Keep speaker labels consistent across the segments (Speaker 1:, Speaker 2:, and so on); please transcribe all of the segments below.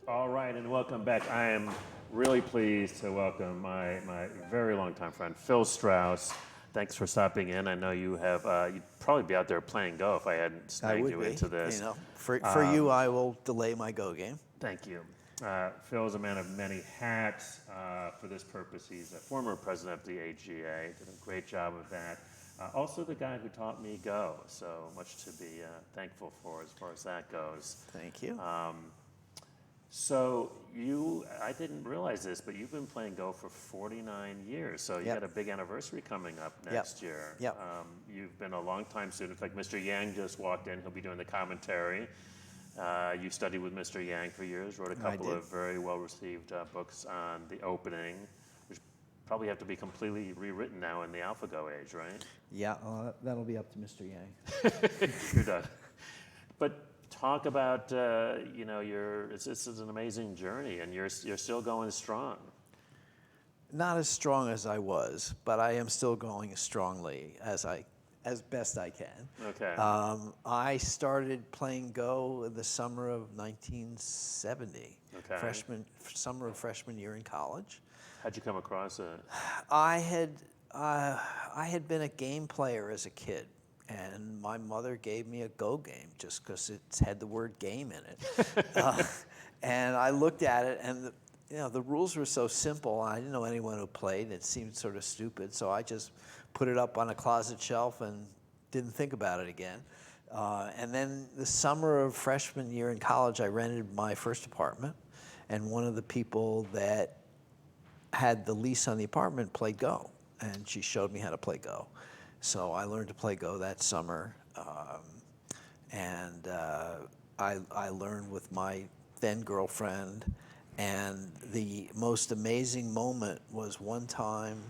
Speaker 1: All right, and welcome back. I am really pleased to welcome my very long time friend, Phil Strauss. Thanks for stopping in. I know you have, you'd probably be out there playing Go if I hadn't
Speaker 2: I
Speaker 1: snagged
Speaker 2: would
Speaker 1: you
Speaker 2: be.
Speaker 1: into this.
Speaker 2: For you, I will delay my Go game.
Speaker 1: Thank you. Phil is a man of many hats. For this purpose, he's a former president of the AGA, did a great job of that. Also the guy who taught me Go, so much to be thankful for as far as that goes.
Speaker 2: Thank you.
Speaker 1: So I didn't realize this, but you've been playing Go for 49 years. So you
Speaker 2: Yep.
Speaker 1: got a big anniversary coming up next year.
Speaker 2: Yep.
Speaker 1: You've been a long time student. In fact, Mr. Yang just walked in. He'll be doing the commentary. You studied with Mr. Yang for years, wrote a couple of very well-received books on the opening, which probably have to be completely rewritten now in the AlphaGo age, right?
Speaker 2: Yeah, that'll be up to Mr. Yang.
Speaker 1: You're done. But talk about, this is an amazing journey, and you're still going strong.
Speaker 2: Not as strong as I was, but I am still going as strongly as best I can.
Speaker 1: Okay.
Speaker 2: I started playing Go in the summer of 1970.
Speaker 1: Okay.
Speaker 2: Summer of freshman year in college.
Speaker 1: How'd you come across it?
Speaker 2: I had been a game player as a kid, and my mother gave me a Go game just because it had the word game in it. And I looked at it, and the rules were so simple. I didn't know anyone who played. It seemed sort of stupid, so I just put it up on a closet shelf and didn't think about it again. And then the summer of freshman year in college, I rented my first apartment, and one of the people that had the lease on the apartment played Go, and she showed me how to play Go. So I learned to play Go that summer, and I learned with my then girlfriend. And the most amazing moment was one time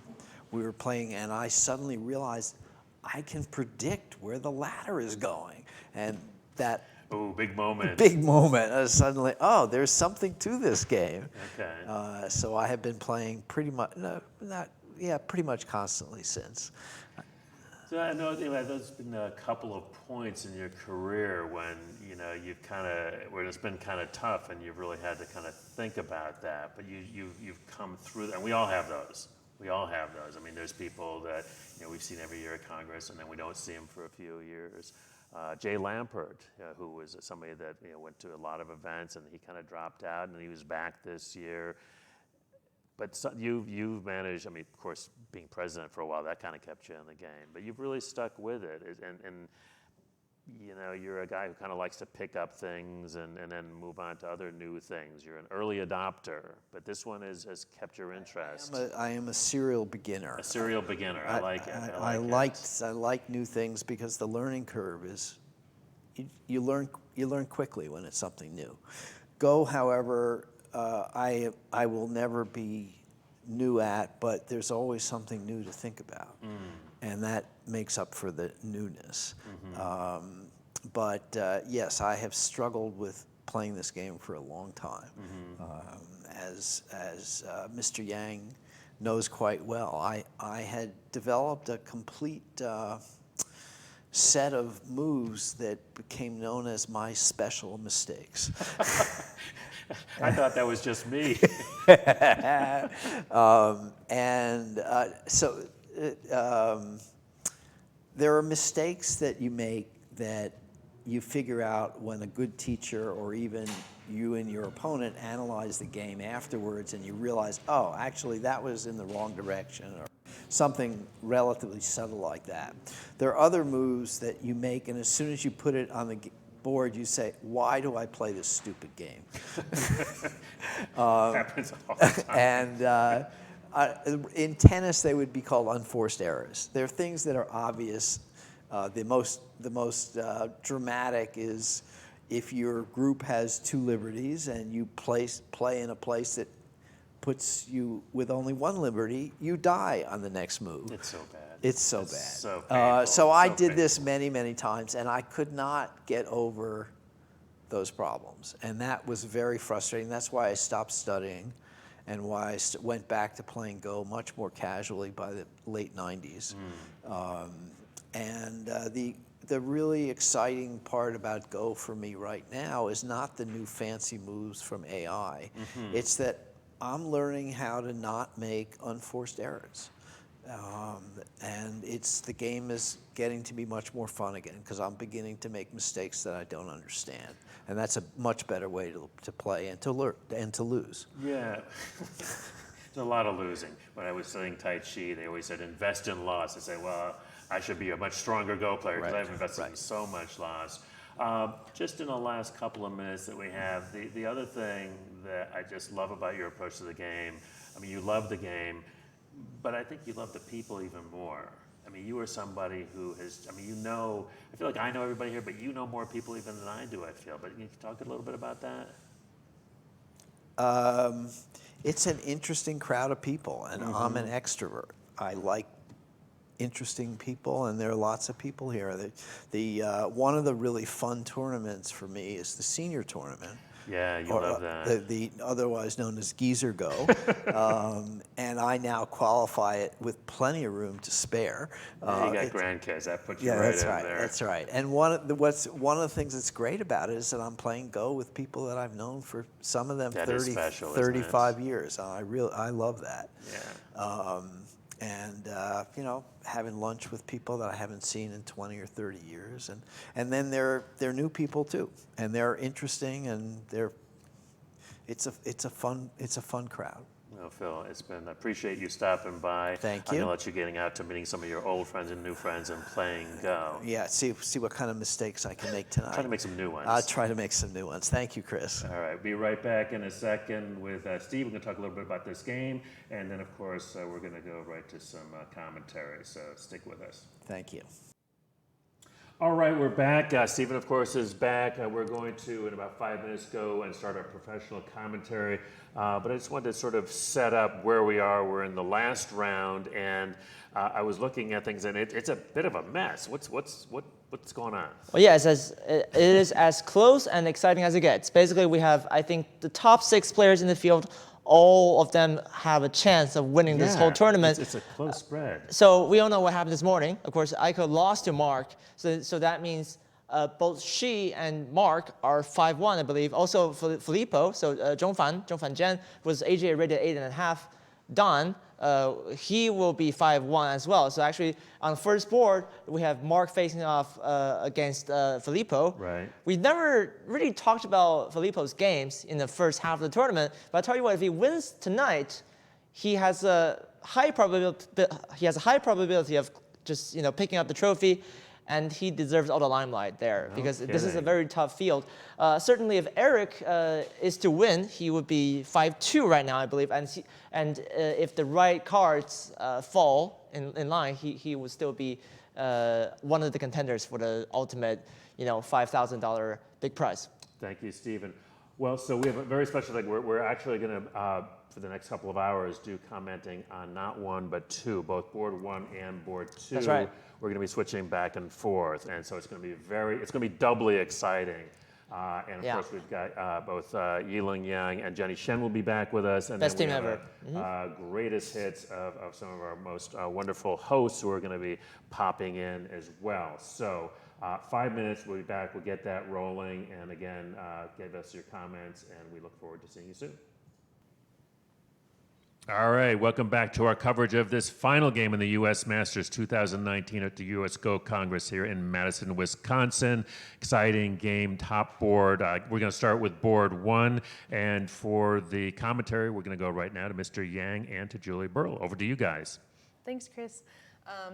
Speaker 2: we were playing, and I suddenly realized I can predict where the ladder is going, and that.
Speaker 1: Oh, big moment.
Speaker 2: Big moment. Suddenly, there's something to this game.
Speaker 1: Okay.
Speaker 2: So I have been playing pretty much, pretty much constantly since.
Speaker 1: So I know there's been a couple of points in your career when where it's been kind of tough, and you've really had to kind of think about that. But you've come through that, and we all have those. We all have those. I mean, there's people that we've seen every year at Congress, and then we don't see them for a few years. Jay Lampert, who was somebody that went to a lot of events, and he kind of dropped out, and he was back this year. But you've managed. I mean, of course, being president for a while, that kind of kept you in the game. But you've really stuck with it, and you're a guy who kind of likes to pick up things and then move on to other new things. You're an early adopter, but this one has kept your interest.
Speaker 2: I am a serial beginner.
Speaker 1: A serial beginner. I like it.
Speaker 2: I like new things because the learning curve is you learn quickly when it's something new. Go, however, I will never be new at, but there's always something new to think about, and that makes up for the newness. But yes, I have struggled with playing this game for a long time, as Mr. Yang knows quite well. I had developed a complete set of moves that became known as my special mistakes.
Speaker 1: I thought that was just me.
Speaker 2: There are mistakes that you make that you figure out when a good teacher or even you and your opponent analyze the game afterwards, and you realize, oh, actually that was in the wrong direction, or something relatively subtle like that. There are other moves that you make, and as soon as you put it on the board, you say, why do I play this stupid game?
Speaker 1: Happens all the time.
Speaker 2: And in tennis, they would be called unforced errors. There are things that are obvious. The most dramatic is if your group has two liberties and you play in a place that puts you with only one liberty, you die on the next move.
Speaker 1: It's so bad.
Speaker 2: It's so bad.
Speaker 1: So painful.
Speaker 2: So I did this many, many times, and I could not get over those problems. And that was very frustrating. That's why I stopped studying and why I went back to playing Go much more casually by the late 90s. the really exciting part about Go for me right now is not the new fancy moves from AI. It's that I'm learning how to not make unforced errors. And the game is getting to be much more fun again because I'm beginning to make mistakes that I don't understand. And that's a much better way to play and to learn and to lose.
Speaker 1: Yeah. There's a lot of losing. When I was studying Tai Chi, they always said invest in loss. I say, well, I should be a much stronger Go player because I've invested in so much loss. Just in the last couple of minutes that we have, the other thing that I just love about your approach to the game, I mean, you love the game, but I think you love the people even more. I mean, you are somebody who has, I mean, you know, I feel like I know everybody here, but you know more people even than I do, I feel. But can you talk a little bit about that?
Speaker 2: It's an interesting crowd of people, and I'm an extrovert. I like interesting people, and there are lots of people here. One of the really fun tournaments for me is the senior tournament.
Speaker 1: Yeah, you love that.
Speaker 2: The otherwise known as Geezer Go, and I now qualify it with plenty of room to spare.
Speaker 1: Yeah, you got grandkids, that puts you right in there.
Speaker 2: That's right. And one of the things that's great about it is that I'm playing Go with people that I've known for some of them 35 years. I love that.
Speaker 1: Yeah.
Speaker 2: And you know, having lunch with people that I haven't seen in 20 or 30 years, and then they're new people too, and they're interesting, and it's a fun crowd.
Speaker 1: Well, Phil, I appreciate you stopping by.
Speaker 2: Thank
Speaker 1: I'm
Speaker 2: you.
Speaker 1: gonna let you getting out to meeting some of your old friends and new friends and playing Go.
Speaker 2: Yeah, see what kind of mistakes I can make tonight.
Speaker 1: Try to make some new ones.
Speaker 2: I'll try to make some new ones. Thank you, Chris.
Speaker 1: All right, be right back in a second with Steve. We're going to talk a little bit about this game, and then, of course, we're going to go right to some commentary, so stick with us.
Speaker 2: Thank you.
Speaker 1: All right, we're back. Stephen, of course, is back. We're going to, in about 5 minutes, go and start our professional commentary. But I just wanted to sort of set up where we are. We're in the last round, and I was looking at things, and it's a bit of a mess. What's going on?
Speaker 3: Well, yes, it is as close and exciting as it gets. Basically, we have, I think, the top 6 players in the field. All of them have a chance of winning this whole tournament.
Speaker 1: It's a close spread.
Speaker 3: So we all know what happened this morning. Of course, Aiko lost to Mark. So that means both she and Mark are 5-1, I believe. Also, Filippo, so Zhongfan Jen, was AJ rated 8.5. Don, he will be 5-1 as well. So actually, on the first board, we have Mark facing off against Filippo.
Speaker 1: Right.
Speaker 3: We never really talked about Filippo's games in the first half of the tournament. But I tell you what, if he wins tonight, he has a high probability of just picking up the trophy. And he deserves all the limelight there because this is a very tough field. Certainly, if Eric is to win, he would be 5-2 right now, I believe. And if the right cards fall in line, he would still be one of the contenders for the ultimate, $5,000 big prize.
Speaker 1: Thank you, Stephen. Well, so we have a very special thing. We're actually going to, for the next couple of hours, do commenting on not one but two, both board 1 and board 2.
Speaker 3: That's right.
Speaker 1: We're going to be switching back and forth, and so it's going to be doubly exciting. And of course, we've got both Yilun Yang and Jennie Shen will be back with us, and
Speaker 3: best
Speaker 1: then
Speaker 3: team
Speaker 1: we have
Speaker 3: ever.
Speaker 1: Greatest hits of some of our most wonderful hosts who are going to be popping in as well. So 5 minutes, we'll be back. We'll get that rolling, and again, give us your comments, and we look forward to seeing you soon. All right, welcome back to our coverage of this final game in the U.S. Masters 2019 at the U.S. Go Congress here in Madison, Wisconsin. Exciting game, top board. We're going to start with board 1, and for the commentary, we're going to go right now to Mr. Yang and to Julie Burrall. Over to you guys.
Speaker 4: Thanks, Chris.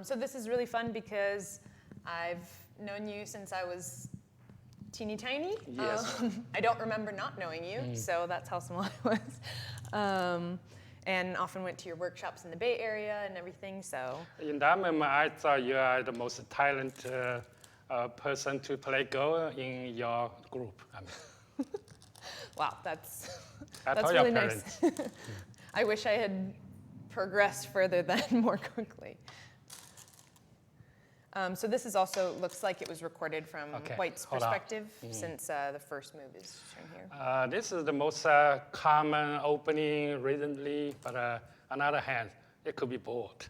Speaker 4: So this is really fun because I've known you since I was teeny tiny.
Speaker 1: Yes.
Speaker 4: I don't remember not knowing you, so that's how small I was. And often went to your workshops in the Bay Area and everything, so.
Speaker 5: In that moment, I thought you are the most talented person to play Go in your group.
Speaker 4: Wow, that's
Speaker 5: told
Speaker 4: really
Speaker 5: your
Speaker 4: nice. I wish I had progressed further then more quickly. So this is also looks like it was recorded from White's perspective, since the first move is shown here.
Speaker 5: This is the most common opening recently, but on the other hand, it could be bold.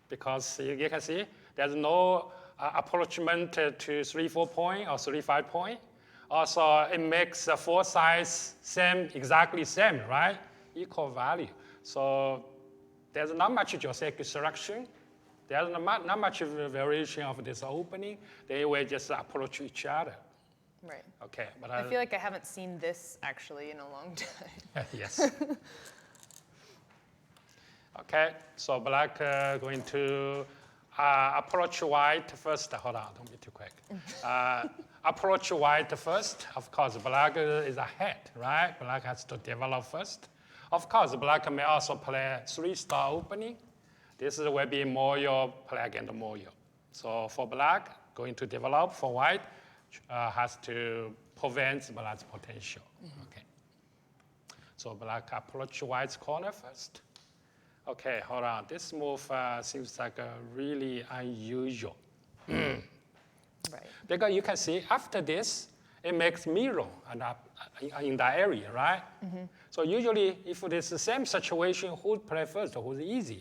Speaker 5: Because you can see there's no approachment to 3-4 point or 3-5 point. Also, it makes the four sides exactly same, right? Equal value. So there's not much geometric selection. There's not much variation of this opening. They will just approach each other.
Speaker 4: Right.
Speaker 5: Okay, but
Speaker 4: I feel like I haven't seen this actually in a long time.
Speaker 5: yes. Okay, so black going to approach white first. Hold on, don't be too quick. Approach white first. Of course, black is ahead, right? Black has to develop first. Of course, black may also play 3-star opening. This will be Moyo, play against Moyo. So for black, going to develop. For white, has to prevent black's potential. Okay. So black approach white's corner first. Okay, hold on. This move seems like really unusual.
Speaker 4: Right.
Speaker 5: Because you can see after this, it makes mirror in that area, right? So usually, if it is the same situation, who play first? Who's easier?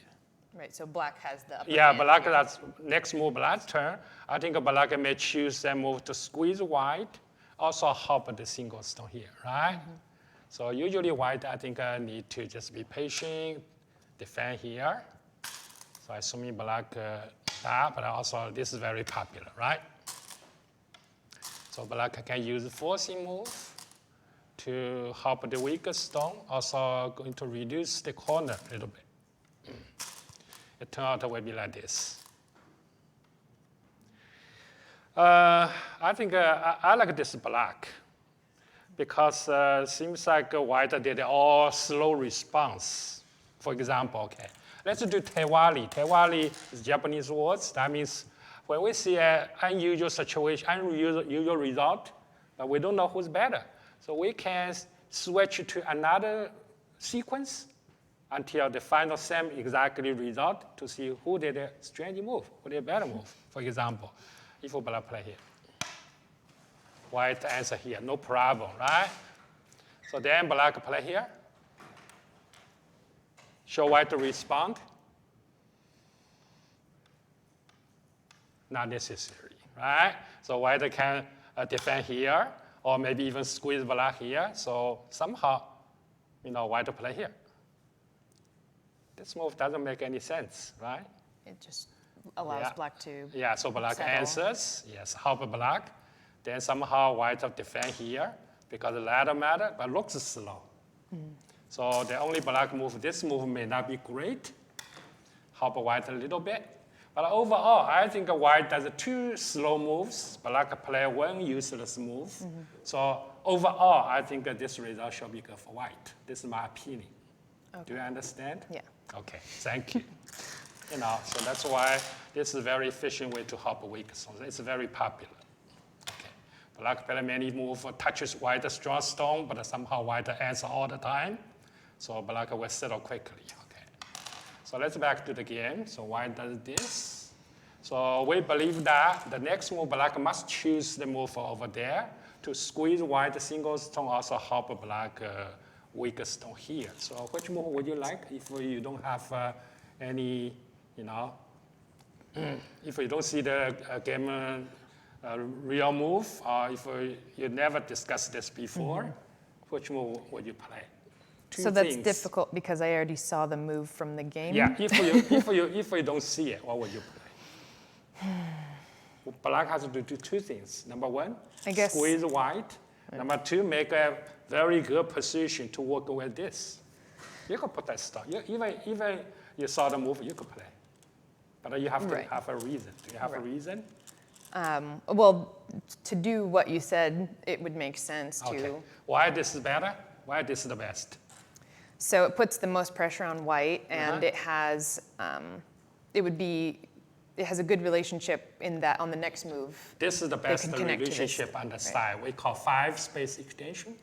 Speaker 4: Right. So black has the upper
Speaker 5: Yeah,
Speaker 4: hand
Speaker 5: black,
Speaker 4: here.
Speaker 5: that's next move, black's turn. I think black may choose that move to squeeze white, also hop the single stone here, right? So usually white, I think, need to just be patient, defend here. So assuming black that, but also this is very popular, right? So black can use forcing move to hop the weaker stone, also going to reduce the corner a little bit. It turns out it will be like this. I think I like this black because it seems like white did all slow response. For example, okay, let's do tewali. Tewali is Japanese words. That means when we see an unusual situation, unusual result, but we don't know who's better. So we can switch to another sequence until the final same exactly result to see who did a strange move, who did a better move. For example, if black play here, white answer here, no problem, right? So then black play here, show white to respond. Not necessary, right? So white can defend here, or maybe even squeeze black here. So somehow, white play here. This move doesn't make any sense, right?
Speaker 4: It just allows black to.
Speaker 5: Yeah, so black
Speaker 4: settle.
Speaker 5: answers, yes, hop black. Then somehow white defend here because the ladder matter, but looks slow. So the only black move, this move may not be great. Hop white a little bit. But overall, I think white does 2 slow moves. Black play 1 useless move. So overall, I think this result should be good for white. This is my opinion.
Speaker 4: Okay.
Speaker 5: Do you understand?
Speaker 4: Yeah.
Speaker 5: Okay, thank you. So that's why this is a very efficient way to hop weak stones. It's very popular. Okay. Black play many move touches white strong stone, but somehow white answer all the time. So black will settle quickly. Okay. So let's back to the game. So white does this. So we believe that the next move, black must choose the move over there to squeeze white single stone, also hop black weaker stone here. So which move would you like if you don't have any, if you don't see the game real move, or if you never discussed this before, which move would you play?
Speaker 4: So that's difficult because I already saw the move from the game.
Speaker 5: Yeah, if you don't see it, what would you play? Black has to do 2 things. Number 1,
Speaker 4: I guess,
Speaker 5: squeeze white. Number 2, make a very good position to work with this. You could put that star. Even you saw the move, you could play. But you have to have a reason. Do you have a reason?
Speaker 4: Well, to do what you said, it would make sense to.
Speaker 5: Okay. Why this is better? Why this is the best?
Speaker 4: So it puts the most pressure on white, and it has, it has a good relationship in that on the next move.
Speaker 5: This is the best relationship on the side. We call 5-space extension.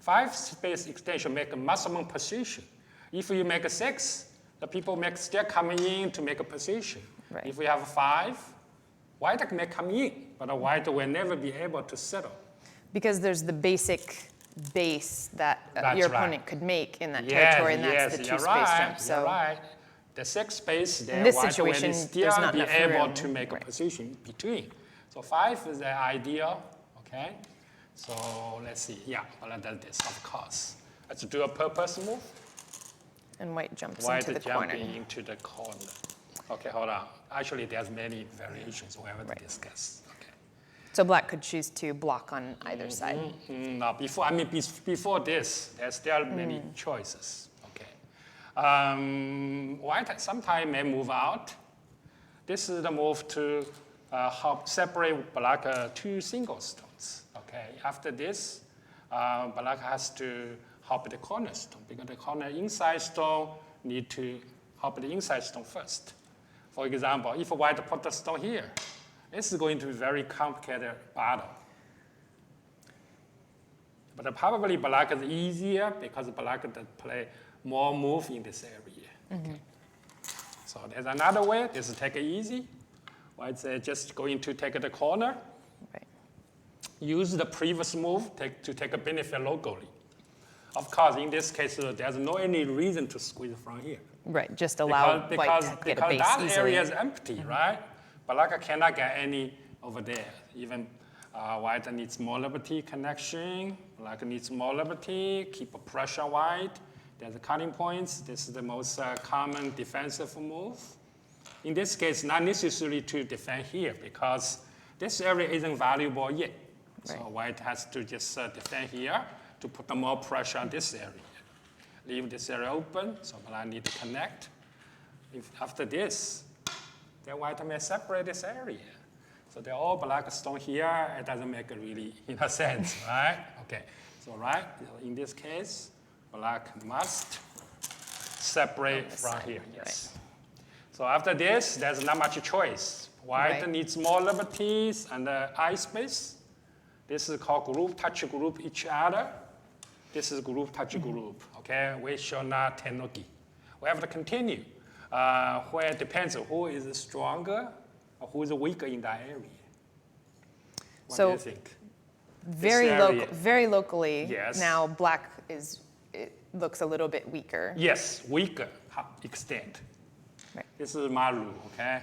Speaker 5: 5-space extension make a maximum position. If you make a 6, the people still coming in to make a position.
Speaker 4: Right.
Speaker 5: If we have 5, white may come in, but white will never be able to settle.
Speaker 4: Because there's the basic base that
Speaker 5: That's
Speaker 4: your
Speaker 5: right.
Speaker 4: opponent could make in that territory, and that's the 2-space jump. So
Speaker 5: You're right. the six space,
Speaker 4: In
Speaker 5: then
Speaker 4: this
Speaker 5: white will
Speaker 4: situation,
Speaker 5: still
Speaker 4: there's not
Speaker 5: be
Speaker 4: enough
Speaker 5: able
Speaker 4: room.
Speaker 5: to make a
Speaker 4: Right.
Speaker 5: position between. So 5 is the ideal, okay? So let's see, yeah, black does this, of course. Let's do a purpose move.
Speaker 4: And white jumps
Speaker 5: White
Speaker 4: into the corner.
Speaker 5: jumping into the corner. Okay, hold on. Actually, there's many variations we haven't
Speaker 4: Right.
Speaker 5: discussed. Okay.
Speaker 4: So black could choose to block on either side.
Speaker 5: No, before this, there's still many choices. Okay. White sometimes may move out. This is the move to help separate black two single stones. Okay. After this, black has to help the cornerstone because the corner inside stone need to help the inside stone first. For example, if white put the stone here, this is going to be a very complicated battle. But probably black is easier because black does play more move in this area. Okay. So there's another way. This is take it easy. White's just going to take the corner.
Speaker 4: Right.
Speaker 5: Use the previous move to take a benefit locally. Of course, in this case, there's no any reason to squeeze from here.
Speaker 4: Right, just allow white to get a base
Speaker 5: that
Speaker 4: easily.
Speaker 5: area is empty, right? Black cannot get any over there. Even white needs more liberty connection. Black needs more liberty. Keep a pressure white. There's cutting points. This is the most common defensive move. In this case, not necessarily to defend here because this area isn't valuable yet. So
Speaker 4: Right.
Speaker 5: white has to just defend here to put more pressure on this area. Leave this area open, so black need to connect. After this, then white may separate this area. So they're all black stone here. It doesn't make really sense, right? Okay, so right, in this case, black must separate
Speaker 4: this
Speaker 5: from
Speaker 4: side,
Speaker 5: here,
Speaker 4: right.
Speaker 5: yes. So after this, there's not much choice. White
Speaker 4: Right.
Speaker 5: needs more liberties and eye space. This is called group, touch group each other. This is group, touch group, okay? We shall not tenoki. We have to continue. Where it depends on who is stronger or who is weaker in that area. What do
Speaker 4: So
Speaker 5: you think?
Speaker 4: Very
Speaker 5: area.
Speaker 4: locally.
Speaker 5: Yes.
Speaker 4: Now black it looks a little bit weaker.
Speaker 5: Yes, weaker extent.
Speaker 4: Right.
Speaker 5: This is my rule, okay?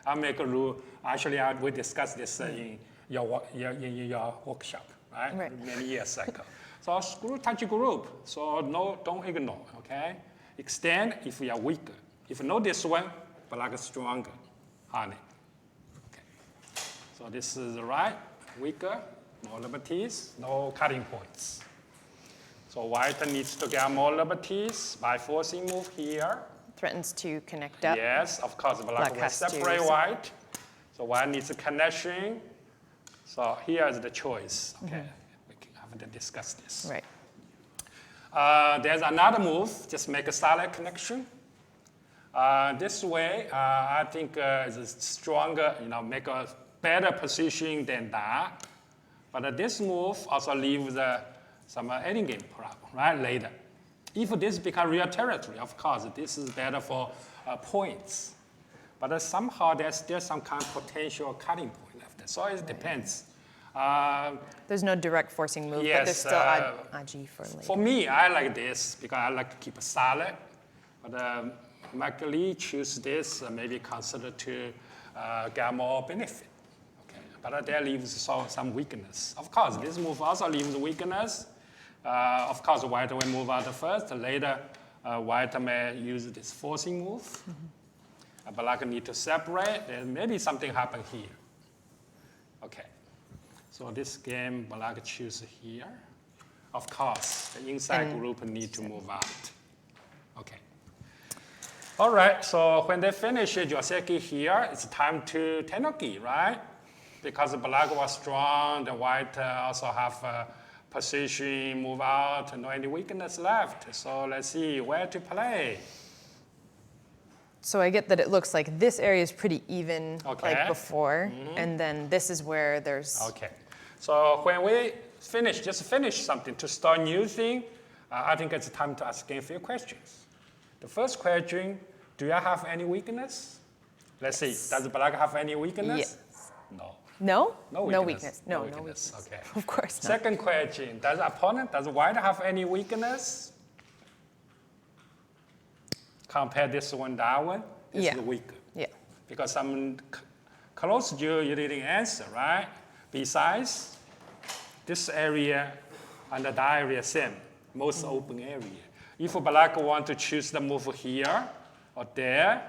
Speaker 5: I make a rule. Actually, we discussed this in your workshop, right?
Speaker 4: Right.
Speaker 5: Many years ago. So screw touch group. So no, don't ignore, okay? Extend if you are weaker. If you know this one, black is stronger. Honey. Okay. So this is right, weaker, no liberties, no cutting points. So white needs to get more liberties by forcing move here.
Speaker 4: Threatens to connect up.
Speaker 5: Yes, of course, black will
Speaker 4: has to
Speaker 5: separate white. So white needs a connection. So here is the choice. Okay, we have to discuss this.
Speaker 4: Right.
Speaker 5: There's another move, just make a solid connection. This way, I think is stronger, make a better position than that. But this move also leaves some ending game problem, right, later. If this becomes real territory, of course, this is better for points. But somehow there's still some kind of potential cutting point left. So it depends.
Speaker 4: There's no direct forcing move, but
Speaker 5: Yes,
Speaker 4: there's still aji for later.
Speaker 5: For me, I like this because I like to keep it solid. But Mike Lee choose this, maybe consider to get more benefit. Okay. But that leaves some weakness. Of course, this move also leaves weakness. Of course, white will move out first. Later, white may use this forcing move. Black need to separate. Then maybe something happen here. Okay. So this game, black choose here. Of course, the inside group need to move out. Okay. All right, so when they finish Joseki here, it's time to Tenoki, right? Because black was strong, the white also have position, move out, no any weakness left. So let's see where to play.
Speaker 4: So I get that it looks like this area is pretty even
Speaker 5: Okay.
Speaker 4: like before, and then this is where there's
Speaker 5: Okay, so when we just finish something to start new thing, I think it's time to ask a few questions. The first question, do you have any weakness? Let's see, does black have any weakness?
Speaker 4: Yes.
Speaker 5: No.
Speaker 4: No?
Speaker 5: No weakness.
Speaker 4: weakness. No
Speaker 5: No
Speaker 4: weakness.
Speaker 5: weakness, okay.
Speaker 4: Of course not.
Speaker 5: Second question, does white have any weakness? compare this one, that one, this
Speaker 4: Yeah.
Speaker 5: is weaker.
Speaker 4: Yeah.
Speaker 5: Because some close you didn't answer, right? Besides, this area and that area same, most open area. If black want to choose the move here or there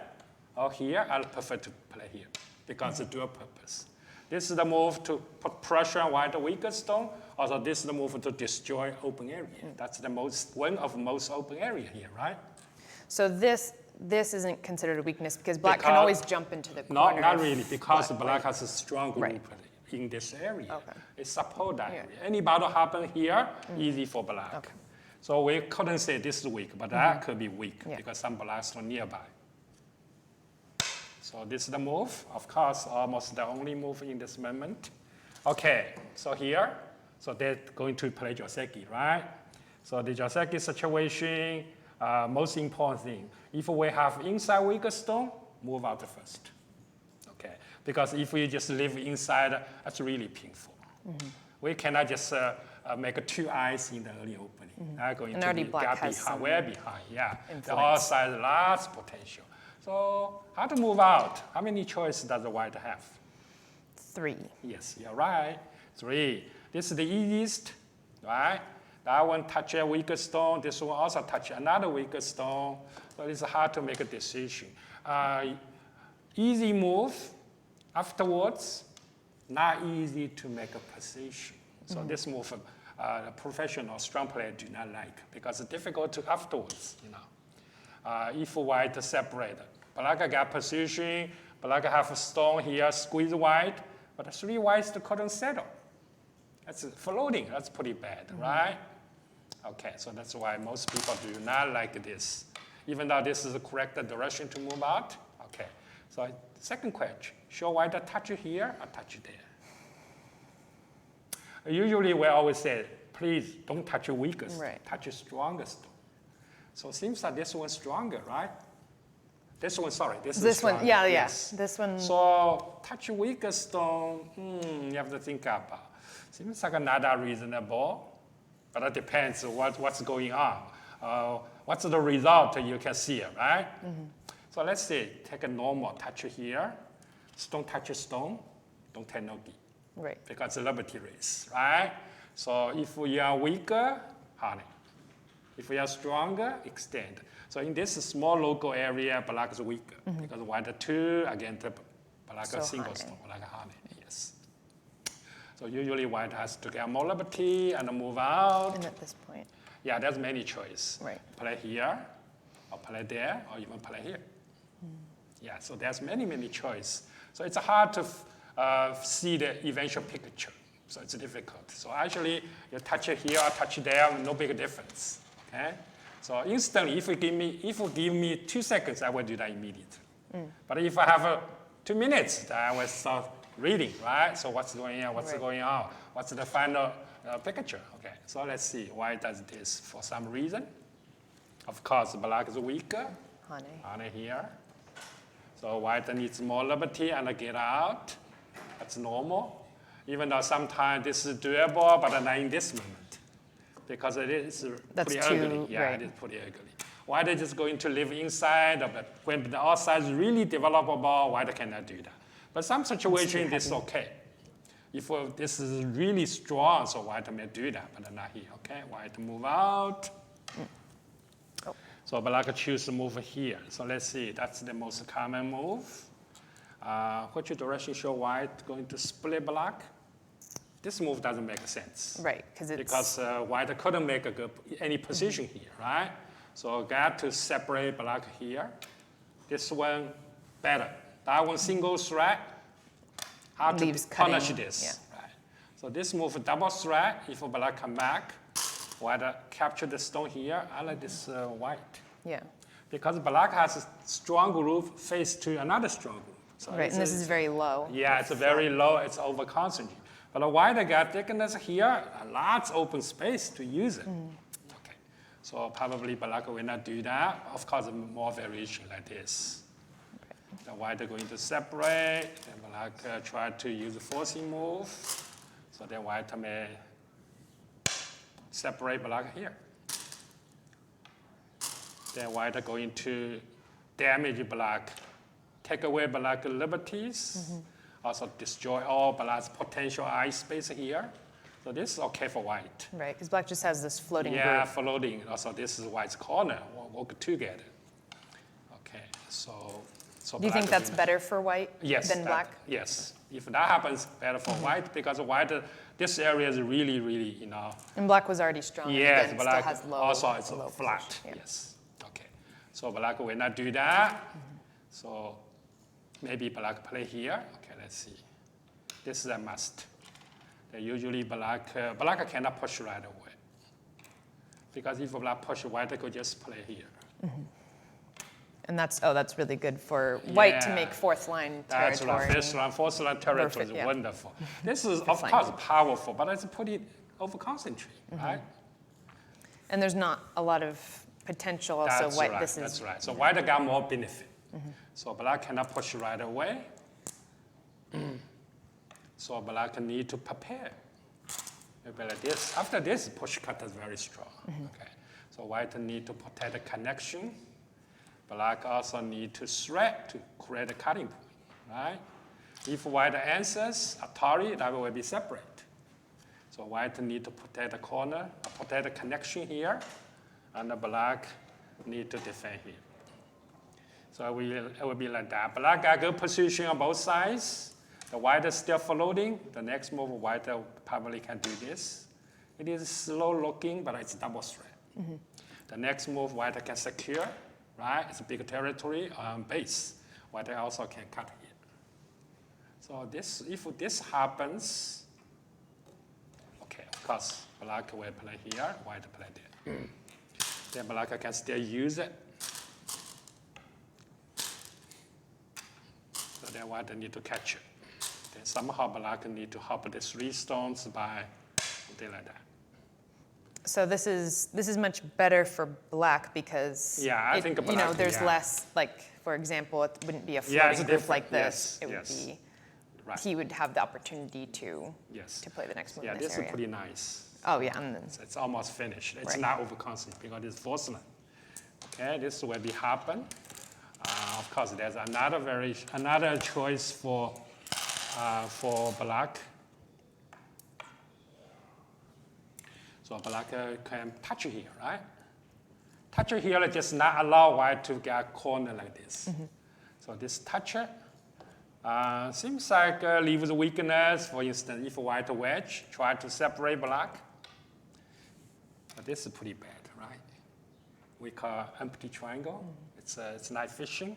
Speaker 5: or here, I'll prefer to play here because it's dual purpose. This is the move to put pressure on white weaker stone. Also, this is the move to destroy open area. That's the one of most open area here, right?
Speaker 4: So this isn't considered a weakness because black can
Speaker 5: Because-
Speaker 4: always jump into the corner.
Speaker 5: Not
Speaker 4: if
Speaker 5: really, because
Speaker 4: black
Speaker 5: black has a strong group
Speaker 4: Right.
Speaker 5: in this area.
Speaker 4: Okay.
Speaker 5: It support that
Speaker 4: Yeah.
Speaker 5: area. Any battle happen here, easy for black.
Speaker 4: Okay.
Speaker 5: So we couldn't say this is weak, but that could be weak
Speaker 4: Yeah.
Speaker 5: because some blacks are nearby. So this is the move. Of course, almost the only move in this moment. Okay, so here, so they're going to play Joseki, right? So the Joseki situation, most important thing, if we have inside weaker stone, move out first. Okay, because if we just live inside, that's really painful. We cannot just make two eyes in the early opening. Going
Speaker 4: And
Speaker 5: to
Speaker 4: already
Speaker 5: be
Speaker 4: black
Speaker 5: gap
Speaker 4: has
Speaker 5: behind,
Speaker 4: some
Speaker 5: way behind, yeah. The
Speaker 4: influence.
Speaker 5: outside lots potential. So how to move out? How many choices does the white have?
Speaker 4: 3.
Speaker 5: Yes, you're right. 3. This is the easiest, right? That one touch a weaker stone. This one also touch another weaker stone. So it's hard to make a decision. Easy move. Afterwards, not easy to make a position. So this move, professional strong player do not like because it's difficult to afterwards. If white separate, black got position, black have a stone here, squeeze white, but 3 whites couldn't settle. That's floating. That's pretty bad, right? Okay, so that's why most people do not like this. Even though this is the correct direction to move out. Okay, so second question, show white touch here or touch there? Usually we always say, please don't touch your weakest,
Speaker 4: Right.
Speaker 5: touch your strongest. So it seems like this one's stronger, right? This one, sorry, this is
Speaker 4: This one,
Speaker 5: stronger,
Speaker 4: yeah,
Speaker 5: yes.
Speaker 4: yeah. This one,
Speaker 5: So touch weaker stone, you have to think about. Seems like not that reasonable, but it depends what's going on. What's the result you can see, right? So let's say take a normal touch here, stone touch stone, don't take no gi,
Speaker 4: right.
Speaker 5: because it's a liberty race, right? So if you are weaker, honey. If we are stronger, extend. So in this small local area, black is weaker because white 2 against black
Speaker 4: So
Speaker 5: single
Speaker 4: honey.
Speaker 5: stone, like honey, yes. So usually white has to get more liberty and move out.
Speaker 4: And at this point,
Speaker 5: Yeah, there's many choice.
Speaker 4: Right.
Speaker 5: Play here, or play there, or even play here. Yeah, so there's many choice. So it's hard to see the eventual picture. So it's difficult. So actually, you touch it here or touch there, no big difference. Okay? So instantly, if you give me 2 seconds, I will do that immediately. But if I have 2 minutes, then I will start reading, right? So what's going on? What's
Speaker 4: Right.
Speaker 5: going on? What's the final picture? Okay. So let's see why it does this for some reason. Of course, black is weaker.
Speaker 4: honey.
Speaker 5: Honey here. So white needs more liberty and get out. That's normal. Even though sometimes this is doable, but not in this moment. Because it is
Speaker 4: That's
Speaker 5: pretty
Speaker 4: too-
Speaker 5: ugly. Yeah,
Speaker 4: right.
Speaker 5: it is pretty ugly. White is just going to live inside, but when the outside is really developable, white cannot do that. But some situation, this is okay. If this is really strong, so white may do that, but not here, okay? White move out.
Speaker 4: Oh.
Speaker 5: So black choose to move here. So let's see, that's the most common move. Which direction show white going to split black? This move doesn't make sense.
Speaker 4: Right, because it's
Speaker 5: Because white couldn't make any position here, right? So got to separate black here. This one better. That one single thread. How to
Speaker 4: Leaves
Speaker 5: punish
Speaker 4: cutting,
Speaker 5: this?
Speaker 4: yeah.
Speaker 5: Right. So this move double thread. If black come back, white capture the stone here. I like this white.
Speaker 4: yeah.
Speaker 5: Because black has a strong group face to another strong group. So
Speaker 4: Right, and this is very low.
Speaker 5: yeah, it's very low, it's over concentrated. But the white got thickness here, lots open space to use it. Okay. So probably black will not do that. Of course, more variation like this. The white are going to separate, and black try to use a forcing move. So the white may separate black here. Then white are going to damage black, take away black liberties, also destroy all black's potential eye space here. So this is okay for white.
Speaker 4: Right, because black just has this floating
Speaker 5: Yeah,
Speaker 4: group.
Speaker 5: floating. Also, this is white's corner. Work together. Okay, so
Speaker 4: Do you think that's better for white than black?
Speaker 5: Yes. If that happens, better for white, because white, this area is really, really,
Speaker 4: And black was already strong.
Speaker 5: yes,
Speaker 4: and
Speaker 5: black
Speaker 4: still has low,
Speaker 5: also it's
Speaker 4: low
Speaker 5: flat.
Speaker 4: position, yeah.
Speaker 5: Yes. Okay. So black will not do that. So maybe black play here. Okay, let's see. This is a must. They usually black cannot push right away. Because if black push, white could just play here.
Speaker 4: And that's really good for white to
Speaker 5: Yeah.
Speaker 4: make fourth line
Speaker 5: That's
Speaker 4: territory.
Speaker 5: right. First line, fourth line territory
Speaker 4: Perfect,
Speaker 5: is
Speaker 4: yeah.
Speaker 5: wonderful. This is, of
Speaker 4: line.
Speaker 5: course, powerful, but it's pretty over-concentrated, right?
Speaker 4: And there's not a lot of potential also.
Speaker 5: That's
Speaker 4: White,
Speaker 5: right.
Speaker 4: this
Speaker 5: That's
Speaker 4: is
Speaker 5: right. So white got more benefit. So black cannot push right away. So black need to prepare. Maybe like this. After this, push cut is very strong. Okay. So white need to protect the connection. Black also need to thread to create a cutting point, right? If white answers Atari, that will be separate. So white need to protect the corner, protect the connection here, and the black need to defend here. So it will be like that. Black got good position on both sides. The white is still floating. The next move, white probably can do this. It is slow looking, but it's double threat. The next move, white can secure, right? It's a big territory on base. White also can cut here. So this, if this happens, okay, of course, black will play here, white play there. Then black can still use it. So then white need to catch it. Then somehow black need to help the 3 stones by something like that.
Speaker 4: So this is much better for black because
Speaker 5: Yeah, I think black,
Speaker 4: there's
Speaker 5: yeah.
Speaker 4: less, like, for example, it wouldn't be a
Speaker 5: Yeah, it's
Speaker 4: floating group
Speaker 5: different.
Speaker 4: like this.
Speaker 5: Yes,
Speaker 4: It would
Speaker 5: yes.
Speaker 4: be
Speaker 5: Right.
Speaker 4: he would have the opportunity to
Speaker 5: Yes.
Speaker 4: play the next move
Speaker 5: Yeah,
Speaker 4: in this
Speaker 5: this
Speaker 4: area.
Speaker 5: is pretty nice.
Speaker 4: Oh yeah, and then
Speaker 5: It's almost finished. It's
Speaker 4: Right.
Speaker 5: not over-concentrated because it's force line. Okay, this will be happen. Of course, there's another choice for black. So black can touch here, right? Touch here just not allow white to get corner like this. So this toucher seems like leaves weakness. For instance, if white wedge try to separate black, but this is pretty bad, right? We call empty triangle. It's not fishing.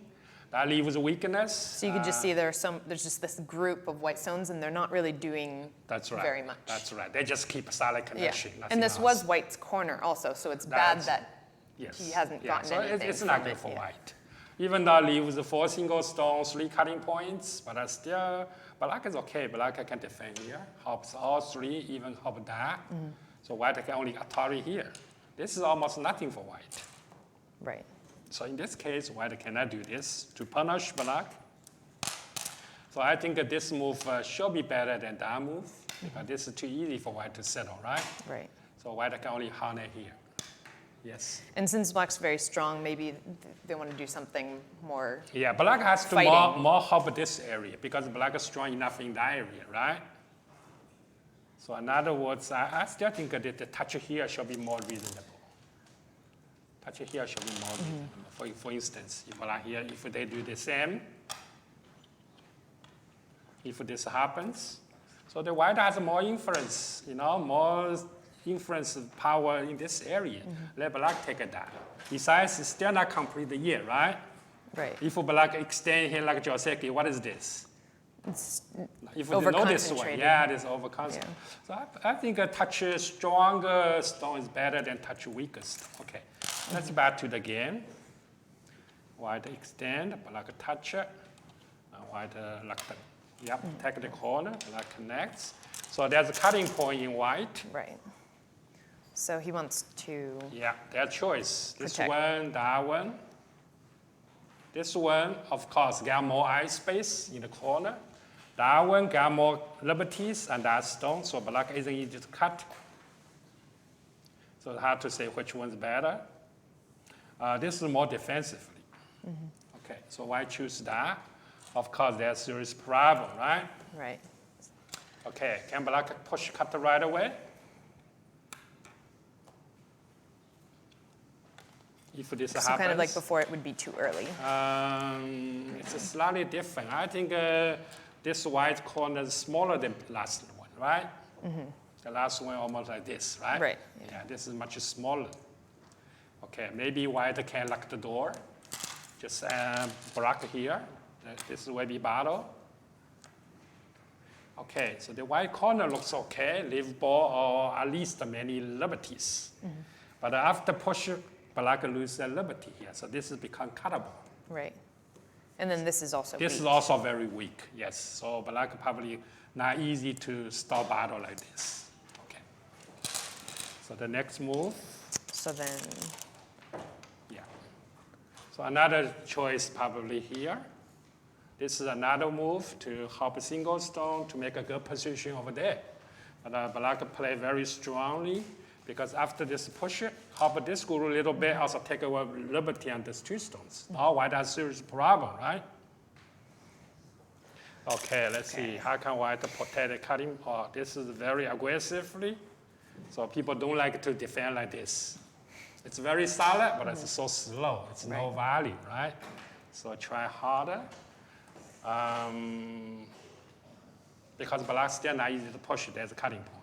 Speaker 5: That leaves weakness.
Speaker 4: so you could just see there's just this group of white stones and they're not really doing
Speaker 5: That's right.
Speaker 4: very much.
Speaker 5: That's right. They just keep a solid
Speaker 4: Yeah,
Speaker 5: connection.
Speaker 4: and this
Speaker 5: nothing
Speaker 4: was
Speaker 5: else.
Speaker 4: white's corner also, so it's
Speaker 5: That's-
Speaker 4: bad that
Speaker 5: Yes.
Speaker 4: he hasn't
Speaker 5: Yeah,
Speaker 4: gotten
Speaker 5: so
Speaker 4: anything
Speaker 5: it's not
Speaker 4: from
Speaker 5: good
Speaker 4: it,
Speaker 5: for
Speaker 4: yeah.
Speaker 5: white. Even though leaves 4 single stones, 3 cutting points, but still, black is okay. Black can defend here, helps all 3, even help that. So white can only Atari here. This is almost nothing for white.
Speaker 4: Right.
Speaker 5: So in this case, white cannot do this to punish black. So I think that this move should be better than that move, because this is too easy for white to settle, right?
Speaker 4: Right.
Speaker 5: So white can only harness here. Yes.
Speaker 4: And since black's very strong, maybe they want to do something more.
Speaker 5: Yeah, black has to
Speaker 4: Fighting.
Speaker 5: more help this area because black is strong enough in that area, right? So in other words, I still think that the touch here should be more reasonable. Touch here should be more reasonable. For instance, if black here, if they do the same, if this happens, so the white has more influence, more influence power in this area. Let black take it down. Besides, it's still not complete yet, right?
Speaker 4: Right.
Speaker 5: If black extend here like Joseki, what is this?
Speaker 4: It's
Speaker 5: If they know this one,
Speaker 4: over-concentrated.
Speaker 5: yeah, it is overconcentrated. So I think a touch stronger stone is better than touch weaker stone. Okay, let's back to the game. White extend, black touch, white lock the, take the corner, black connects. So there's a cutting point in white.
Speaker 4: right. So he wants to.
Speaker 5: Yeah, their choice. This
Speaker 4: Protect.
Speaker 5: one, that one. This one, of course, got more eye space in the corner. That one got more liberties and that stone, so black isn't easy to cut. So it's hard to say which one's better. This is more defensively. Okay, so why choose that? Of course, there's a serious problem, right?
Speaker 4: Right.
Speaker 5: Okay, can black push cut right away? If this
Speaker 4: So
Speaker 5: happens.
Speaker 4: kind of like before, it would be too early.
Speaker 5: It's slightly different. I think this white corner is smaller than last one, right? The last one almost like this, right?
Speaker 4: Right,
Speaker 5: Yeah, this is much smaller. Okay, maybe white can lock the door. Just block here. This will be battle. Okay, so the white corner looks okay, leave ball or at least many liberties. But after push, black lose their liberty here. So this has become cuttable.
Speaker 4: Right. And then this is also
Speaker 5: This
Speaker 4: weak.
Speaker 5: is also very weak, yes. So black probably not easy to stop battle like this. Okay. So the next move,
Speaker 4: So then,
Speaker 5: yeah. So another choice probably here. This is another move to help a single stone to make a good position over there. But black play very strongly because after this push it, help this group a little bit, also take away liberty on these two stones. Now white has serious problem, right? Okay, let's see. How can white protect the cutting? Oh, this is very aggressively. So people don't like to defend like this. It's very solid, but it's so slow. It's no value, right? So try harder. Because black still not easy to push, there's a cutting point.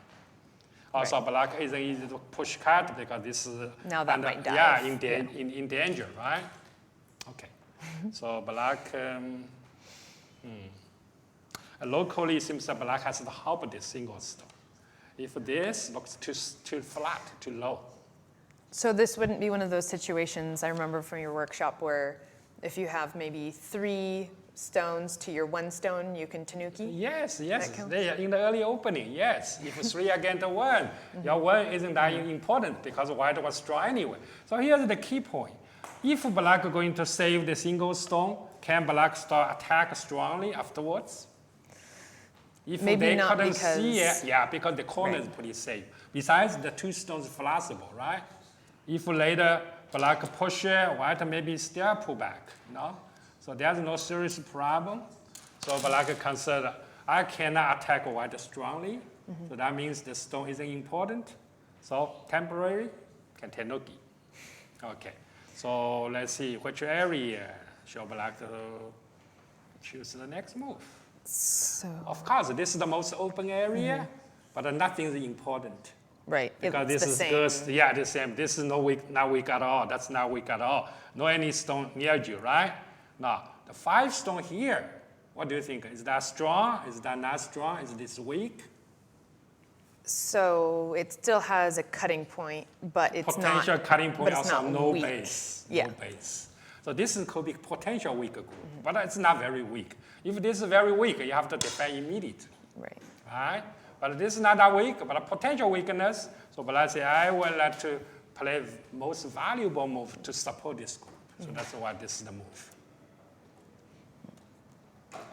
Speaker 5: Also, black isn't easy to push cut because this is
Speaker 4: Now that might dive.
Speaker 5: Yeah, in danger, right? Okay. So black, locally it seems that black has to help this single stone. If this looks too flat, too low.
Speaker 4: so this wouldn't be one of those situations I remember from your workshop where if you have maybe 3 stones to your 1 stone, you can tanuki?
Speaker 5: Yes,
Speaker 4: That counts?
Speaker 5: they are in the early opening, yes. If 3 against 1, your 1 isn't that important because white was strong anyway. So here's the key point. If black are going to save the single stone, can black start attack strongly afterwards? If
Speaker 4: Maybe
Speaker 5: they
Speaker 4: not
Speaker 5: couldn't see
Speaker 4: because-
Speaker 5: it, yeah, because the corner is pretty safe. Besides, the 2 stones flexible, right? If later black push it, white maybe still pull back, you know? So there's no serious problem. So black consider, I cannot attack white strongly. So that means the stone isn't important. So temporary, can tanuki. Okay, so let's see which area should black to choose the next move.
Speaker 4: So,
Speaker 5: Of course, this is the most open area, but nothing is important.
Speaker 4: right,
Speaker 5: Because
Speaker 4: it's
Speaker 5: this
Speaker 4: the
Speaker 5: is
Speaker 4: same.
Speaker 5: good, yeah, the same. This is not weak at all. That's not weak at all. No any stone near you, right? Now, the 5 stone here, what do you think? Is that strong? Is that not strong? Is this weak?
Speaker 4: So it still has a cutting point, but it's not.
Speaker 5: Potential cutting point,
Speaker 4: but it's
Speaker 5: also
Speaker 4: not
Speaker 5: no
Speaker 4: weak.
Speaker 5: base.
Speaker 4: Yeah.
Speaker 5: No base. So this could be potential weak group, but it's not very weak. If this is very weak, you have to defend immediately.
Speaker 4: Right.
Speaker 5: Right? But this is not that weak, but a potential weakness. So but let's say I would like to play most valuable move to support this group. So that's why this is the move.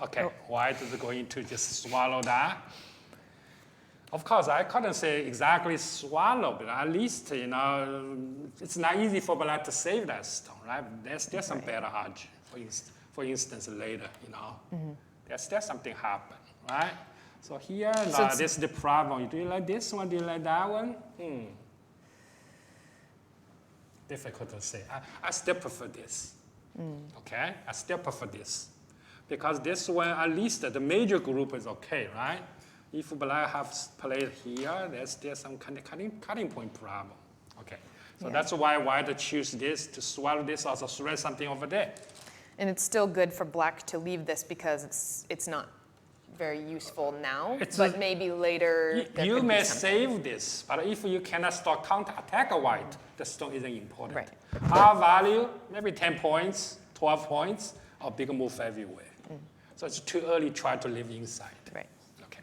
Speaker 5: Okay, white is going to just swallow that. Of course, I couldn't say exactly swallow, but at least, you know, it's not easy for black to save that stone, right? There's still some better odds, for instance, later, you know. There's still something happen, right? So here, now
Speaker 4: it's-
Speaker 5: this is the problem. Do you like this one? Do you like that one? Difficult to say. I still prefer this. Okay? I still prefer this. Because this one, at least the major group is okay, right? If black have played here, there's still some kind of cutting point problem. Okay. So that's why white choose this to swallow this, also thread something over there.
Speaker 4: And it's still good for black to leave this because it's not very useful now, but maybe later there
Speaker 5: You
Speaker 4: could be
Speaker 5: may
Speaker 4: something.
Speaker 5: save this, but if you cannot start counter-attack a white, the stone isn't important.
Speaker 4: Right.
Speaker 5: Our value, maybe 10 points, 12 points, or big move everywhere. So it's too early to try to live inside.
Speaker 4: Right.
Speaker 5: Okay.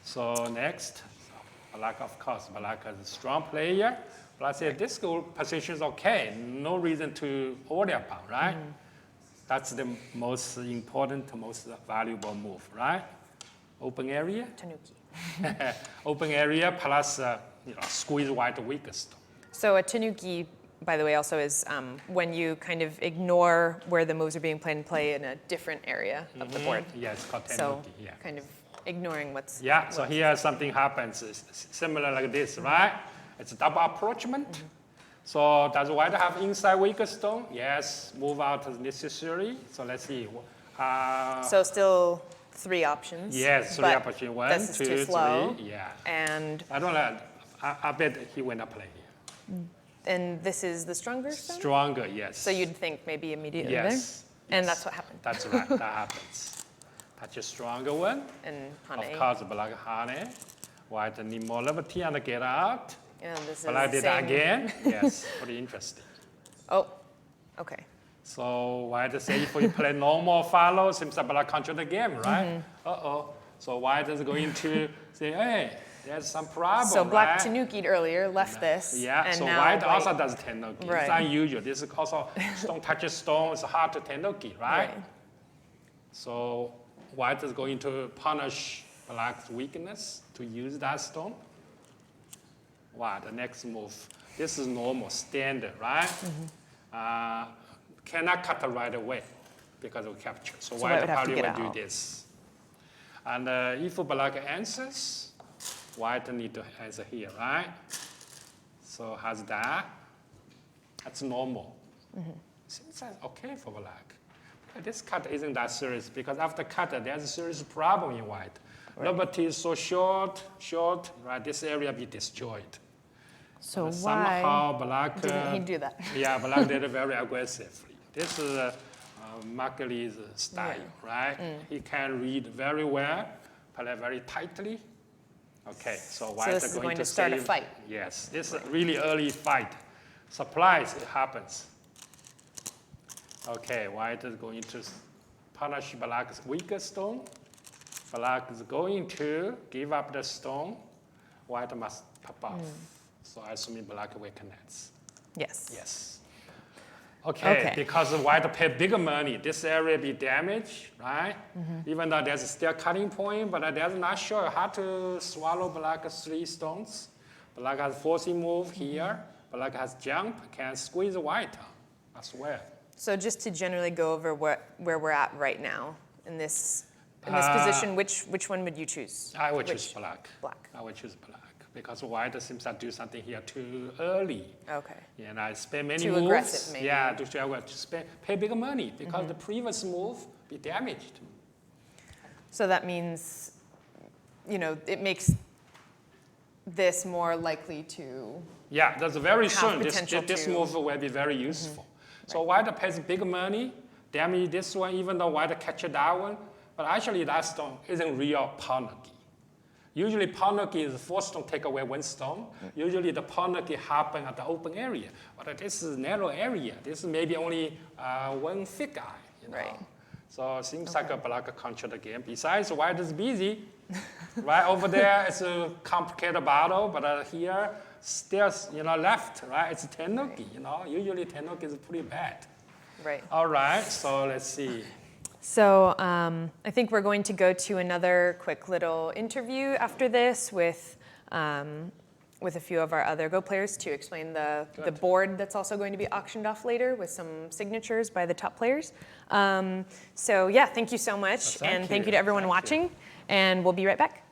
Speaker 5: So next, so black, of course, black is a strong player. But I say this group position is okay. No reason to worry about, right? That's the most important, most valuable move, right? Open area.
Speaker 4: Tanuki.
Speaker 5: Open area plus, squeeze white weakest.
Speaker 4: So a tanuki by the way, also is when you kind of ignore where the moves are being played and play in a different area of the board.
Speaker 5: Yeah, it's called
Speaker 4: So
Speaker 5: tenuki. Yeah.
Speaker 4: kind of ignoring what's.
Speaker 5: Yeah, so here something happens, it's similar like this, right? It's a double approachment. So does white have inside weaker stone? Yes, move out as necessary. So let's see.
Speaker 4: So still 3 options.
Speaker 5: Yes, 3
Speaker 4: but
Speaker 5: options. 1,
Speaker 4: this is
Speaker 5: 2,
Speaker 4: too slow.
Speaker 5: 3. Yeah.
Speaker 4: And
Speaker 5: I don't know. I bet he will not play here.
Speaker 4: this is the stronger stone?
Speaker 5: Stronger, yes.
Speaker 4: So you'd think maybe immediately
Speaker 5: Yes.
Speaker 4: there? And that's what happened.
Speaker 5: That's right. That happens. That's a stronger one.
Speaker 4: And
Speaker 5: Of
Speaker 4: Hane.
Speaker 5: course, black honey. White need more liberty and get out.
Speaker 4: And this is
Speaker 5: Black did that
Speaker 4: same-
Speaker 5: again. Yes, pretty interesting.
Speaker 4: Oh, okay.
Speaker 5: So white say if we play normal follow, seems like black control the game, right? Uh-oh. So white is going to say, hey, there's some problem,
Speaker 4: So black
Speaker 5: right?
Speaker 4: tenuki'd earlier, left this.
Speaker 5: Yeah,
Speaker 4: and
Speaker 5: so
Speaker 4: now
Speaker 5: white also does tenuki.
Speaker 4: Right.
Speaker 5: It's unusual. This is also stone touches stone. It's hard to tenuki, right?
Speaker 4: Right.
Speaker 5: So white is going to punish black's weakness to use that stone. Wow, the next move. This is normal, standard, right? Cannot cut right away because of capture. So
Speaker 4: white
Speaker 5: white
Speaker 4: would have to
Speaker 5: probably
Speaker 4: get
Speaker 5: will
Speaker 4: out.
Speaker 5: do this. And if black answers, white need to answer here, right? So has that. That's normal. Seems like okay for black. But this cut isn't that serious because after cut, there's a serious problem in white. Liberty is so short, right? This area be destroyed.
Speaker 4: So why
Speaker 5: Somehow black.
Speaker 4: didn't he do that?
Speaker 5: Yeah, black did it very aggressively. This is Markley's style, right? He can read very well, play very tightly. Okay, so white
Speaker 4: this
Speaker 5: is
Speaker 4: is going to start a
Speaker 5: save-
Speaker 4: fight.
Speaker 5: Yes, this is a really early fight. Surprise, it happens. Okay, white is going to punish black's weaker stone. Black is going to give up the stone. White must pop off. So I assume black will connect.
Speaker 4: Yes.
Speaker 5: Yes. Okay,
Speaker 4: Okay.
Speaker 5: because white pay bigger money, this area be damaged, right? Even though there's still cutting point, but there's not sure how to swallow black's 3 stones. Black has forcing move here. Black has jump, can squeeze white as well.
Speaker 4: So just to generally go over where we're at right now in this position, which one would you choose?
Speaker 5: I would
Speaker 4: Which?
Speaker 5: choose black.
Speaker 4: Black.
Speaker 5: I would choose black because white seems to do something here too early.
Speaker 4: Okay.
Speaker 5: And I spend many
Speaker 4: Too
Speaker 5: moves.
Speaker 4: aggressive, maybe.
Speaker 5: Yeah, to pay bigger money because the previous move be damaged.
Speaker 4: So that means, it makes this more likely to.
Speaker 5: Yeah, that's very
Speaker 4: Have
Speaker 5: soon.
Speaker 4: potential
Speaker 5: This
Speaker 4: to-
Speaker 5: move will be very useful. So white pays big money, damage this one, even though white catch that one. But actually, that stone isn't real Panuki. Usually, Panuki is 4 stone take away 1 stone. Usually, the Panuki happen at the open area. But this is narrow area. This is maybe only 1 thick eye.
Speaker 4: Right.
Speaker 5: So it seems like a black control the game. Besides, white is busy. Right over there, it's a complicated battle. But here, still, left, right? It's tenuki. Usually tenuki is pretty bad.
Speaker 4: Right.
Speaker 5: All right. So let's see.
Speaker 4: So I think we're going to go to another quick little interview after this with a few of our other Go players to explain the board that's also going to be auctioned off later with some signatures by the top players. So yeah, thank you so much.
Speaker 5: Thank
Speaker 4: Thank
Speaker 5: you.
Speaker 4: you to everyone
Speaker 5: Thank you.
Speaker 4: watching. And we'll be right back.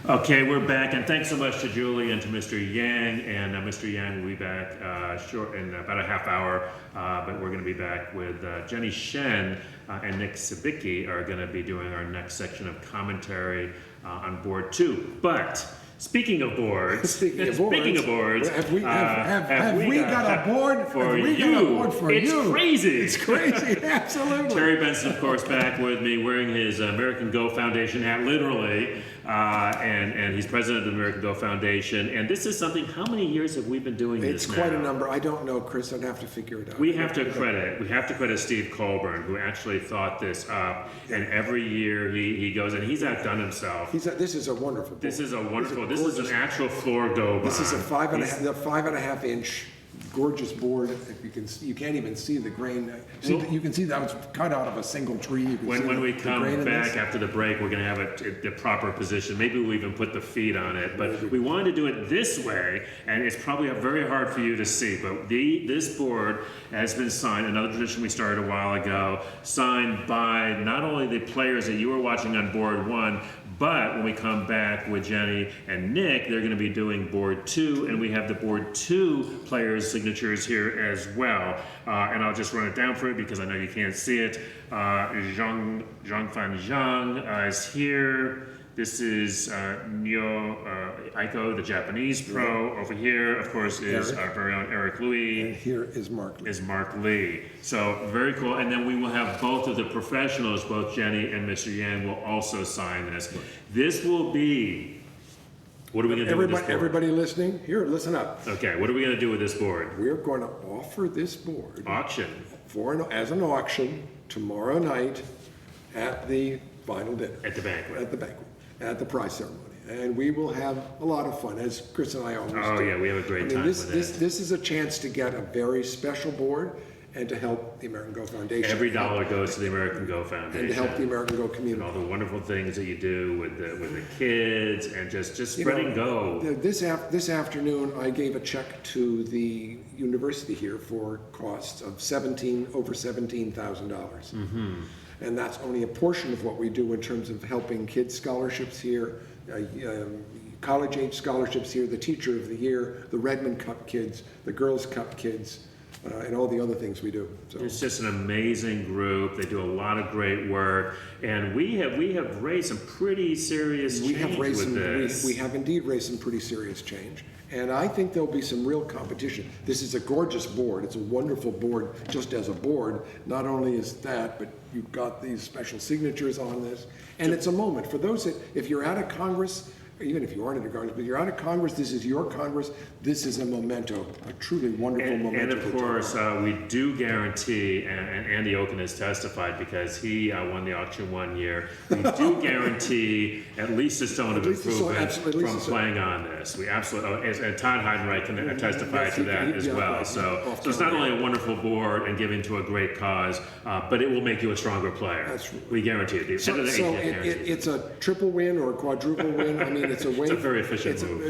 Speaker 1: Okay, we're back, and thanks so much to Julie and to Mr. Yang. And Mr. Yang will be back short in about a half hour, but we're going to be back with Jennie, Shen, and Nick Sibicky are going to be doing our next section of commentary on board 2. But speaking of boards,
Speaker 6: Speaking of boards, have we got a board
Speaker 1: for
Speaker 6: have we
Speaker 1: you?
Speaker 6: got a board for
Speaker 1: It's
Speaker 6: you?
Speaker 1: crazy.
Speaker 6: It's crazy, absolutely.
Speaker 1: Terry Benson, of course, back with me wearing his American Go Foundation hat, literally, and he's president of the American Go Foundation. And this is something, how many years have we been doing
Speaker 6: It's
Speaker 1: this
Speaker 6: quite
Speaker 1: now?
Speaker 6: a number. I don't know, Chris. I'd have to figure it out.
Speaker 1: We have to credit Steve Colburn, who actually thought this up. And every year he goes, and he's outdone himself.
Speaker 6: This is a wonderful board.
Speaker 1: This is a wonderful, this is an
Speaker 6: gorgeous-
Speaker 1: actual floor Go.
Speaker 6: This is a
Speaker 1: bond.
Speaker 6: 5.5 inch
Speaker 7: gorgeous board. If you can, you can't even see the grain. You can see that was cut out of a single tree. You can see
Speaker 1: When we
Speaker 7: the
Speaker 1: come
Speaker 7: grain in
Speaker 1: back
Speaker 7: this.
Speaker 1: after the break, we're going to have it the proper position. Maybe we'll even put the feet on it. But we wanted to do it this way, and it's probably very hard for you to see. But this board has been signed, another tradition we started a while ago, signed by not only the players that you were watching on board 1, but when we come back with Jennie and Nick, they're going to be doing board 2, and we have the board 2 players' signatures here as well. And I'll just run it down for you because I know you can't see it. Zhang Fan Zhang is here. This is Aiko, the Japanese pro. Over here, of course, is our very own Eric Louis.
Speaker 7: And here is Mark Lee.
Speaker 1: So very cool. And then we will have both of the professionals, both Jennie and Mr. Yang, will also sign this. This will be, what are we going to do with this board?
Speaker 7: Everybody listening, here, listen up.
Speaker 1: Okay, what are we going to do with this board?
Speaker 7: We're going to offer this board
Speaker 1: Auction.
Speaker 7: as an auction tomorrow night at the final dinner.
Speaker 1: At the banquet.
Speaker 7: At the prize ceremony. And we will have a lot of fun, as Chris and I always do.
Speaker 1: Oh yeah, we have a great time with it.
Speaker 7: This is a chance to get a very special board and to help the American Go Foundation.
Speaker 1: Every dollar goes to the American Go Foundation.
Speaker 7: And to help the American Go
Speaker 1: And
Speaker 7: community.
Speaker 1: all the wonderful things that you do with the kids and just spreading Go.
Speaker 7: This afternoon, I gave a check to the university here for costs of over $17,000. Mm-hmm. And that's only a portion of what we do in terms of helping kids' scholarships here, college-age scholarships here, the Teacher of the Year, the Redmond Cup kids, the Girls Cup kids, and all the other things we do. So
Speaker 1: It's just an amazing group. They do a lot of great work, and we have raised some pretty serious change with this.
Speaker 7: We have indeed raised some pretty serious change. And I think there'll be some real competition. This is a gorgeous board. It's a wonderful board just as a board. Not only is that, but you've got these special signatures on this. And it's a moment. For those that, if you're out of Congress, even if you aren't in Congress, but you're out of Congress, this is your Congress, this is a memento, a truly wonderful memento.
Speaker 1: And of course, we do guarantee, and Andy Oken has testified because he won the auction one year, we do guarantee at least a stone of improvement from playing on this. We absolutely, and Todd Heidenreich can testify to that as well. So it's not only a wonderful board and giving to a great cause, but it will make you a stronger player.
Speaker 7: That's right.
Speaker 1: We guarantee it.
Speaker 7: So it's a triple win or a quadruple win. I mean, it's a way.
Speaker 1: It's a very efficient move.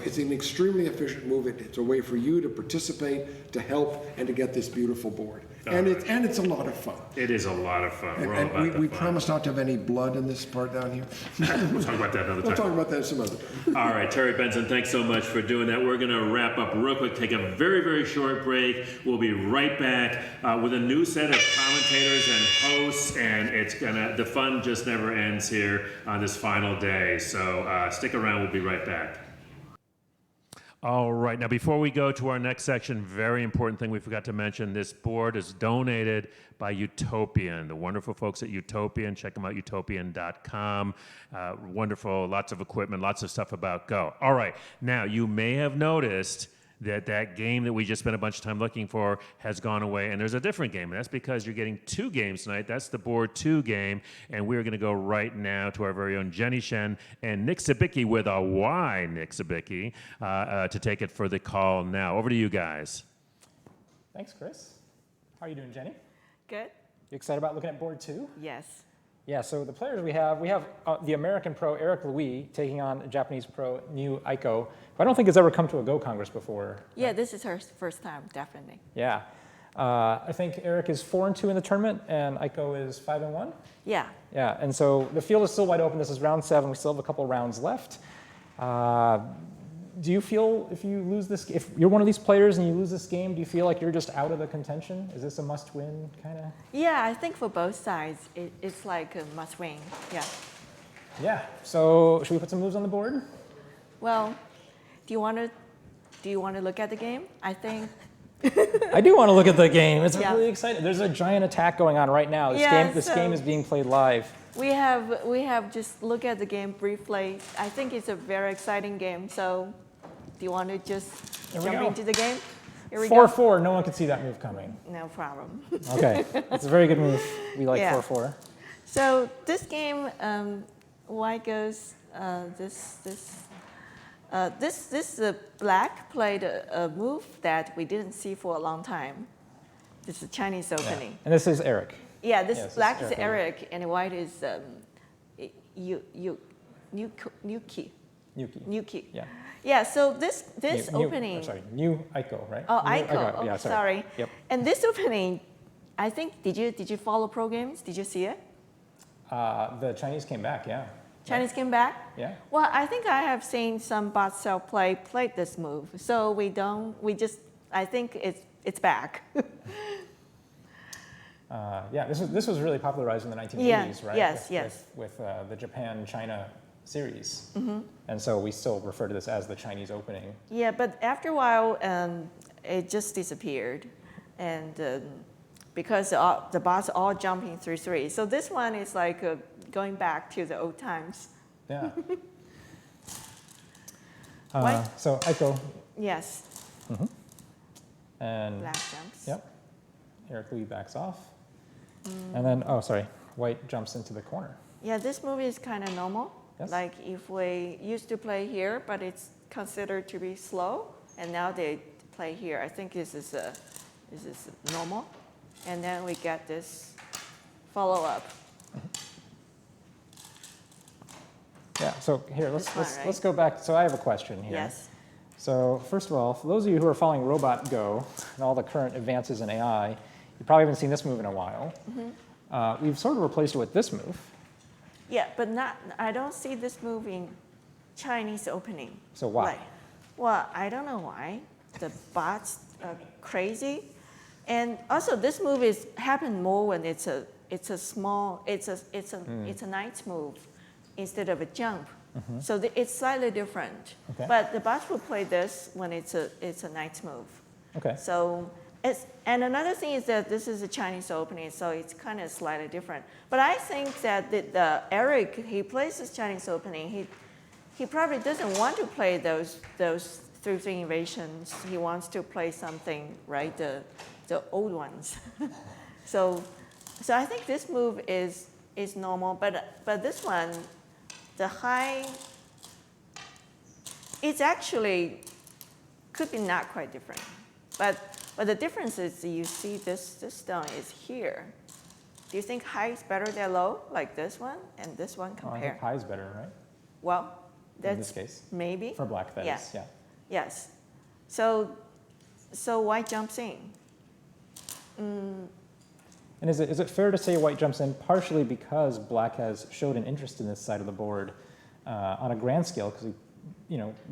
Speaker 7: It's an extremely efficient move. It's a way for you to participate, to help, and to get this beautiful board. And it's a lot of fun.
Speaker 1: It is a lot of fun. We're all about the
Speaker 7: we
Speaker 1: fun.
Speaker 7: promise not to have any blood in this part down here.
Speaker 1: We'll talk about that another time.
Speaker 7: We'll talk about that some other time.
Speaker 1: All right, Terry Benson, thanks so much for doing that. We're going to wrap up real quick, take a very, very short break. We'll be right back with a new set of commentators and hosts, and the fun just never ends here on this final day. So stick around, we'll be right back. All right, now before we go to our next section, very important thing we forgot to mention, this board is donated by Utopian, the wonderful folks at Utopian. Check them out, utopian.com. Wonderful, lots of equipment, lots of stuff about Go. All right, now you may have noticed that game that we just spent a bunch of time looking for has gone away, and there's a different game, and that's because you're getting 2 games tonight. That's the board 2 game, and we're going to go right now to our very own Jennie Shen and Nick Sibicky with a Y, Nick Sibicky, to take it for the call now. Over to you guys.
Speaker 8: Thanks, Chris. How are you doing, Jennie?
Speaker 9: Good.
Speaker 8: You excited about looking at board 2?
Speaker 9: Yes.
Speaker 8: Yeah, so the players we have the American pro Eric Louis taking on Japanese pro New Aiko, who I don't think has ever come to a Go Congress before.
Speaker 9: Yeah, this is her first time, definitely.
Speaker 8: Yeah. I think Eric is 4-2 in the tournament, and Aiko is 5-1.
Speaker 9: Yeah.
Speaker 8: Yeah, and so the field is still wide open. This is round 7. We still have a couple rounds left. Do you feel if you're one of these players and you lose this game, do you feel like you're just out of the contention? Is this a must-win kind of?
Speaker 9: Yeah, I think for both sides, it's like a must-win. Yeah.
Speaker 8: Yeah. So should we put some moves on the board?
Speaker 9: Well, do you want to look at the game? I think.
Speaker 8: I do want to look at the game. It's
Speaker 9: Yeah.
Speaker 8: really exciting. There's a giant attack going on right now. This game is being played live.
Speaker 9: We have just look at the game briefly. I think it's a very exciting game. So, do you want to just jump into the game? Here we go.
Speaker 8: 4-4. No one could see that move coming.
Speaker 9: No problem.
Speaker 8: Okay, it's a very good move. We like
Speaker 9: Yeah.
Speaker 8: 4-4.
Speaker 9: So this game, why goes This black played a move that we didn't see for a long time. This is Chinese opening.
Speaker 8: And this is Eric.
Speaker 9: Yeah, this
Speaker 8: Yes,
Speaker 9: black
Speaker 8: it's
Speaker 9: is
Speaker 8: Eric.
Speaker 9: Eric, and white is Yuki.
Speaker 8: Yuki. Yeah.
Speaker 9: Yeah, so this
Speaker 8: New,
Speaker 9: opening.
Speaker 8: new Aiko, right?
Speaker 9: Oh,
Speaker 8: New
Speaker 9: Aiko. Oh,
Speaker 8: yeah,
Speaker 9: sorry.
Speaker 8: Yep.
Speaker 9: And this opening, I think, did you follow pro games? Did you see it?
Speaker 8: The Chinese came back, yeah.
Speaker 9: Chinese came back?
Speaker 8: Yeah.
Speaker 9: Well, I think I have seen some bot cell played this move. So I think it's back.
Speaker 8: Yeah, this was really popularized in the 1980s,
Speaker 9: Yeah,
Speaker 8: right?
Speaker 9: yes.
Speaker 8: With the Japan-China series. And so we still refer to this as the Chinese opening.
Speaker 9: Yeah, but after a while, it just disappeared. And because the bots are all jumping 3-3. So this one is like going back to the old times.
Speaker 8: Yeah.
Speaker 9: White?
Speaker 8: So Aiko.
Speaker 9: Yes.
Speaker 8: And
Speaker 9: Black jumps.
Speaker 8: Yep. Eric Louis backs off. And then, white jumps into the corner.
Speaker 9: Yeah, this move is kind of normal.
Speaker 8: Yes.
Speaker 9: Like if we used to play here, but it's considered to be slow, and now they play here. I think this is normal. And then we get this follow-up.
Speaker 8: Yeah, so here, let's
Speaker 9: right?
Speaker 8: go back. So I have a question here.
Speaker 9: Yes.
Speaker 8: So first of all, for those of you who are following Robot Go and all the current advances in AI, you probably haven't seen this move in a while. We've sort of replaced it with this move.
Speaker 9: Yeah, but I don't see this move in Chinese opening.
Speaker 8: So why?
Speaker 9: Like, well, I don't know why. The bots are crazy. And also this move happen more when it's a knight's move instead of a jump. So it's slightly different.
Speaker 8: Okay.
Speaker 9: But the bots will play this when it's a knight's move.
Speaker 8: Okay.
Speaker 9: So and another thing is that this is a Chinese opening, so it's kind of slightly different. But I think that Eric, he plays this Chinese opening. He probably doesn't want to play those 3-3 invasions. He wants to play something, right? The old ones. So I think this move is normal, but this one, the high, it's actually could be not quite different, but the difference is you see this stone is here. Do you think high is better than low, like this one and this one
Speaker 8: Oh, I
Speaker 9: compare?
Speaker 8: think high is better, right?
Speaker 9: Well, that's
Speaker 8: In this case.
Speaker 9: maybe.
Speaker 8: For black, that is, yeah.
Speaker 9: Yes. So white jumps in.
Speaker 8: And is it fair to say white jumps in partially because black has showed an interest in this side of the board on a grand scale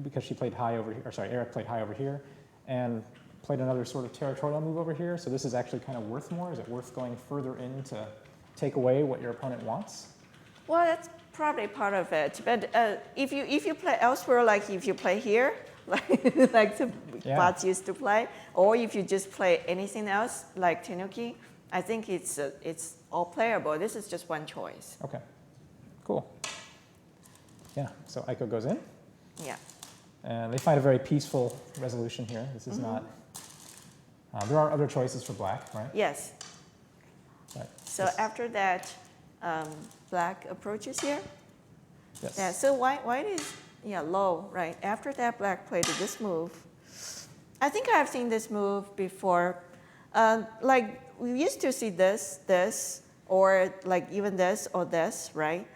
Speaker 8: because she played high over here, or sorry, Eric played high over here and played another sort of territorial move over here. So this is actually kind of worth more. Is it worth going further in to take away what your opponent wants?
Speaker 9: Well, that's probably part of it. But if you play elsewhere, like if you play here, like the bots used to play, or if you just play anything else, like Tenuki, I think it's all playable. This is just one choice.
Speaker 8: Okay, cool. Yeah, so Aiko goes in.
Speaker 9: Yeah.
Speaker 8: And they find a very peaceful resolution here. This is not, there are other choices for black, right?
Speaker 9: Yes.
Speaker 8: But
Speaker 9: So
Speaker 8: this-
Speaker 9: after that, black approaches here.
Speaker 8: yes.
Speaker 9: Yeah, so white is low, right? After that, black played this move. I think I've seen this move before. Like we used to see this, or like even this or this, right?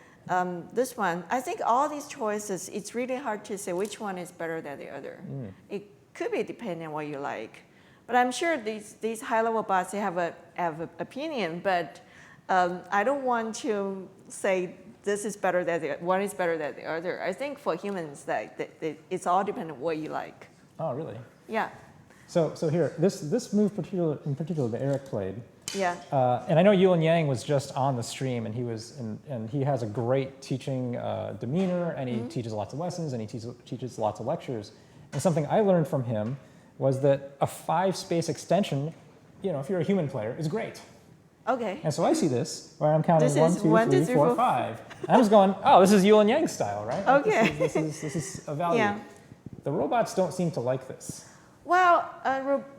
Speaker 9: This one, I think all these choices, it's really hard to say which one is better than the other. It could be depending on what you like. But I'm sure these high-level bots, they have an opinion, but I don't want to say this is better than one is better than the other. I think for humans, it's all dependent on what you like.
Speaker 8: Oh, really?
Speaker 9: Yeah.
Speaker 8: So here, this move in particular that Eric played,
Speaker 9: Yeah.
Speaker 8: and I know Yilun Yang was just on the stream, and he has a great teaching demeanor, and he teaches lots of lessons, and he teaches lots of lectures. And something I learned from him was that a 5-space extension, if you're a human player, is great.
Speaker 9: Okay.
Speaker 8: And so I see this where I'm counting
Speaker 9: This
Speaker 8: 1,
Speaker 9: is
Speaker 8: 2,
Speaker 9: 1, 2,
Speaker 8: 3,
Speaker 9: 3,
Speaker 8: 4,
Speaker 9: 4.
Speaker 8: 5. And I was going, oh, this is Yilun Yang style, right? Like,
Speaker 9: Okay.
Speaker 8: This is a value.
Speaker 9: Yeah.
Speaker 8: The robots don't seem to like this.
Speaker 9: Well,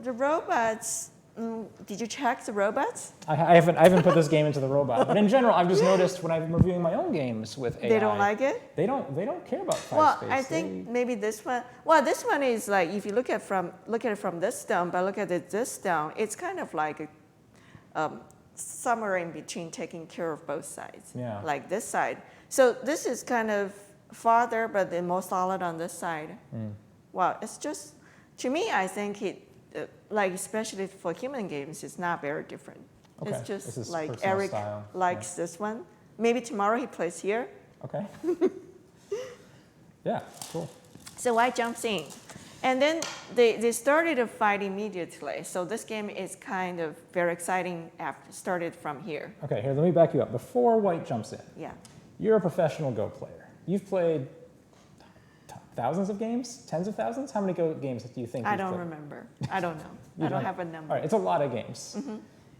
Speaker 9: the robots, did you check the robots?
Speaker 8: I haven't put this game into the robot, but in general, I've just noticed when I've been reviewing my own games with AI,
Speaker 9: They don't like it?
Speaker 8: They don't care about five
Speaker 9: Well,
Speaker 8: space.
Speaker 9: I think maybe this one. Well, this one is like if you look at it from this down, but look at it this down, it's kind of like somewhere in between, taking care of both sides.
Speaker 8: Yeah.
Speaker 9: Like this side. So this is kind of farther, but then more solid on this side. Well, it's just, to me, I think it, like especially for human games, it's not very different.
Speaker 8: Okay.
Speaker 9: It's just
Speaker 8: This is
Speaker 9: like
Speaker 8: personal
Speaker 9: Eric
Speaker 8: style.
Speaker 9: likes this one. Maybe tomorrow he plays here.
Speaker 8: Okay. Yeah, cool.
Speaker 9: So White jumps in. And then they started a fight immediately. So this game is kind of very exciting after started from here.
Speaker 8: Okay, here, let me back you up. Before White jumps in,
Speaker 9: Yeah.
Speaker 8: you're a professional Go player. You've played thousands of games? Tens of thousands? How many Go games do you think
Speaker 9: I
Speaker 8: you've
Speaker 9: don't
Speaker 8: played?
Speaker 9: remember. I don't know.
Speaker 8: You
Speaker 9: I don't have a number.
Speaker 8: All right, it's a lot of games.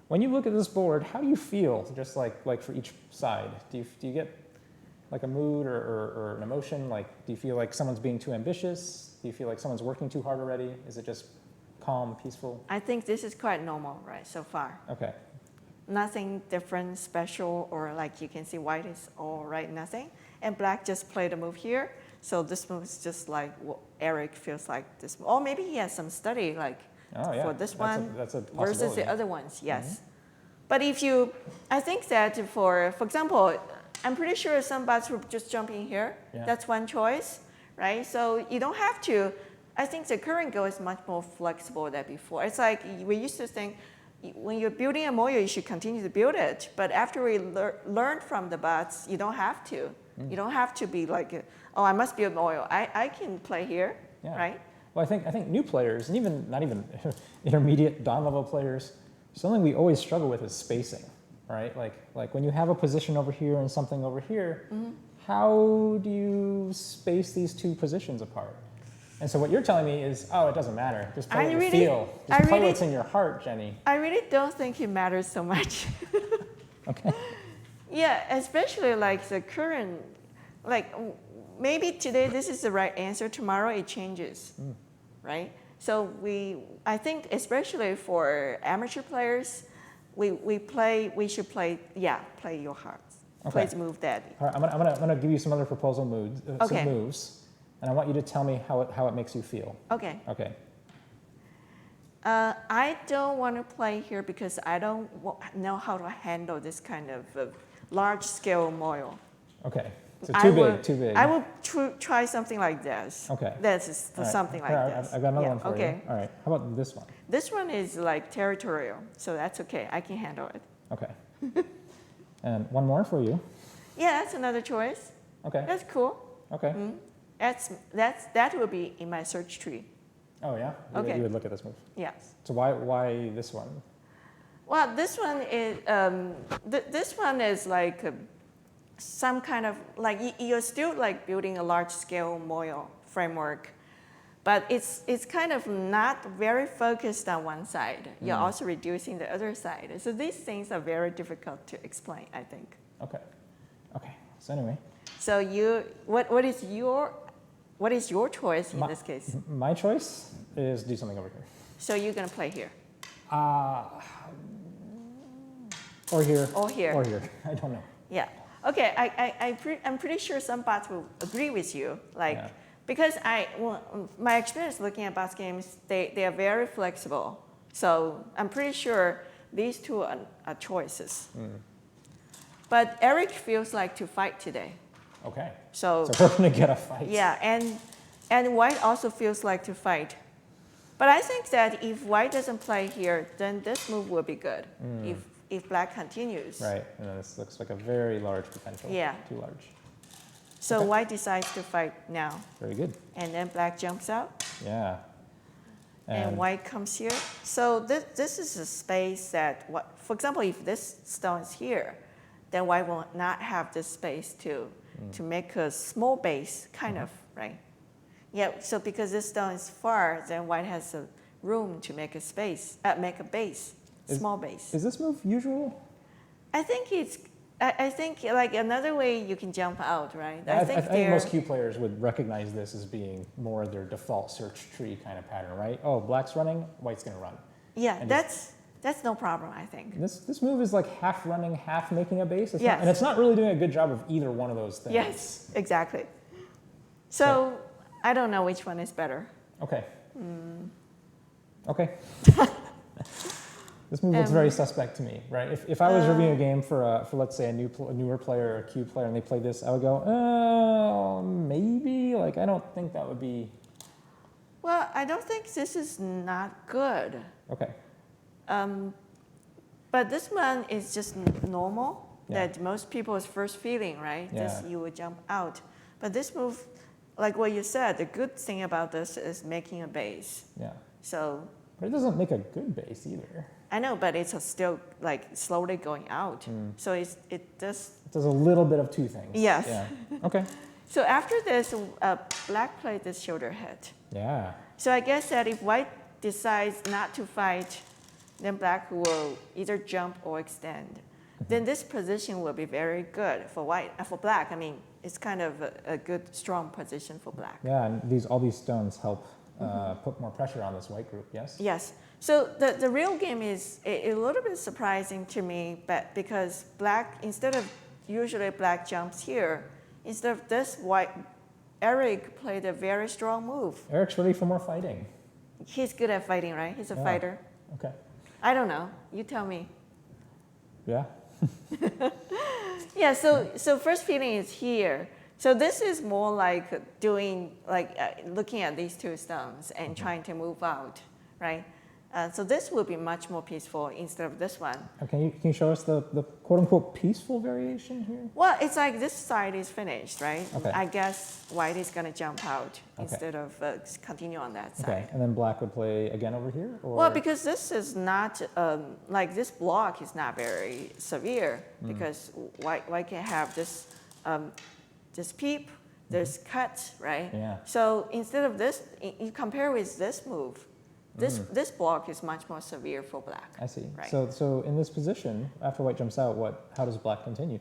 Speaker 8: When you look at this board, how do you feel, just like for each side? Do you get like a mood or an emotion? Like, do you feel like someone's being too ambitious? Do you feel like someone's working too hard already? Is it just calm, peaceful?
Speaker 9: I think this is quite normal, right, so far.
Speaker 8: Okay.
Speaker 9: Nothing different, special, or like you can see white is all right, nothing. And black just played a move here. So this move is just like what Eric feels like this move. Or maybe he has some study like for this one
Speaker 8: that's a
Speaker 9: versus the
Speaker 8: possibility.
Speaker 9: other ones, yes. But if you, I think that for example, I'm pretty sure some bots will just jump in here.
Speaker 8: Yeah.
Speaker 9: That's one choice, right? So you don't have to, I think the current Go is much more flexible than before. It's like we used to think when you're building a moyo, you should continue to build it. But after we learned from the bots, you don't have to. You don't have to be like, oh, I must build moyo. I can play here,
Speaker 8: Yeah.
Speaker 9: right?
Speaker 8: Well, I think new players, and even not even intermediate dawn level players, something we always struggle with is spacing, right? Like when you have a position over here and something over here, how do you space these two positions apart? And so what you're telling me is, oh, it doesn't matter. Just play what you feel. Just play what's in your heart, Jenny.
Speaker 9: I really don't think it matters so much.
Speaker 8: Okay.
Speaker 9: Yeah, especially like the current, like maybe today this is the right answer, tomorrow it changes, right? So I think especially for amateur players, we should play your hearts.
Speaker 8: Okay.
Speaker 9: Play the move daddy.
Speaker 8: All right, I'm gonna give you some other proposal
Speaker 9: Okay.
Speaker 8: some moves, and I want you to tell me how it makes you feel.
Speaker 9: Okay.
Speaker 8: Okay.
Speaker 9: I don't want to play here because I don't know how to handle this kind of large-scale moil.
Speaker 8: Okay. So
Speaker 9: I
Speaker 8: too
Speaker 9: will-
Speaker 8: big.
Speaker 9: I will try something like this.
Speaker 8: Okay.
Speaker 9: This is
Speaker 8: All right.
Speaker 9: something like
Speaker 8: Here,
Speaker 9: this.
Speaker 8: I've got another
Speaker 9: Yeah,
Speaker 8: one for
Speaker 9: okay.
Speaker 8: you. All right. How about this one?
Speaker 9: This one is like territorial, so that's okay. I can handle it.
Speaker 8: Okay. And one more for you.
Speaker 9: Yeah, that's another choice.
Speaker 8: Okay.
Speaker 9: That's cool.
Speaker 8: Okay.
Speaker 9: That will be in my search tree.
Speaker 8: Oh yeah.
Speaker 9: Okay.
Speaker 8: You would look at this move.
Speaker 9: Yes.
Speaker 8: So why this one?
Speaker 9: Well, this one is this one is like some kind of like you're still like building a large-scale moil framework, but it's kind of not very focused on one side. You're also reducing the other side. So these things are very difficult to explain, I think.
Speaker 8: Okay. Okay. So anyway.
Speaker 9: So what is your choice in this case?
Speaker 8: My choice is do something over here.
Speaker 9: So you're gonna play here.
Speaker 8: Or here.
Speaker 9: Or here.
Speaker 8: Or here. I don't know.
Speaker 9: Yeah. Okay. I'm pretty sure some bots will agree with you. Like,
Speaker 8: Yeah.
Speaker 9: because my experience looking at bots games, they are very flexible. So I'm pretty sure these two are choices. But Eric feels like to fight today.
Speaker 8: Okay.
Speaker 9: So
Speaker 8: So we're gonna get a fight.
Speaker 9: yeah, and White also feels like to fight. But I think that if White doesn't play here, then this move will be good. If Black continues.
Speaker 8: Right. And then this looks like a very large potential.
Speaker 9: Yeah.
Speaker 8: Too large.
Speaker 9: So
Speaker 8: Okay.
Speaker 9: White decides to fight now.
Speaker 8: Very good.
Speaker 9: And then Black jumps out.
Speaker 8: Yeah.
Speaker 9: And White comes here. So this is a space that, for example, if this stone is here, then White will not have this space to make a small base, kind of, right? Yeah, so because this stone is far, then White has a room to make a space, make a base, small base.
Speaker 8: Is this move usual?
Speaker 9: I think like another way you can jump out, right?
Speaker 8: I think most Q players would recognize this as being more their default search tree kind of pattern, right? Oh, Black's running, White's gonna run.
Speaker 9: Yeah,
Speaker 8: And
Speaker 9: That's no problem, I think.
Speaker 8: This move is like half running, half making a base.
Speaker 9: Yes.
Speaker 8: And it's not really doing a good job of either one of those things.
Speaker 9: Yes, exactly. So I don't know which one is better.
Speaker 8: Okay. Okay. This move looks very suspect to me, right? If I was reviewing a game for let's say a newer player or a cube player and they played this, I would go, oh, maybe. Like I don't think that would be.
Speaker 9: Well, I don't think this is not good.
Speaker 8: Okay.
Speaker 9: But this one is just normal.
Speaker 8: Yeah.
Speaker 9: That most people's first feeling, right?
Speaker 8: Yeah.
Speaker 9: This you would jump out. But this move, like what you said, the good thing about this is making a base.
Speaker 8: Yeah.
Speaker 9: So
Speaker 8: But it doesn't make a good base either.
Speaker 9: I know, but it's still like slowly going out. So it does.
Speaker 8: It does a little bit of two things.
Speaker 9: Yes.
Speaker 8: Yeah. Okay.
Speaker 9: So after this, black played this shoulder hit.
Speaker 8: Yeah.
Speaker 9: So I guess that if white decides not to fight, then black will either jump or extend. Then this position will be very good for white. For black, I mean, it's kind of a good, strong position for black.
Speaker 8: Yeah, and all these stones help put more pressure on this white group, yes?
Speaker 9: Yes. So the real game is a little bit surprising to me, but because black, instead of usually black jumps here, instead of this white, Eric played a very strong move.
Speaker 8: Eric's ready for more fighting.
Speaker 9: He's good at fighting, right? He's a fighter.
Speaker 8: Okay.
Speaker 9: I don't know. You tell me.
Speaker 8: Yeah.
Speaker 9: Yeah, so first feeling is here. So this is more like doing, looking at these two stones and trying to move out, right? So this will be much more peaceful instead of this one.
Speaker 8: Can you show us the quote-unquote peaceful variation here?
Speaker 9: Well, it's like this side is finished, right?
Speaker 8: Okay.
Speaker 9: I guess white is going to jump out instead of continue on that side.
Speaker 8: Okay, and then black would play again over here? Or?
Speaker 9: Well, because this is not, like this block is not very severe because white can have this, this peep, there's cut, right?
Speaker 8: Yeah.
Speaker 9: So instead of this, you compare with this move, this block is much more severe for black.
Speaker 8: I see.
Speaker 9: Right.
Speaker 8: So in this position, after white jumps out, how does black continue?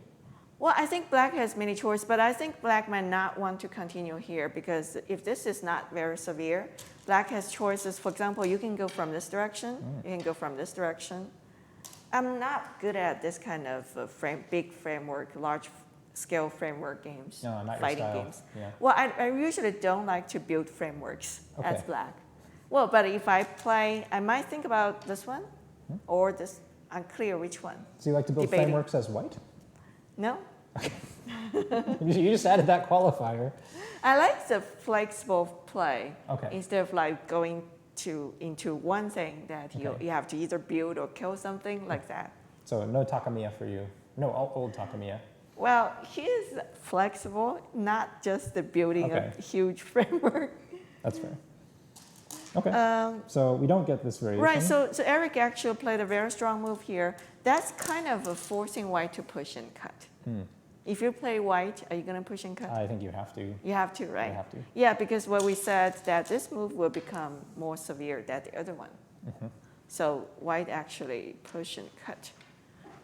Speaker 9: Well, I think black has many choices, but I think black might not want to continue here because if this is not very severe, black has choices. For example, you can go from this direction, you can go from this direction. I'm not good at this kind of big framework, large scale framework games,
Speaker 8: No, not your
Speaker 9: fighting
Speaker 8: style.
Speaker 9: games.
Speaker 8: Yeah.
Speaker 9: Well, I usually don't like to build frameworks as
Speaker 8: Okay.
Speaker 9: black. Well, but if I play, I might think about this one or this, unclear which one.
Speaker 8: So you like to build
Speaker 9: Debating.
Speaker 8: frameworks as white?
Speaker 9: No?
Speaker 8: You just added that qualifier.
Speaker 9: I like the flexible play
Speaker 8: Okay.
Speaker 9: instead of like going into one thing that you have to either build or kill something like that.
Speaker 8: So no Takamiya for you. No old Takamiya.
Speaker 9: Well, he is flexible, not just the building
Speaker 8: Okay.
Speaker 9: a huge framework.
Speaker 8: That's fair. Okay. So we don't get this variation.
Speaker 9: Right, so Eric actually played a very strong move here. That's kind of a forcing white to push and cut. If you play white, are you going to push and cut?
Speaker 8: I think you have to.
Speaker 9: You have to, right?
Speaker 8: You have to.
Speaker 9: Yeah, because what we said that this move will become more severe than the other one. So white actually push and cut.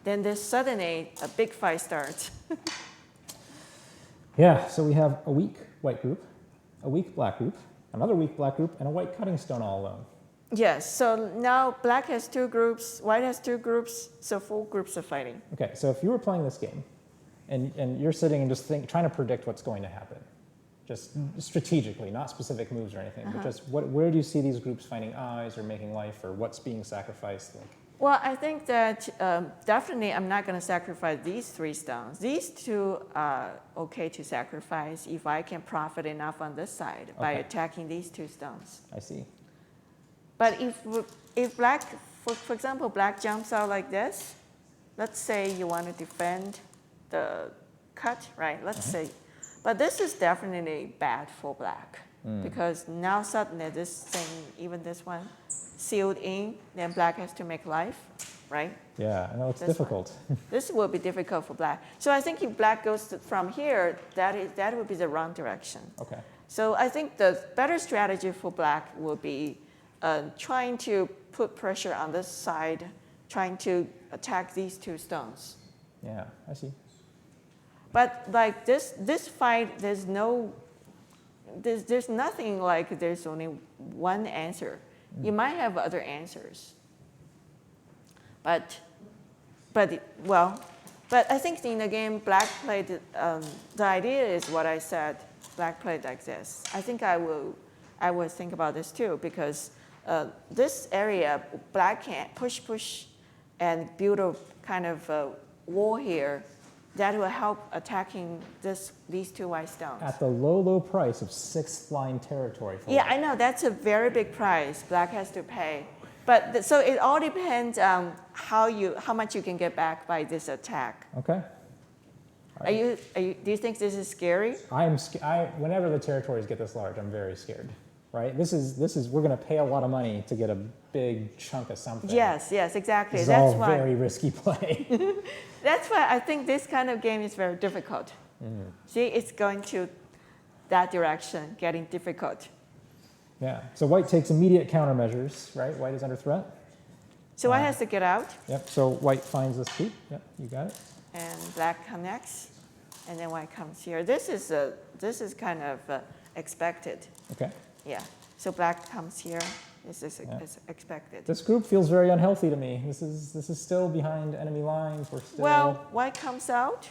Speaker 9: Then there's suddenly a big fight starts.
Speaker 8: Yeah, so we have a weak white group, a weak black group, another weak black group, and a white cutting stone all alone.
Speaker 9: Yes, so now black has two groups, white has two groups, so 4 groups are fighting.
Speaker 8: Okay, so if you were playing this game, and you're sitting and just trying to predict what's going to happen, just strategically, not specific moves or anything, but just where do you see these groups finding eyes or making life, or what's being sacrificed? Like,
Speaker 9: Well, I think that definitely I'm not going to sacrifice these 3 stones. These 2 are okay to sacrifice if I can profit enough on this side by attacking these 2 stones.
Speaker 8: I see.
Speaker 9: But if black, for example, black jumps out like this, let's say you want to defend the cut, right? Let's say. But this is definitely bad for black because now suddenly this thing, even this one, sealed in, then black has to make life, right?
Speaker 8: Yeah, I know it's
Speaker 9: This one.
Speaker 8: difficult.
Speaker 9: This will be difficult for black. So I think if black goes from here, that would be the wrong direction.
Speaker 8: Okay.
Speaker 9: So I think the better strategy for black will be trying to put pressure on this side, trying to attack these 2 stones.
Speaker 8: Yeah, I see.
Speaker 9: But like this fight, there's nothing like there's only one answer. You might have other answers. But I think in the game, black played, the idea is what I said, black played like this. I think I will think about this too, because this area, black can push, and build a kind of wall here that will help attacking these two white stones.
Speaker 8: At the low price of 6th line territory. For
Speaker 9: Yeah,
Speaker 8: white.
Speaker 9: I know, that's a very big price black has to pay. But so it all depends on how much you can get back by this attack.
Speaker 8: Okay.
Speaker 9: Do you think this is scary?
Speaker 8: Whenever the territories get this large, I'm very scared. Right? This is we're going to pay a lot of money to get a big chunk of something.
Speaker 9: Yes, exactly.
Speaker 8: It's
Speaker 9: That's
Speaker 8: all
Speaker 9: why.
Speaker 8: very risky play.
Speaker 9: That's why I think this kind of game is very difficult. See, it's going to that direction, getting difficult.
Speaker 8: Yeah. So white takes immediate countermeasures, right? White is under threat.
Speaker 9: So white has to get out,
Speaker 8: Yep. So white finds this keep. Yep. You got it.
Speaker 9: and black connects, and then white comes here. This is kind of expected.
Speaker 8: Okay.
Speaker 9: Yeah. So black comes here. This is expected.
Speaker 8: This group feels very unhealthy to me. This is still behind enemy lines. We're still.
Speaker 9: Well, white comes out.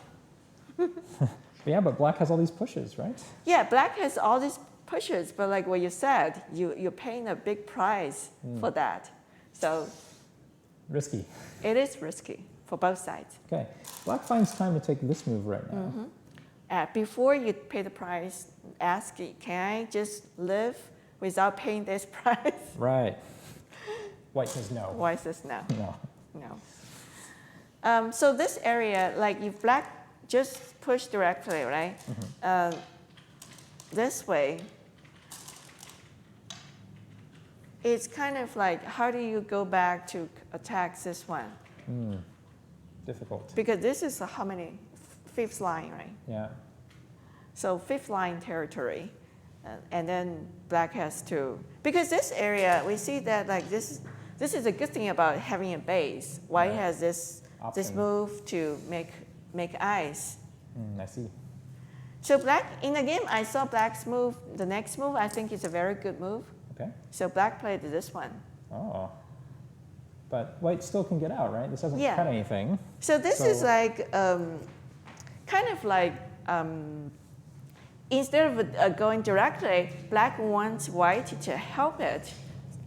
Speaker 8: Yeah, but black has all these pushes, right?
Speaker 9: Yeah, black has all these pushes, but like what you said, you're paying a big price for that. So
Speaker 8: Risky.
Speaker 9: it is risky for both sides.
Speaker 8: Okay. Black finds time to take this move right now.
Speaker 9: Before you pay the price, ask, can I just live without paying this price?
Speaker 8: Right. White says no.
Speaker 9: White says no.
Speaker 8: No.
Speaker 9: No. So this area, like if black just push directly, right? This way, it's kind of like, how do you go back to attack this one?
Speaker 8: Difficult.
Speaker 9: Because this is how many? Fifth line, right?
Speaker 8: Yeah.
Speaker 9: So fifth line territory. And then black has to, because this area, we see that like this is a good thing about having a base. White has this
Speaker 8: Option.
Speaker 9: move to make eyes.
Speaker 8: I see.
Speaker 9: So black, in the game, I saw black's move. The next move, I think is a very good move.
Speaker 8: Okay.
Speaker 9: So black played this one.
Speaker 8: Oh. But white still can get out, right? This doesn't
Speaker 9: Yeah.
Speaker 8: cut anything.
Speaker 9: So this is like, kind of like, instead of going directly, black wants white to help it,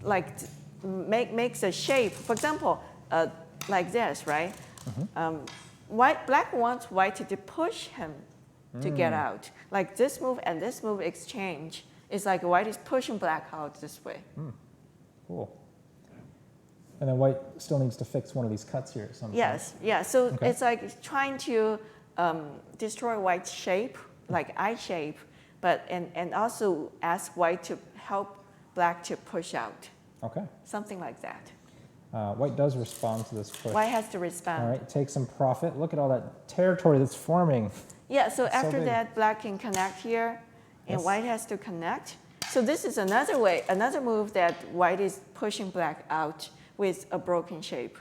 Speaker 9: like makes a shape. For example, like this, right? Black wants white to push him to get out. Like this move and this move exchange is like white is pushing black out this way.
Speaker 8: Cool. And then white still needs to fix one of these cuts here at some point.
Speaker 9: Yes, yeah. So
Speaker 8: Okay.
Speaker 9: it's like trying to destroy white's shape, like eye shape, but and also ask white to help black to push out,
Speaker 8: Okay.
Speaker 9: something like that.
Speaker 8: White does respond to this push.
Speaker 9: White has to respond.
Speaker 8: All right, take some profit. Look at all that territory that's forming.
Speaker 9: Yeah, so
Speaker 8: It's so
Speaker 9: after
Speaker 8: big.
Speaker 9: that, black can connect here, and
Speaker 8: Yes.
Speaker 9: white has to connect. So this is another way, another move that white is pushing black out with a broken shape,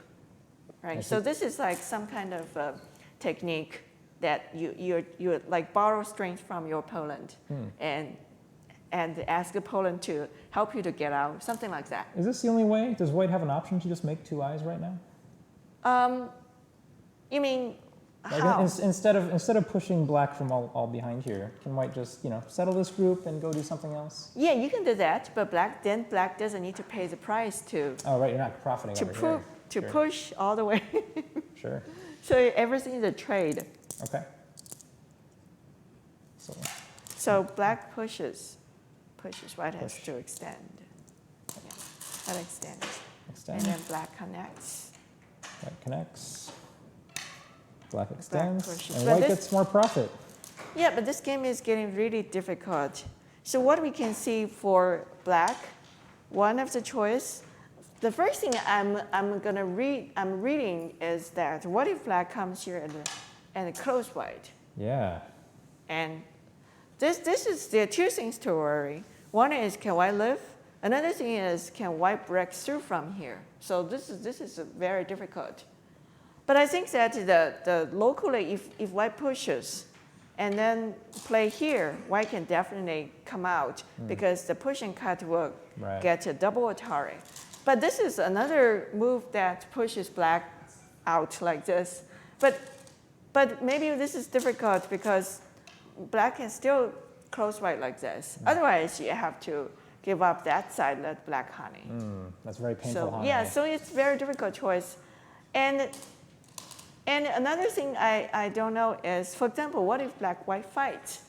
Speaker 9: right?
Speaker 8: I
Speaker 9: So
Speaker 8: see.
Speaker 9: this is like some kind of technique that you like borrow strength from your opponent and ask the opponent to help you to get out, something like that.
Speaker 8: Is this the only way? Does white have an option to just make 2 eyes right now?
Speaker 9: You mean
Speaker 8: Like
Speaker 9: how?
Speaker 8: instead of pushing black from all behind here, can white just settle this group and go do something else?
Speaker 9: Yeah, you can do that, but black doesn't need to pay the price to
Speaker 8: Oh right, you're not profiting over here. Sure.
Speaker 9: push all the way.
Speaker 8: Sure.
Speaker 9: So everything is a trade.
Speaker 8: Okay.
Speaker 9: So black pushes, white has to extend. Yeah, that extends.
Speaker 8: Extend.
Speaker 9: And then black connects.
Speaker 8: White connects. Black extends.
Speaker 9: pushes.
Speaker 8: And
Speaker 9: But
Speaker 8: white
Speaker 9: this-
Speaker 8: gets more profit.
Speaker 9: Yeah, but this game is getting really difficult. So what we can see for black, one of the choice, the first thing I'm reading is that what if black comes here and close white?
Speaker 8: Yeah.
Speaker 9: And there are two things to worry. One is, can white live? Another thing is, can white break through from here? So this is very difficult. But I think that the locally, if white pushes and then play here, white can definitely come out because the push and cut will
Speaker 8: Right.
Speaker 9: get a double Atari. But this is another move that pushes black out like this. But maybe this is difficult because black can still close white like this. Otherwise, you have to give up that side, let black honey.
Speaker 8: That's very painful,
Speaker 9: So
Speaker 8: honey.
Speaker 9: yeah, so it's very difficult choice. And another thing I don't know is, for example, what if black-white fights?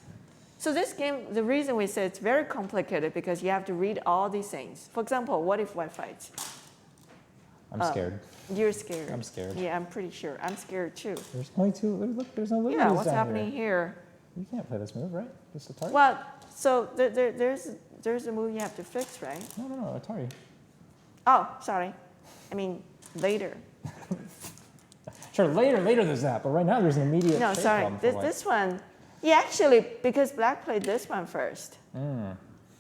Speaker 9: So this game, the reason we say it's very complicated because you have to read all these things. For example, what if white fights?
Speaker 8: I'm scared.
Speaker 9: You're scared.
Speaker 8: I'm scared.
Speaker 9: Yeah, I'm pretty sure. I'm scared too.
Speaker 8: There's only two. Look, there's no liberties
Speaker 9: Yeah, what's
Speaker 8: down
Speaker 9: happening
Speaker 8: here.
Speaker 9: here?
Speaker 8: You can't play this move, right? Just Atari?
Speaker 9: Well, so there's a move you have to fix, right?
Speaker 8: No, Atari.
Speaker 9: Oh, sorry. I mean, later.
Speaker 8: Sure, later there's that, but right now there's an immediate
Speaker 9: No,
Speaker 8: shape
Speaker 9: sorry.
Speaker 8: problem for white.
Speaker 9: This one, yeah, actually, because black played this one first.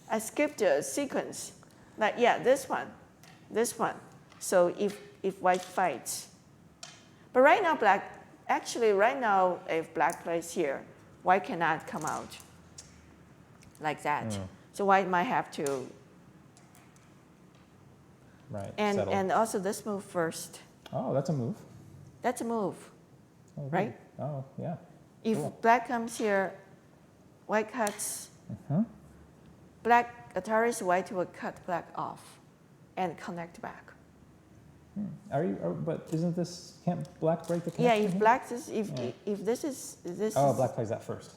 Speaker 9: I skipped a sequence. Like, yeah, this one. So if white fights. But right now, if black plays here, white cannot come out like that. So white might have to.
Speaker 8: Right,
Speaker 9: And
Speaker 8: settle.
Speaker 9: also this move first.
Speaker 8: Oh, that's a move.
Speaker 9: That's a move,
Speaker 8: Oh,
Speaker 9: right?
Speaker 8: Oh, yeah.
Speaker 9: If
Speaker 8: Cool.
Speaker 9: black comes here, white cuts. Black Atari's white will cut black off and connect back.
Speaker 8: But isn't this, can't black break the
Speaker 9: Yeah,
Speaker 8: connection
Speaker 9: if
Speaker 8: here?
Speaker 9: black is, if this is this.
Speaker 8: Oh,
Speaker 9: is,
Speaker 8: black plays that first.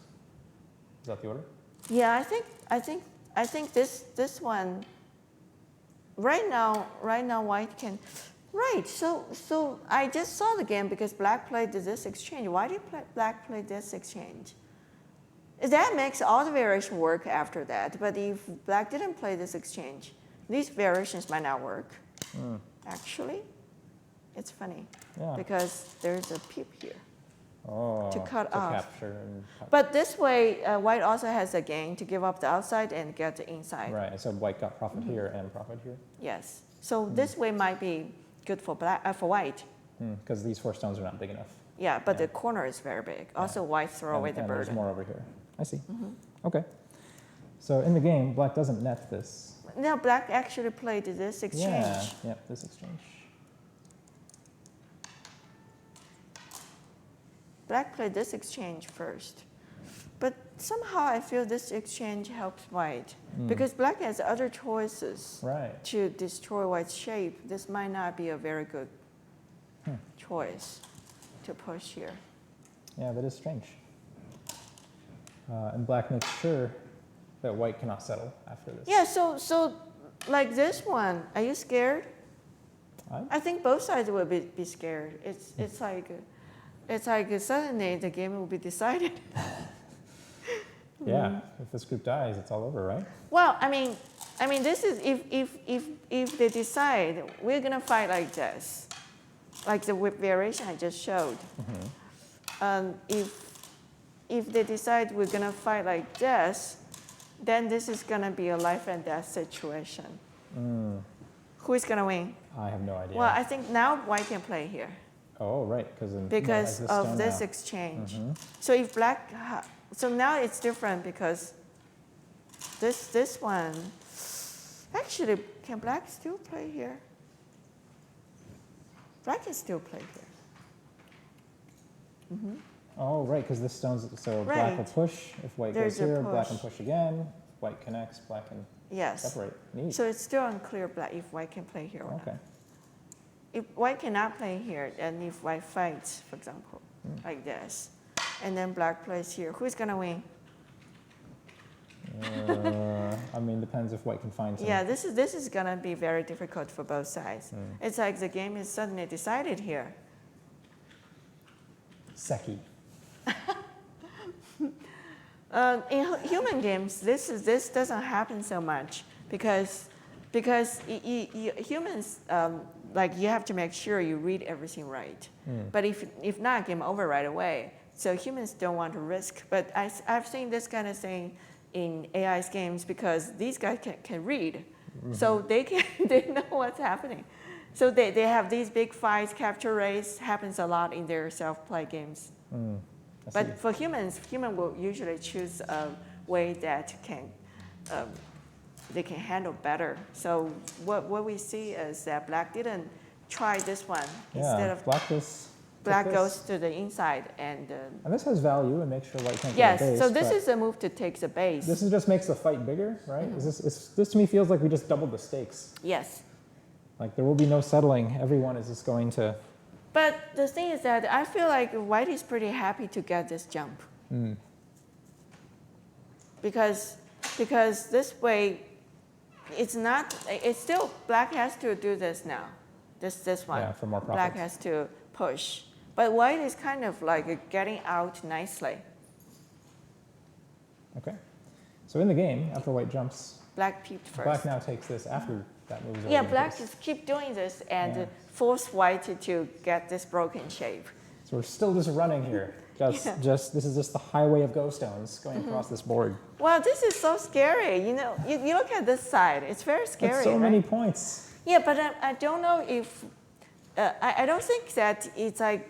Speaker 8: Is that the order?
Speaker 9: Yeah, I think this one. Right now, white can. Right. So I just saw the game because black played this exchange. Why did black play this exchange? That makes all the variation work after that. But if black didn't play this exchange, these variations might not work. Actually, it's funny because there's a peep here.
Speaker 8: Oh,
Speaker 9: To cut off.
Speaker 8: capture and cut.
Speaker 9: But this way, white also has a gain to give up the outside and get the inside.
Speaker 8: Right, so white got profit here and profit here.
Speaker 9: Yes. So this way might be good for for white.
Speaker 8: Because these 4 stones are not big enough.
Speaker 9: Yeah, but the corner is very big. Also, white throw away the
Speaker 8: and there's
Speaker 9: burden.
Speaker 8: more over here. I see. Okay. So in the game, black doesn't net this.
Speaker 9: Now, black actually played this exchange.
Speaker 8: Yeah, this exchange.
Speaker 9: Black played this exchange first. But somehow I feel this exchange helps white. Because black has other choices to destroy white's shape. This might not be a very good choice to push here.
Speaker 8: Yeah, that is strange. And black makes sure that white cannot settle after this.
Speaker 9: Yeah, so like this one, are you scared? I think both sides will be scared. It's like suddenly the game will be decided.
Speaker 8: Yeah, if this group dies, it's all over, right?
Speaker 9: Well, I mean, this is if they decide we're gonna fight like this, like the variation I just showed. If they decide we're gonna fight like this, then this is gonna be a life and death situation. Who is gonna win?
Speaker 8: I have no idea.
Speaker 9: Well, I think now white can play here
Speaker 8: Oh, right,
Speaker 9: because
Speaker 8: this
Speaker 9: of
Speaker 8: stone
Speaker 9: this
Speaker 8: now.
Speaker 9: exchange. So if black, so now it's different because this one, actually, can black still play here? Black can still play here.
Speaker 8: Oh, right, because this stone's, so black
Speaker 9: Right.
Speaker 8: will push. If white
Speaker 9: There's
Speaker 8: goes
Speaker 9: a
Speaker 8: here, black can
Speaker 9: push.
Speaker 8: push again. If white connects, black can
Speaker 9: Yes.
Speaker 8: separate. Neat.
Speaker 9: So it's still unclear if white can play here or not.
Speaker 8: Okay.
Speaker 9: If white cannot play here, and if white fights, for example, like this, and then black plays here, who's gonna win?
Speaker 8: I mean, depends if white can find some.
Speaker 9: Yeah, this is gonna be very difficult for both sides. It's like the game is suddenly decided here.
Speaker 8: Seki.
Speaker 9: In human games, this doesn't happen so much because humans like you have to make sure you read everything right. But if not, game over right away. So humans don't want to risk. But I've seen this kind of thing in AI's games because these guys can read, so they know what's happening. So they have these big fights, capture race happens a lot in their self-play games. But for humans, human will usually choose a way that they can handle better. So what we see is that black didn't try this one instead
Speaker 8: Yeah,
Speaker 9: of
Speaker 8: black just
Speaker 9: black
Speaker 8: took
Speaker 9: goes
Speaker 8: this.
Speaker 9: to the inside and.
Speaker 8: And this has value and makes sure white can't
Speaker 9: Yes,
Speaker 8: get a base.
Speaker 9: so this
Speaker 8: but
Speaker 9: is a move to take the base.
Speaker 8: This just makes the fight bigger, right? This to me feels like we just doubled the stakes.
Speaker 9: Yes.
Speaker 8: Like there will be no settling. Everyone is just going to.
Speaker 9: But the thing is that I feel like white is pretty happy to get this jump. Because this way, it's still, black has to do this now. This one.
Speaker 8: Yeah, for more profit.
Speaker 9: Black has to push. But white is kind of like getting out nicely.
Speaker 8: Okay. So in the game, after white jumps,
Speaker 9: Black peeped first.
Speaker 8: black now takes this after that moves over.
Speaker 9: Yeah,
Speaker 8: to
Speaker 9: black
Speaker 8: this.
Speaker 9: just keep doing this and
Speaker 8: Yeah.
Speaker 9: force white to get this broken shape.
Speaker 8: So we're still just running here. This is just the highway of ghost stones going across this board.
Speaker 9: Well, this is so scary. You know, you look at this side, it's very scary.
Speaker 8: That's so
Speaker 9: right?
Speaker 8: many points.
Speaker 9: Yeah, but I don't know if, I don't think that it's like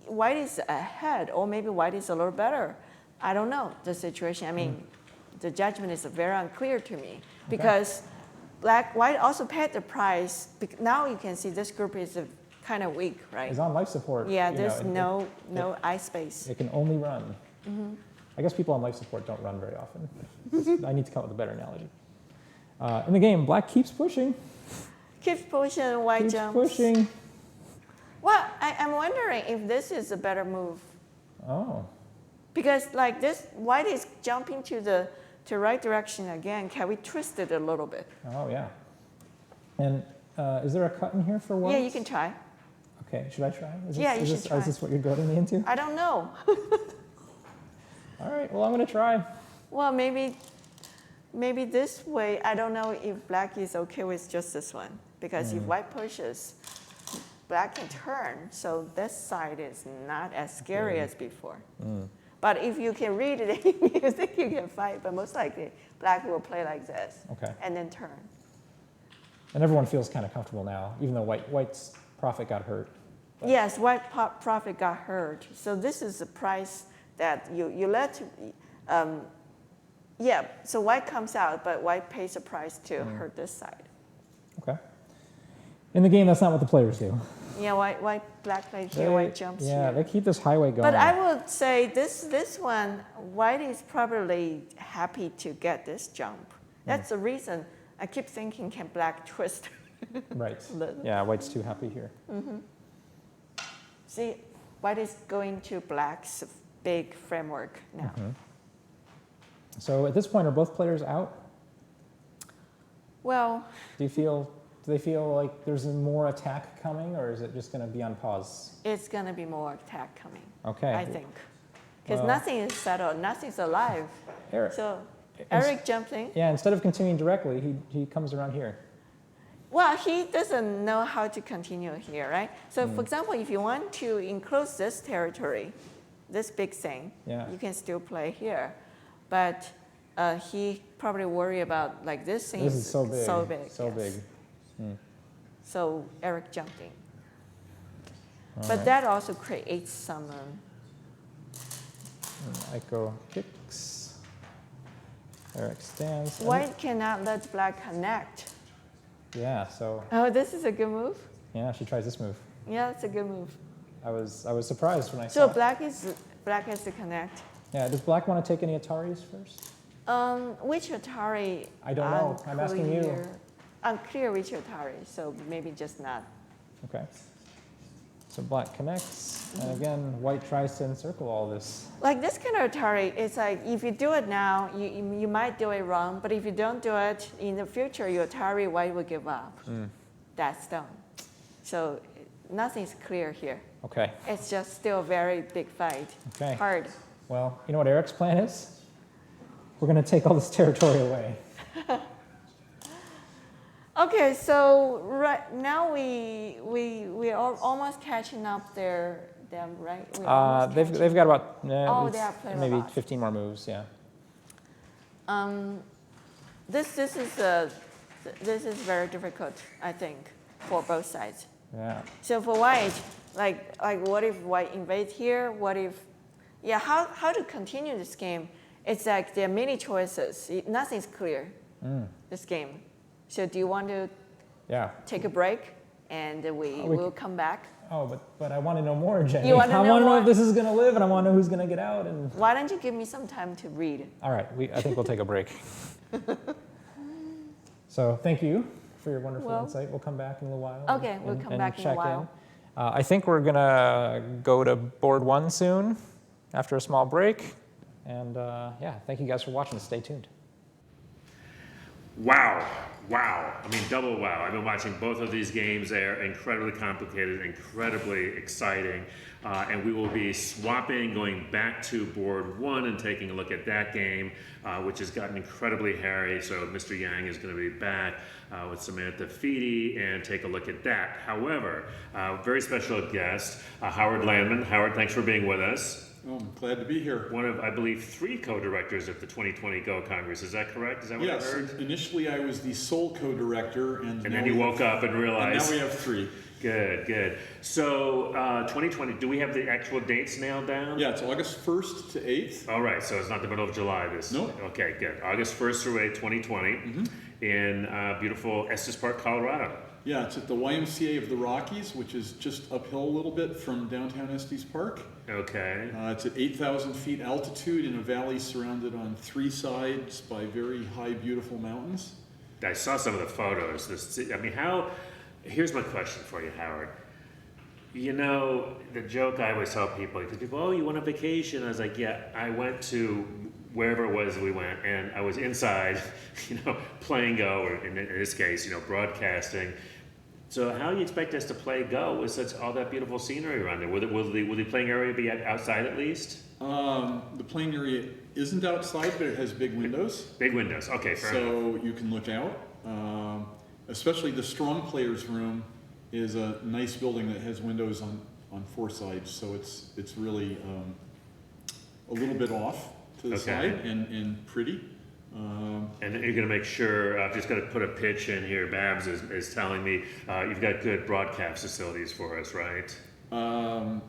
Speaker 9: white is ahead or maybe white is a little better. I don't know the situation. I mean, the judgment is very unclear to me because white also paid the price. Now you can see this group is kind of weak, right?
Speaker 8: It's on life support.
Speaker 9: Yeah,
Speaker 8: you
Speaker 9: there's
Speaker 8: know,
Speaker 9: no eye space.
Speaker 8: It can only run. I guess people on life support don't run very often. I need to come up with a better analogy. In the game, black keeps pushing.
Speaker 9: Keeps pushing, white
Speaker 8: Keeps
Speaker 9: jumps.
Speaker 8: pushing.
Speaker 9: Well, I'm wondering if this is a better move.
Speaker 8: Oh.
Speaker 9: Because like this, white is jumping to the right direction again. Can we twist it a little bit?
Speaker 8: Oh, yeah. And is there a cut in here for white?
Speaker 9: Yeah, you can try.
Speaker 8: Okay, should I try?
Speaker 9: Yeah, you should try.
Speaker 8: Is this what you're goading me into?
Speaker 9: I don't know.
Speaker 8: All right, well, I'm going to try.
Speaker 9: Well, maybe this way. I don't know if black is okay with just this one. Because if white pushes, black can turn. So this side is not as scary as before. But if you can read it in music, you can fight. But most likely, black will play like this.
Speaker 8: Okay.
Speaker 9: And then turn.
Speaker 8: And everyone feels kind of comfortable now, even though white's profit got hurt. But
Speaker 9: Yes, white profit got hurt. So this is the price that you let. Yeah, so white comes out, but white pays a price to hurt this side.
Speaker 8: Okay. In the game, that's not what the players do.
Speaker 9: Yeah, black plays here, white jumps
Speaker 8: Yeah,
Speaker 9: here.
Speaker 8: they keep this highway going.
Speaker 9: But I would say this one, white is probably happy to get this jump. That's the reason I keep thinking, can black twist?
Speaker 8: Right.
Speaker 9: Little.
Speaker 8: Yeah, white's too happy here.
Speaker 9: See, white is going to black's big framework now.
Speaker 8: So at this point, are both players out?
Speaker 9: Well,
Speaker 8: Do they feel like there's more attack coming, or is it just going to be on pause?
Speaker 9: it's going to be more attack coming,
Speaker 8: Okay.
Speaker 9: I think. Because
Speaker 8: Well-
Speaker 9: nothing is settled, nothing's alive.
Speaker 8: Eric.
Speaker 9: So Eric jumped in.
Speaker 8: Yeah, instead of continuing directly, he comes around here.
Speaker 9: Well, he doesn't know how to continue here, right? So for example, if you want to enclose this territory, this big thing,
Speaker 8: Yeah.
Speaker 9: you can still play here. But he probably worry about like this thing
Speaker 8: This is so big.
Speaker 9: So big.
Speaker 8: So
Speaker 9: yes.
Speaker 8: big.
Speaker 9: So Eric jumped in.
Speaker 8: All
Speaker 9: But
Speaker 8: right.
Speaker 9: that also creates some,
Speaker 8: Echo kicks. Eric stands. and-
Speaker 9: white cannot let black connect.
Speaker 8: Yeah, so
Speaker 9: Oh, this is a good move.
Speaker 8: yeah, she tries this move.
Speaker 9: Yeah, it's a good move.
Speaker 8: I was surprised when I
Speaker 9: So
Speaker 8: saw it.
Speaker 9: black has to connect.
Speaker 8: Yeah, does black want to take any Ataris first?
Speaker 9: Which Atari?
Speaker 8: I don't know. I'm asking you.
Speaker 9: Unclear. Unclear which Atari, so maybe just not.
Speaker 8: Okay. So black connects, and again, white tries to encircle all this.
Speaker 9: Like this kind of Atari, it's like if you do it now, you might do it wrong, but if you don't do it in the future, your Atari white will give up. That's done. So nothing's clear here.
Speaker 8: Okay.
Speaker 9: It's just still a very big fight.
Speaker 8: Okay.
Speaker 9: Hard.
Speaker 8: Well, you know what Eric's plan is? We're going to take all this territory away.
Speaker 9: Okay, so right now we are almost catching up them, right? We're almost
Speaker 8: They've
Speaker 9: catching
Speaker 8: got about
Speaker 9: Oh, they have played a
Speaker 8: maybe
Speaker 9: lot.
Speaker 8: 15 more moves. Yeah.
Speaker 9: This is very difficult, I think, for both sides.
Speaker 8: Yeah.
Speaker 9: So for white, like what if white invades here? What if, yeah, how to continue this game? It's like there are many choices. Nothing's clear, this game. So do you want to
Speaker 8: Yeah.
Speaker 9: take a break and we will come back.
Speaker 8: Oh, but I want to know more, Jennie.
Speaker 9: You wanna
Speaker 8: I
Speaker 9: know
Speaker 8: want to know
Speaker 9: more?
Speaker 8: if this is going to live, and I want to know who's going to get out. And
Speaker 9: Why don't you give me some time to read?
Speaker 8: all right, I think we'll take a break. So thank you for your wonderful insight. We'll come back in a little while.
Speaker 9: Okay, we'll come back in a
Speaker 8: check
Speaker 9: while.
Speaker 8: I think we're going to go to board 1 soon after a small break. And yeah, thank you guys for watching. Stay tuned.
Speaker 1: Wow. I mean, double wow. I've been watching both of these games. They are incredibly complicated, incredibly exciting. And we will be swapping, going back to board 1 and taking a look at that game, which has gotten incredibly hairy. So Mr. Yang is going to be back with Samantha Fede and take a look at that. However, very special guest, Howard Landman. Howard, thanks for being with us.
Speaker 6: Oh, I'm glad to be here.
Speaker 1: One of, I believe, 3 co-directors of the 2020 Go Congress. Is that correct? Is that what I heard?
Speaker 6: Yes, initially I was the sole co-director, and
Speaker 1: then you woke up and realized.
Speaker 6: And now we have 3.
Speaker 1: Good. So 2020, do we have the actual dates nailed down?
Speaker 6: Yeah, it's August 1st to 8th.
Speaker 1: All right, so it's not the middle of July this.
Speaker 6: Nope.
Speaker 1: Okay, good. August 1st through 8th, 2020 in beautiful Estes Park, Colorado.
Speaker 6: Yeah, it's at the YMCA of the Rockies, which is just uphill a little bit from downtown Estes Park.
Speaker 1: Okay.
Speaker 6: It's at 8,000 feet altitude in a valley surrounded on 3 sides by very high, beautiful mountains.
Speaker 1: I saw some of the photos. Here's my question for you, Howard. You know, the joke I always tell people, because people, oh, you went on vacation? I was like, yeah, I went to wherever it was we went, and I was inside, playing Go, or in this case, broadcasting. So how do you expect us to play Go with all that beautiful scenery around there? Will the playing area be outside at least?
Speaker 6: The playing area isn't outside, but it has big windows.
Speaker 1: Big windows, okay, fair enough.
Speaker 6: So you can look out. Especially the strong players room is a nice building that has windows on 4 sides. So it's really a little bit off to the side and pretty.
Speaker 1: And you're going to make sure, I've just got to put a pitch in here. Babs is telling me you've got good broadcast facilities for us, right? The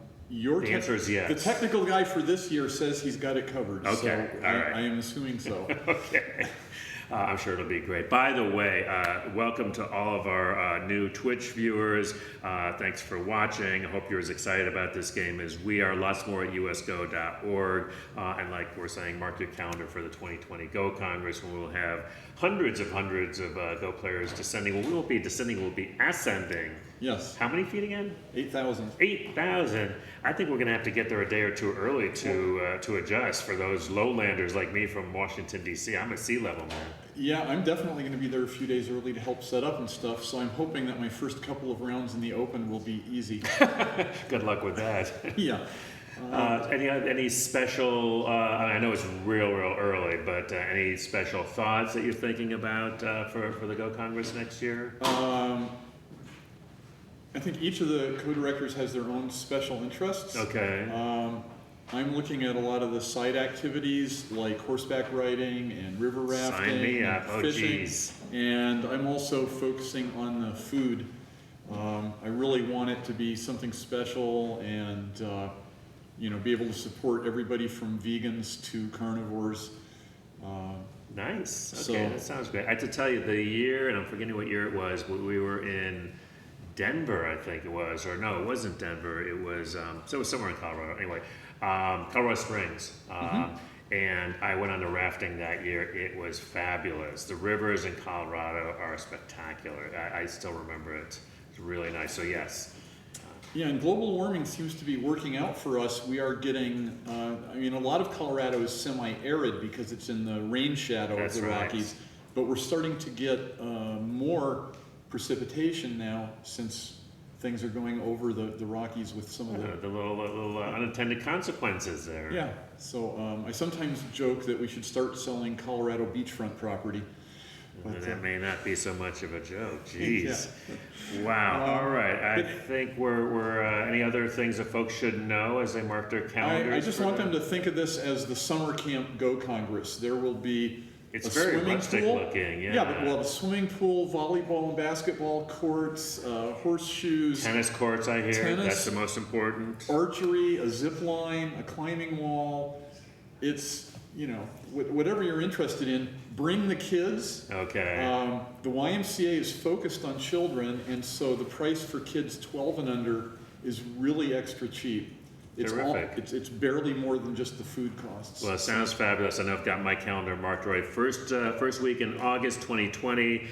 Speaker 1: answer is yes.
Speaker 6: The technical guy for this year says he's got it covered.
Speaker 1: Okay,
Speaker 6: so
Speaker 1: all right.
Speaker 6: I am assuming so.
Speaker 1: Okay. I'm sure it'll be great. By the way, welcome to all of our new Twitch viewers. Thanks for watching. I hope you're as excited about this game as we are. Lots more at usgo.org. And like we're saying, mark your calendar for the 2020 Go Congress, when we'll have hundreds of Go players descending. Well, we won't be descending, we'll be ascending.
Speaker 6: Yes.
Speaker 1: How many feet again?
Speaker 6: 8,000.
Speaker 1: 8,000. I think we're going to have to get there a day or 2 early to adjust for those lowlanders like me from Washington, D.C. I'm a sea level man.
Speaker 6: Yeah, I'm definitely going to be there a few days early to help set up and stuff, so I'm hoping that my first couple of rounds in the open will be easy.
Speaker 1: Good luck with that.
Speaker 6: Yeah.
Speaker 1: Any special, I know it's real early, but any special thoughts that you're thinking about for the Go Congress next year?
Speaker 6: I think each of the co-directors has their own special interests.
Speaker 1: Okay.
Speaker 6: I'm looking at a lot of the side activities like horseback riding and river rafting.
Speaker 1: Sign me up.
Speaker 6: And fishing.
Speaker 1: Geez.
Speaker 6: And I'm also focusing on the food. I really want it to be something special and be able to support everybody from vegans to carnivores.
Speaker 1: Nice. Okay, that sounds great. I have to tell you, the year, and I'm forgetting what year it was, but we were in Denver, I think it was, or no, it wasn't Denver. It was so it was somewhere in Colorado. Anyway, Colorado Springs, and I went on the rafting that year. It was fabulous. The rivers in Colorado are spectacular. I still remember it. It's really nice. So yes.
Speaker 6: Yeah, and global warming seems to be working out for us. We are getting, a lot of Colorado is semi-arid because it's in the rain shadow of the Rockies, but we're starting to get more precipitation now since things are going over the Rockies with some of
Speaker 1: the little unintended consequences there.
Speaker 6: Yeah, so I sometimes joke that we should start selling Colorado beachfront property.
Speaker 1: But that may not be so much of a joke. Jeez.
Speaker 6: Yeah.
Speaker 1: Wow. All right. I think we're any other things that folks should know as they mark their calendars?
Speaker 6: I just want them to think of this as the Summer Camp Go Congress. There will be
Speaker 1: It's very rustic looking, yeah.
Speaker 6: Yeah, but we'll have a swimming pool, volleyball and basketball courts, horseshoes.
Speaker 1: Tennis courts, I hear.
Speaker 6: Tennis,
Speaker 1: that's the most important.
Speaker 6: Archery, a zip line, a climbing wall. It's you know, whatever you're interested in, bring the kids.
Speaker 1: Okay.
Speaker 6: The YMCA is focused on children, and so the price for kids 12 and under is really extra cheap.
Speaker 1: Terrific.
Speaker 6: It's barely more than just the food costs.
Speaker 1: Well, it sounds fabulous. I know I've got my calendar marked right. First week in August 2020,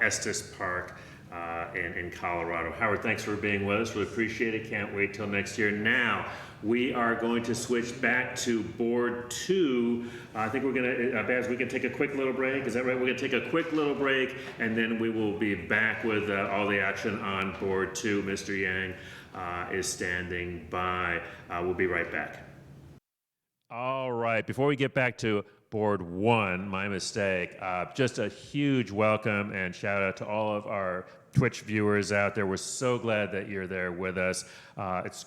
Speaker 1: Estes Park in Colorado. Howard, thanks for being with us. We appreciate it. Can't wait till next year. Now, we are going to switch back to board 2. I think we're going to, Babs, we can take a quick little break. Is that right? We're going to take a quick little break, and then we will be back with all the action on board 2. Mr. Yang is standing by. We'll be right back. All right. Before we get back to board 1, my mistake, just a huge welcome and shout out to all of our Twitch viewers out there. We're so glad that you're there with us.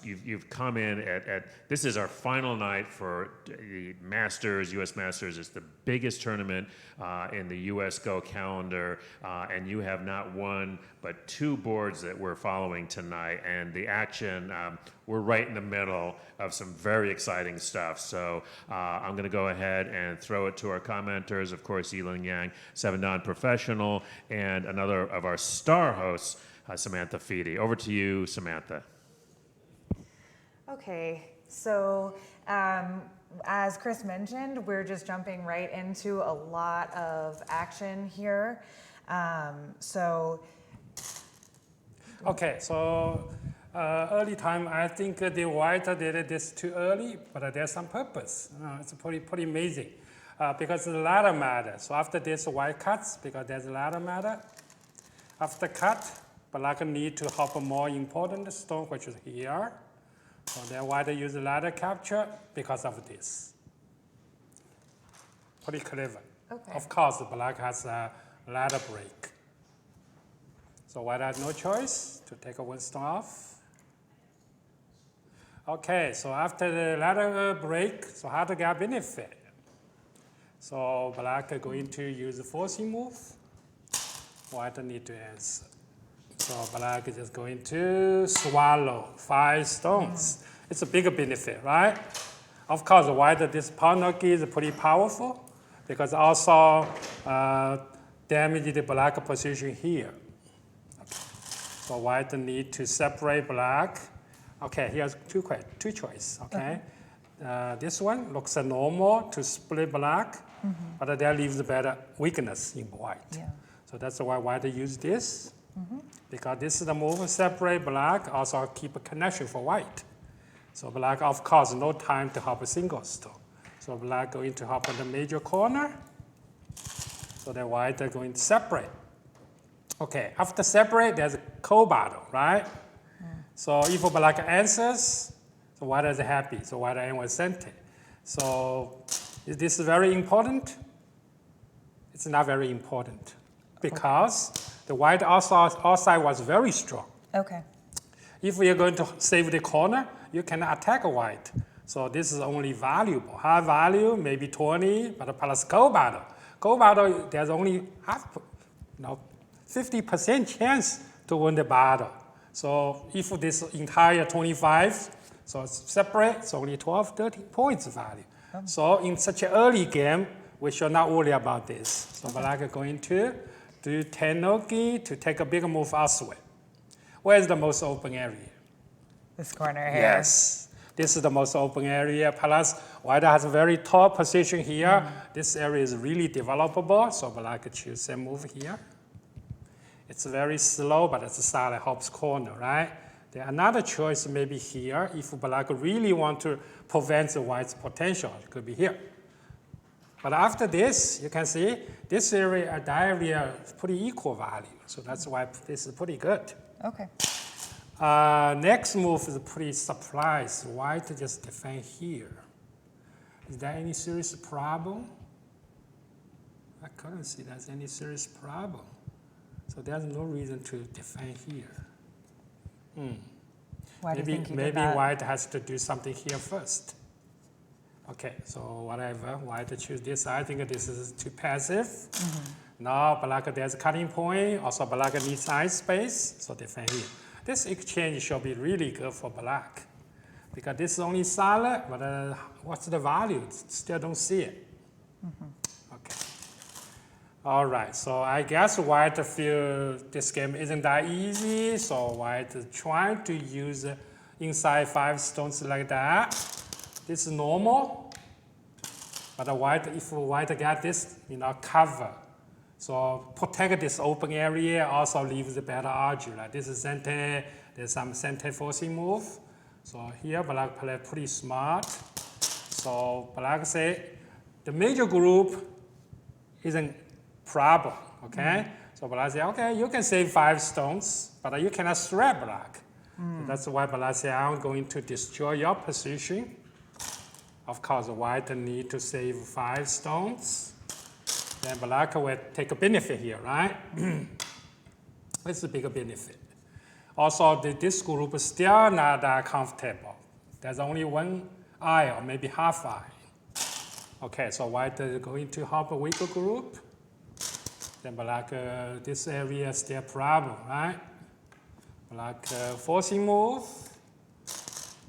Speaker 1: You've come in at this is our final night for the Masters, U.S. Masters. It's the biggest tournament in the U.S. Go calendar, and you have not one but 2 boards that we're following tonight. And the action, we're right in the middle of some very exciting stuff. So I'm going to go ahead and throw it to our commenters. Of course, Yilun Yang, 7-Dan professional, and another of our star hosts, Samantha Fede. Over to you, Samantha.
Speaker 10: Okay, so as Chris mentioned, we're just jumping right into a lot of action here.
Speaker 5: Okay, so early time, I think the white did this too early, but there's some purpose. It's pretty amazing because the ladder matter. So after this, white cuts because there's a ladder matter. After cut, black need to hop a more important stone, which is here. So then white use ladder capture because of this. Pretty clever.
Speaker 10: Okay.
Speaker 5: Of course, black has a ladder break. So white has no choice to take one stone off. Okay, so after the ladder break, so how to get benefit? So black are going to use the forcing move. White need to answer. So black is just going to swallow 5 stones. It's a bigger benefit, right? Of course, white, this Ponoki is pretty powerful because also damage the black position here. Okay. So white need to separate black. Okay, here's two choices, okay? This one looks normal to split black, but that leaves a better weakness in white.
Speaker 10: Yeah.
Speaker 5: So that's why white use this. Because this is the move, separate black, also keep a connection for white. So black, of course, no time to hop a single stone. So black going to hop in the major corner. So the white are going to separate. Okay, after separate, there's a cold battle, right? So if black answers, so white is happy. So white and was center. So is this very important? It's not very important because the white outside was very strong.
Speaker 10: Okay.
Speaker 5: If we are going to save the corner, you can attack white. So this is only valuable. High value, maybe 20, but plus cold battle. Cold battle, there's only 50% chance to win the battle. So if this entire 25, so it's separate, it's only 12, 13 points value. So in such an early game, we should not worry about this. So black are going to do Tenoki to take a bigger move elsewhere. Where's the most open area?
Speaker 10: This corner here.
Speaker 5: Yes, this is the most open area. Plus, white has a very tall position here. This area is really developable, so black choose and move here. It's very slow, but it's a solid helps corner, right? Then another choice maybe here. If black really want to prevent the white's potential, it could be here. But after this, you can see this area and that area is pretty equal value. So that's why this is pretty good.
Speaker 10: Okay.
Speaker 5: Next move is pretty surprise. White just defend here. Is there any serious problem? I couldn't see there's any serious problem. So there's no reason to defend here.
Speaker 10: Why do you think you did
Speaker 5: maybe
Speaker 10: that?
Speaker 5: white has to do something here first. Okay, so whatever, white choose this. I think this is too passive. Now black, there's a cutting point. Also black needs side space, so defend here. This exchange should be really good for black because this is only solid, but what's the value? Still don't see it. Okay. All right, so I guess white feel this game isn't that easy, so white trying to use inside 5 stones like that. This is normal, but if white get this, cover. So protect this open area, also leave the better argue. Like this is center, there's some center forcing move. So here black play pretty smart. So black say the major group isn't problem, okay? So black say, okay, you can save 5 stones, but you cannot threat black. So that's why black say, I'm going to destroy your position. Of course, white need to save 5 stones. Then black will take a benefit here, right? It's a big benefit. Also, this group is still not that comfortable. There's only 1 eye or maybe half eye. Okay, so white is going to help a weaker group. Then black, this area is still a problem, right? Black forcing move.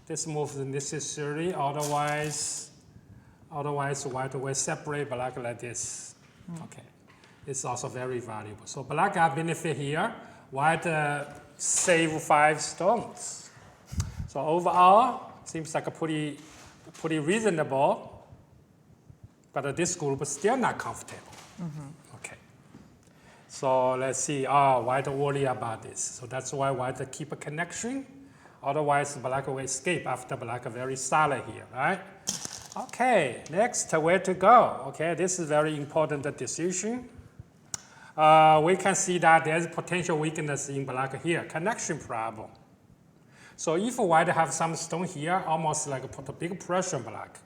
Speaker 5: This move is necessary, otherwise white will separate black like this. Okay, it's also very valuable. So black got benefit here. White save 5 stones. So overall, seems like a pretty reasonable, but this group is still not comfortable. Okay. So let's see. White worry about this. So that's why white keep a connection. Otherwise, black will escape after black very solid here, right? Okay, next, where to go? Okay, this is very important decision. We can see that there's potential weakness in black here, connection problem. So if white have some stone here, almost like put a big pressure on black.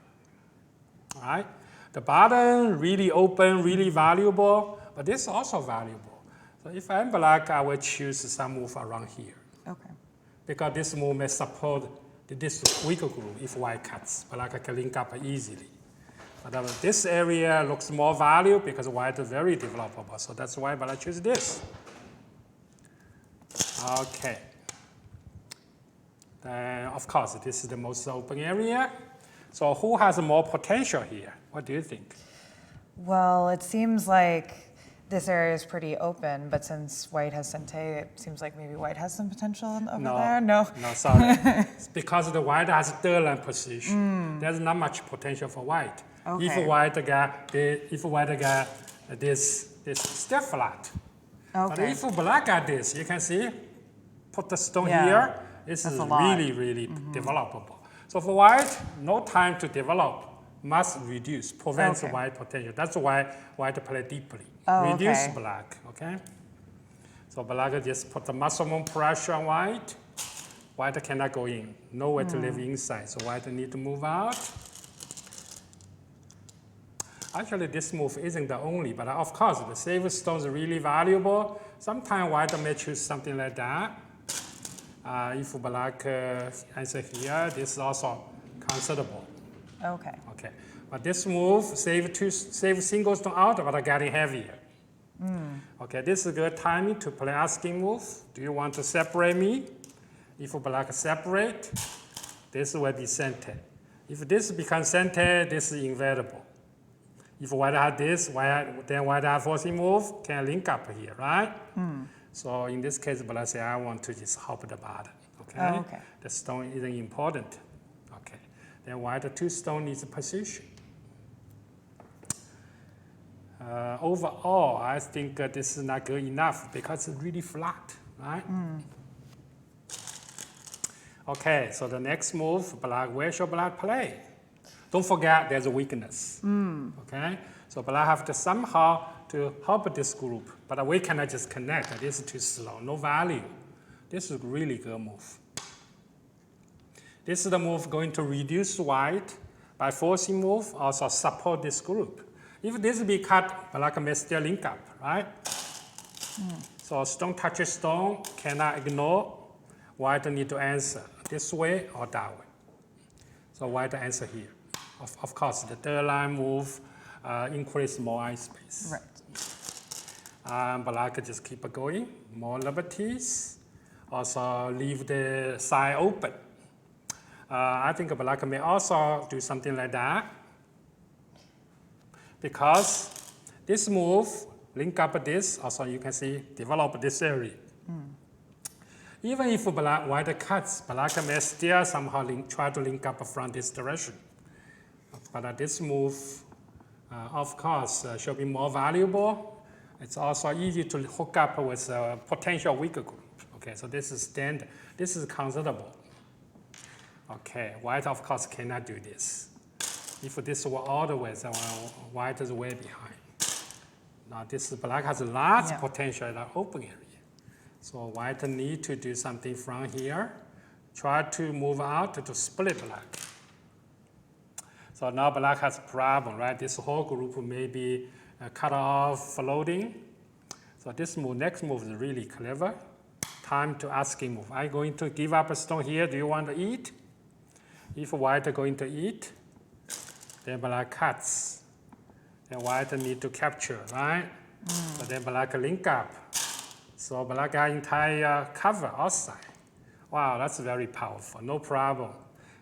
Speaker 5: All right? The bottom really open, really valuable, but this is also valuable. So if I'm black, I will choose some move around here.
Speaker 10: Okay.
Speaker 5: Because this move may support this weaker group if white cuts. Black can link up easily. But this area looks more value because white is very developable. So that's why I choose this. Okay. Then, of course, this is the most open area. So who has more potential here? What do you think?
Speaker 10: Well, it seems like this area is pretty open, but since white has Sente, it seems like maybe white has some potential over there? No,
Speaker 5: sorry. It's because the white has third line position. There's not much potential for white.
Speaker 10: Okay.
Speaker 5: If white got this still flat.
Speaker 10: Okay.
Speaker 5: But if black got this, you can see, put the stone
Speaker 10: Yeah,
Speaker 5: here. This is really developable. So for white, no time to develop. Must reduce, prevents white potential. That's why white play deeply. Reduce black, okay? So black just put the maximum pressure on white. White cannot go in, nowhere to live inside. So white need to move out. Actually, this move isn't the only, but of course, the save stones are really valuable. Sometimes white may choose something like that. If black answer here, this is also considerable.
Speaker 10: Okay.
Speaker 5: Okay, but this move save single stone out, but getting heavier. Okay, this is good timing to play asking move. Do you want to separate me? If black separate, this will be center. If this becomes center, this is inevitable. If white has this, then white has forcing move, can link up here, right? So in this case, black say, I want to just help the bottom. Okay?
Speaker 10: Okay.
Speaker 5: The stone isn't important. Okay. Then white 2 stone needs a position. Overall, I think this is not good enough because it's really flat, right? Okay, so the next move, black, where should black play? Don't forget there's a weakness. Okay, so black have to somehow to help this group, but we cannot just connect. This is too slow, no value. This is a really good move. This is the move going to reduce white by forcing move, also support this group. If this be cut, black may still link up, right? So stone touches stone, cannot ignore. White need to answer this way or that way. So white answer here. Of course, the third line move increase more eye space.
Speaker 10: Right.
Speaker 5: Black just keep going, more liberties. Also leave the side open. I think black may also do something like that. because this move link up this, also you can see develop this area. Even if white cuts, black may still somehow try to link up from this direction. But this move, of course, should be more valuable. It's also easy to hook up with a potential weaker group. Okay, so this is standard. This is considerable. Okay, white of course cannot do this. If this were all the way, then white is way behind. Now this black has a large potential in the open area. So white need to do something from here. Try to move out to split black. So now black has a problem, right? This whole group may be cut off floating. So this move, next move is really clever. Time to asking move. I'm going to give up a stone here. Do you want to eat? If white are going to eat, then black cuts. Then white need to capture, right? So then black link up. So black got entire cover outside. Wow, that's very powerful. No problem.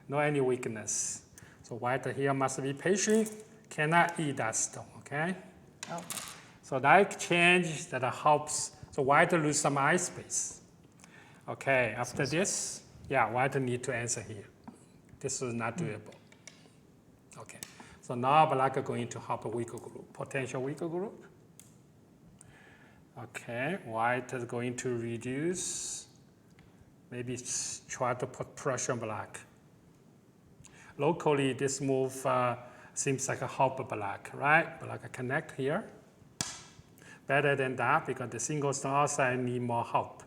Speaker 5: No any weakness. So white here must be patient. Cannot eat that stone, okay?
Speaker 10: Okay.
Speaker 5: So that change that helps. So white lose some eye space. Okay, after this, white need to answer here. This is not doable. Okay, so now black are going to help a weaker group, potential weaker group. Okay, white is going to reduce, maybe try to put pressure on black. Locally, this move seems like a help black, right? Black connect here. Better than that because the single stone outside need more help.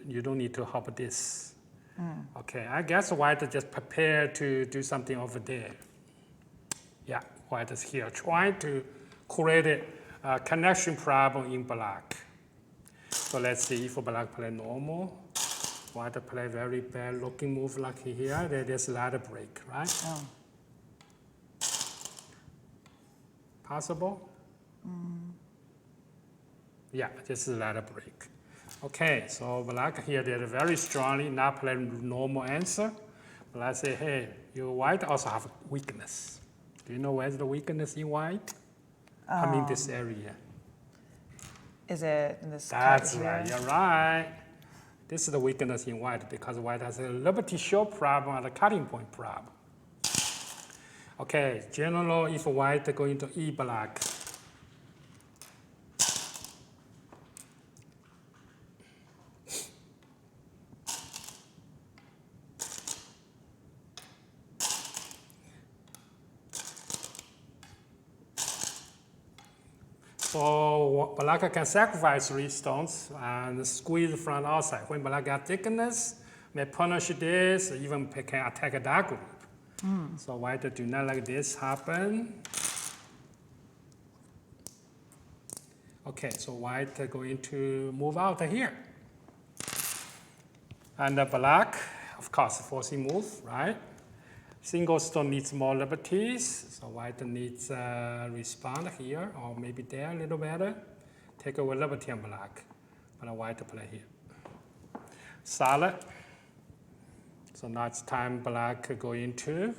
Speaker 5: You don't need to help this. Okay, I guess white just prepare to do something over there. Yeah, white is here trying to create a connection problem in black. So let's see if black play normal. White play very bad looking move like here. There's ladder break, right? Possible? Yeah, this is ladder break. Okay, so black here did very strongly, not play normal answer. But I say, hey, your white also have weakness. Do you know where's the weakness in white? I mean this area.
Speaker 10: Is it in this
Speaker 5: That's
Speaker 10: cut
Speaker 5: right,
Speaker 10: here?
Speaker 5: you're right. This is the weakness in white because white has a liberty show problem and a cutting point problem. Okay, general, if white going to E black, so black can sacrifice 3 stones and squeeze from outside. When black got thickness, may punish this, even can attack that group. So white do not like this happen. Okay, so white going to move out here. And black, of course, forcing move, right? Single stone needs more liberties, so white needs respond here, or maybe there a little better. Take away liberty on black, but white play here. Solid. So now it's time black going to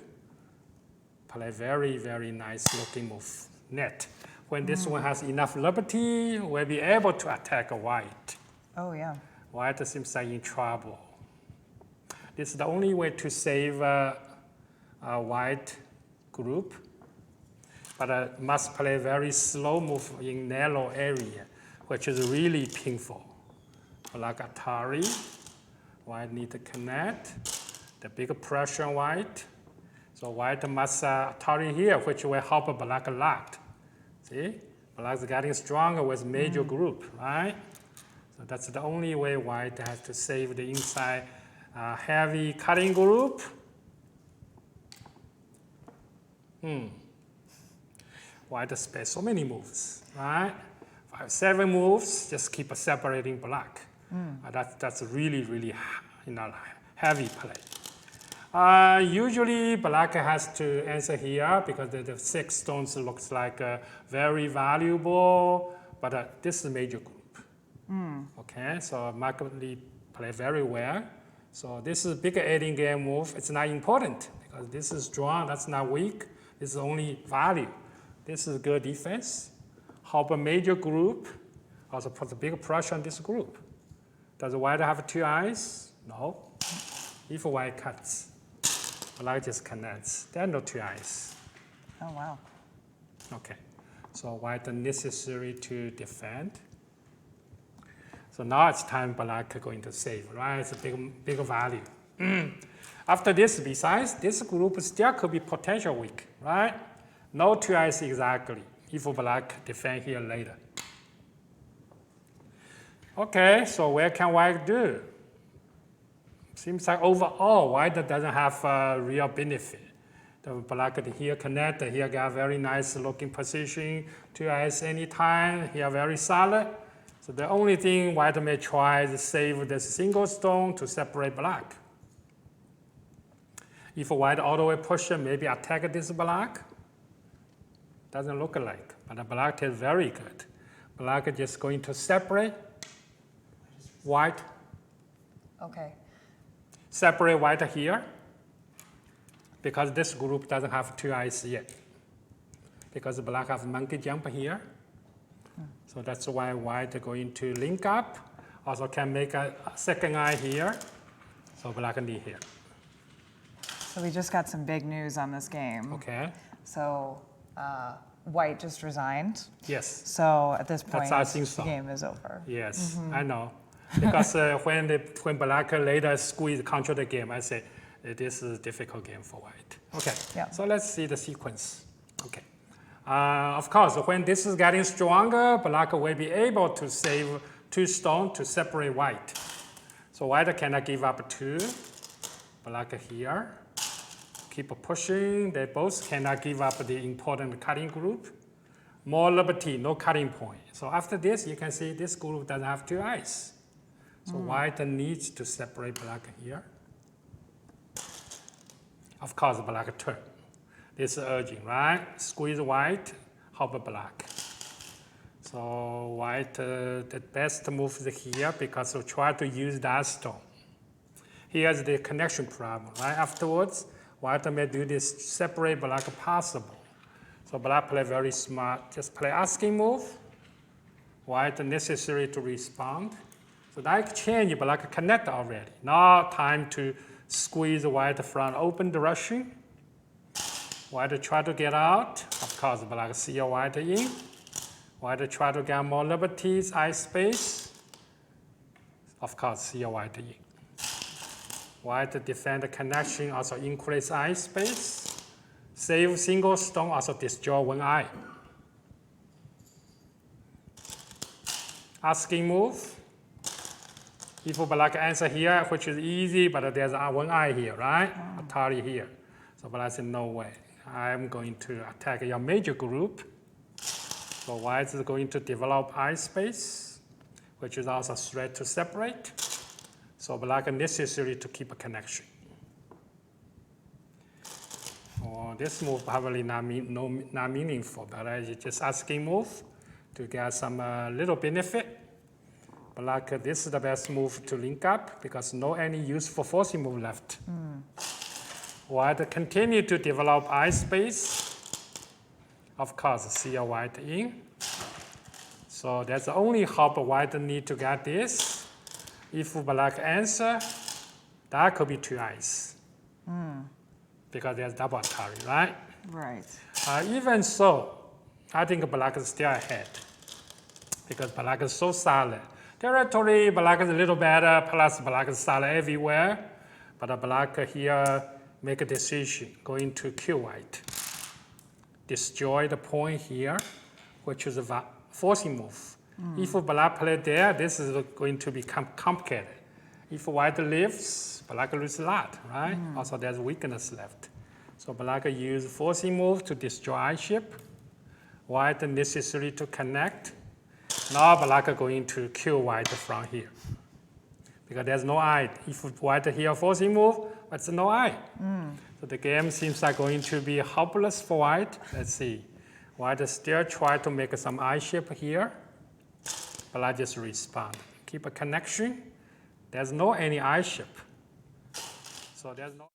Speaker 5: play very, very nice looking move, net. When this one has enough liberty, we'll be able to attack white.
Speaker 10: Oh, yeah.
Speaker 5: White seems like in trouble. This is the only way to save a white group, but must play very slow move in narrow area, which is really painful. Like Atari, white need to connect, the big pressure on white. So white must Atari here, which will help black a lot. See, black is getting stronger with major group, right? So that's the only way white has to save the inside heavy cutting group. White space so many moves, right? 5, 7 moves, just keep separating black. That's really, really heavy play. Usually black has to answer here because the 6 stones looks like very valuable, but this is major group. Okay, so markedly play very well. So this is bigger aiding game move. It's not important because this is strong, that's not weak. This is only value. This is good defense. Help a major group. Also put a big pressure on this group. Does white have two eyes? No. If white cuts, black just connects. There are no two eyes.
Speaker 10: Oh, wow.
Speaker 5: Okay. So white necessary to defend. So now it's time black going to save, right? It's a big value. After this, besides, this group still could be potential weak, right? No two eyes exactly, if black defend here later. Okay, so what can white do? Seems like overall, white doesn't have a real benefit. The black here connect, here got very nice looking position, two eyes anytime, here very solid. So the only thing white may try is save this single stone to separate black. If white all the way push it, maybe attack this black. Doesn't look like, but the black is very good. Black is just going to separate white.
Speaker 10: Okay.
Speaker 5: Separate white here, because this group doesn't have two eyes yet. Because black have monkey jump here. So that's why white is going to link up. Also can make a second eye here. So black need here.
Speaker 10: So we just got some big news on this game.
Speaker 5: Okay.
Speaker 10: So white just resigned.
Speaker 5: Yes.
Speaker 10: So at this point,
Speaker 5: I think so.
Speaker 10: the game is over.
Speaker 5: Yes, I know. Because when black later squeeze control the game, I say this is a difficult game for white. Okay.
Speaker 10: Yeah.
Speaker 5: So let's see the sequence. Okay. Of course, when this is getting stronger, black will be able to save two stones to separate white. So white cannot give up two. Black here. Keep pushing. They both cannot give up the important cutting group. More liberty, no cutting point. So after this, you can see this group doesn't have two eyes. So white needs to separate black here. Of course, black turn. This is urging, right? Squeeze white, help black. So white, the best move is here because we try to use that stone. Here's the connection problem, right? Afterwards, white may do this separate black possible. So black play very smart. Just play asking move. White necessary to respond. So that exchange, black connect already. Now time to squeeze white from open direction. White try to get out. Of course, black see white in. White try to get more liberties, eye space. Of course, see white in. White defend the connection, also increase eye space. Save single stone, also destroy one eye. Asking move. If black answer here, which is easy, but there's one eye here, right? Atari here. So black said, no way. I'm going to attack your major group. So white is going to develop eye space, which is also a threat to separate. So black is necessary to keep a connection. This move probably not meaningful, but it's just asking move to get some little benefit. Black, this is the best move to link up because no any useful forcing move left. White continue to develop eye space. Of course, see a white in. So that's the only hope white need to get this. If black answer, that could be two eyes. Because there's double Atari, right?
Speaker 10: Right.
Speaker 5: Even so, I think black is still ahead because black is so solid. Territory, black is a little better, plus black is solid everywhere. But black here make a decision, going to kill white. Destroy the point here, which is a forcing move. If black play there, this is going to become complicated. If white lives, black loses a lot, right? Also, there's weakness left. So black use forcing move to destroy eye ship. White necessary to connect. Now black going to kill white from here. Because there's no eye. If white here forcing move, but there's no eye. So the game seems like going to be helpless for white. Let's see. White still try to make some eye shape here. Black just respond. Keep a connection. There's no any eye shape. So there's no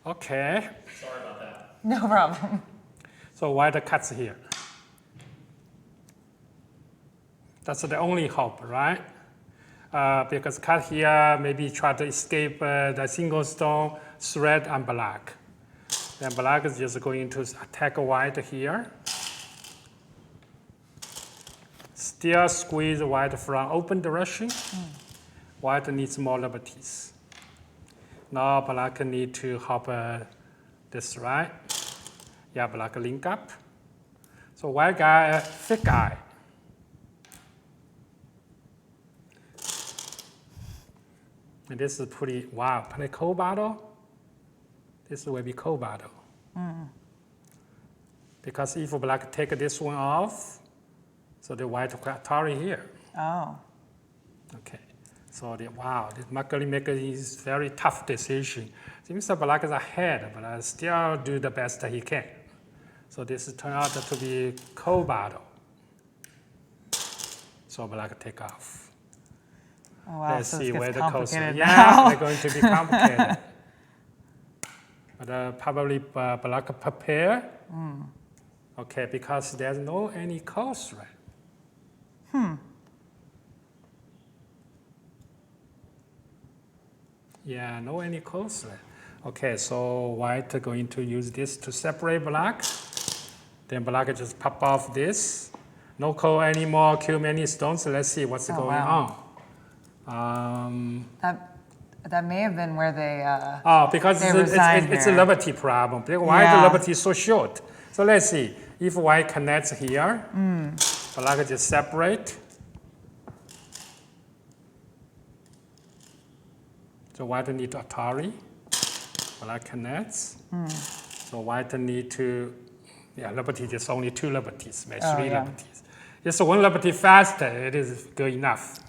Speaker 5: Okay.
Speaker 8: Sorry about that.
Speaker 10: No problem.
Speaker 5: So white cuts here. That's the only hope, right? Because cut here, maybe try to escape the single stone thread on black. Then black is just going to attack white here. Still squeeze white from open direction. White needs more liberties. Now black need to hop this right. Yeah, black link up. So white guy, thick eye. And this is pretty, wow, play cold battle. This will be cold battle. Because if black take this one off, so the white Atari here.
Speaker 10: Oh.
Speaker 5: Okay, so wow, this Makali maker is very tough decision. Seems that black is ahead, but I still do the best he can. So this turned out to be cold battle. So black take off.
Speaker 10: Oh, wow.
Speaker 5: Let's
Speaker 10: So
Speaker 5: see
Speaker 10: this
Speaker 5: where
Speaker 10: gets
Speaker 5: the coast.
Speaker 10: complicated
Speaker 5: Yeah,
Speaker 10: now.
Speaker 5: they're going to be complicated. But probably black prepare. Okay, because there's no any coast thread. Yeah, no any coast thread. Okay, so white going to use this to separate black. Then black just pop off this. No code anymore, kill many stones. Let's see what's going
Speaker 10: wow.
Speaker 5: on.
Speaker 10: That may have been where they.
Speaker 5: Because
Speaker 10: they
Speaker 5: it's a
Speaker 10: here.
Speaker 5: liberty problem. Why the liberty is so short? So let's see. If white connects here, black just separate. So white need to Atari. Black connects. So white need to, liberty, just only 2 liberties, maybe 3 liberties. Just 1 liberty faster, it is good enough.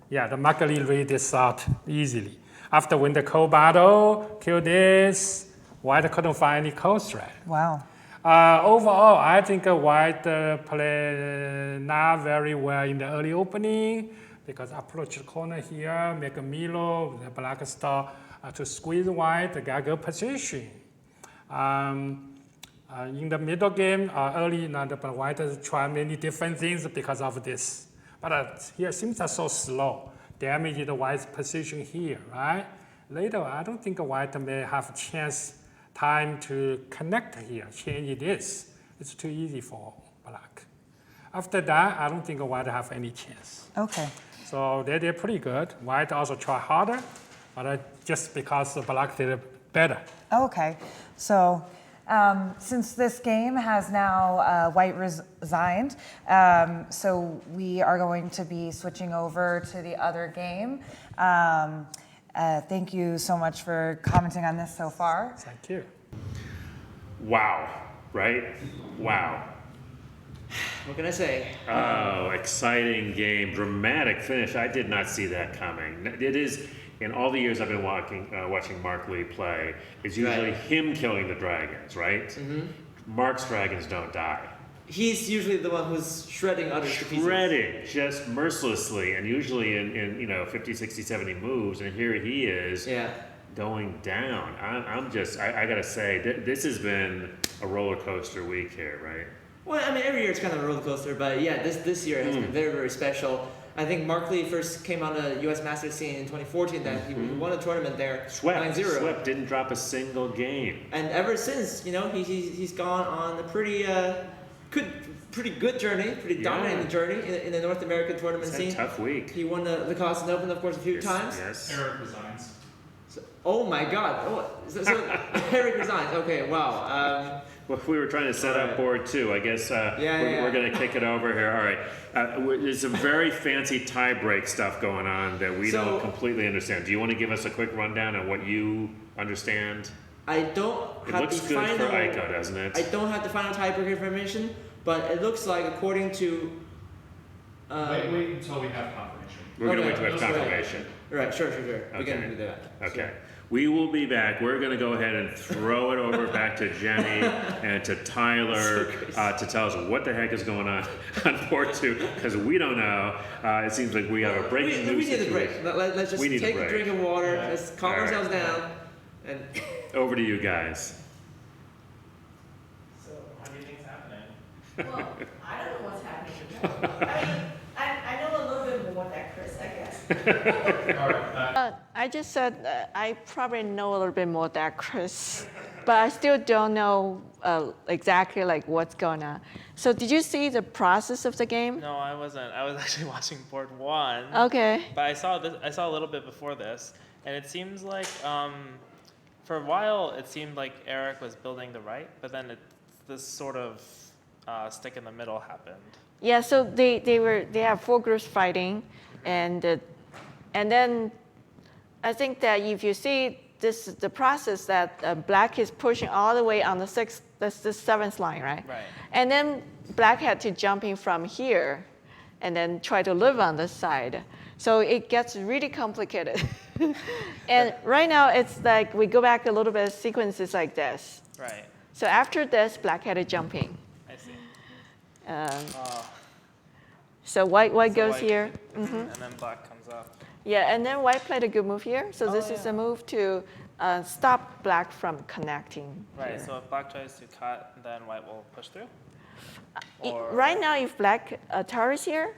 Speaker 5: Yeah, the Makali read this out easily. After win the cold battle, kill this, white couldn't find any cold thread.
Speaker 10: Wow.
Speaker 5: Overall, I think white play not very well in the early opening because approach the corner here, make a Milo, the black star to squeeze white, got good position. In the middle game, early, the white try many different things because of this. But here seems so slow. Damage the white's position here, right? Later, I don't think white may have a chance, time to connect here, change this. It's too easy for black. After that, I don't think white have any chance.
Speaker 10: Okay.
Speaker 5: So they did pretty good. White also try harder, but just because the black did better.
Speaker 10: Okay. So since this game has now white resigned, so we are going to be switching over to the other game. Thank you so much for commenting on this so far.
Speaker 5: Thank you.
Speaker 1: Wow, right? Wow.
Speaker 3: What can I say?
Speaker 1: Oh, exciting game, dramatic finish. I did not see that coming. It is, in all the years I've been watching Mark Lee play, it's usually him killing the dragons, right? Mark's dragons don't die.
Speaker 3: He's usually the one who's shredding others to pieces.
Speaker 1: Shredding, just mercilessly, and usually in 50, 60, 70 moves, and here he is going down. I gotta say, this has been a roller coaster week here, right?
Speaker 3: Well, I mean, every year it's kind of a roller coaster, but yeah, this year has been very, very special. I think Mark Lee first came on the U.S. Masters scene in 2014. That he won a tournament there, 9-0.
Speaker 1: Swept, didn't drop a single game.
Speaker 3: And ever since, he's gone on a pretty good journey, pretty dominating journey in the North American tournament scene.
Speaker 1: Tough week.
Speaker 3: He won the Boston Open, of course, a few times.
Speaker 1: Yes.
Speaker 8: Eric resigns.
Speaker 3: Oh my God! So Eric resigns. Okay, wow.
Speaker 1: Well, we were trying to set up board 2. I guess we're going to kick it over here. All right. There's some very fancy tie-break stuff going on that we don't completely understand. Do you want to give us a quick rundown on what you understand?
Speaker 3: I don't have
Speaker 1: looks
Speaker 3: the
Speaker 1: good
Speaker 3: final.
Speaker 1: for Aiko, doesn't it?
Speaker 3: I don't have the final tiebreaker information, but it looks like according to.
Speaker 8: Wait until we have confirmation.
Speaker 1: We're going to wait to have confirmation.
Speaker 3: Right, sure. We're going to do that.
Speaker 1: Okay.
Speaker 3: Sure.
Speaker 1: We will be back. We're going to go ahead and throw it over back to Jennie and to Tyler to tell us what the heck is going on board 2, because we don't know. It seems like we have a breaking news
Speaker 3: We need a
Speaker 1: situation.
Speaker 3: break. Let's just take a drink of water. Let's calm ourselves down.
Speaker 2: And
Speaker 1: Over to you guys.
Speaker 3: So, what do you think is happening?
Speaker 9: Well, I don't know what's happening. I mean, I know a little bit more than Chris, I guess.
Speaker 3: All right.
Speaker 9: I just said I probably know a little bit more than Chris, but I still don't know exactly like what's going on. So did you see the process of the game?
Speaker 3: No, I wasn't. I was actually watching board 1.
Speaker 9: Okay.
Speaker 3: But I saw this. I saw a little bit before this, and it seems like for a while it seemed like Eric was building the right, but then this sort of stick in the middle happened.
Speaker 9: Yeah. So they have 4 groups fighting, and then I think that if you see this is the process that black is pushing all the way on the 6th, that's the 7th line, right?
Speaker 3: Right.
Speaker 9: And then black had to jump in from here and then try to live on this side. So it gets really complicated. And right now it's like we go back a little bit, sequences like this.
Speaker 3: Right.
Speaker 9: So after this, black had to jump in.
Speaker 3: I see.
Speaker 9: So white
Speaker 3: So
Speaker 9: goes
Speaker 3: white-
Speaker 9: here.
Speaker 3: And then black comes up.
Speaker 9: Yeah, and then white played a good move here. So this is
Speaker 3: yeah.
Speaker 9: a move to stop black from connecting.
Speaker 3: Right.
Speaker 9: here.
Speaker 3: So if black tries to cut, then white will push through. Or-
Speaker 9: Right now, if black towers here,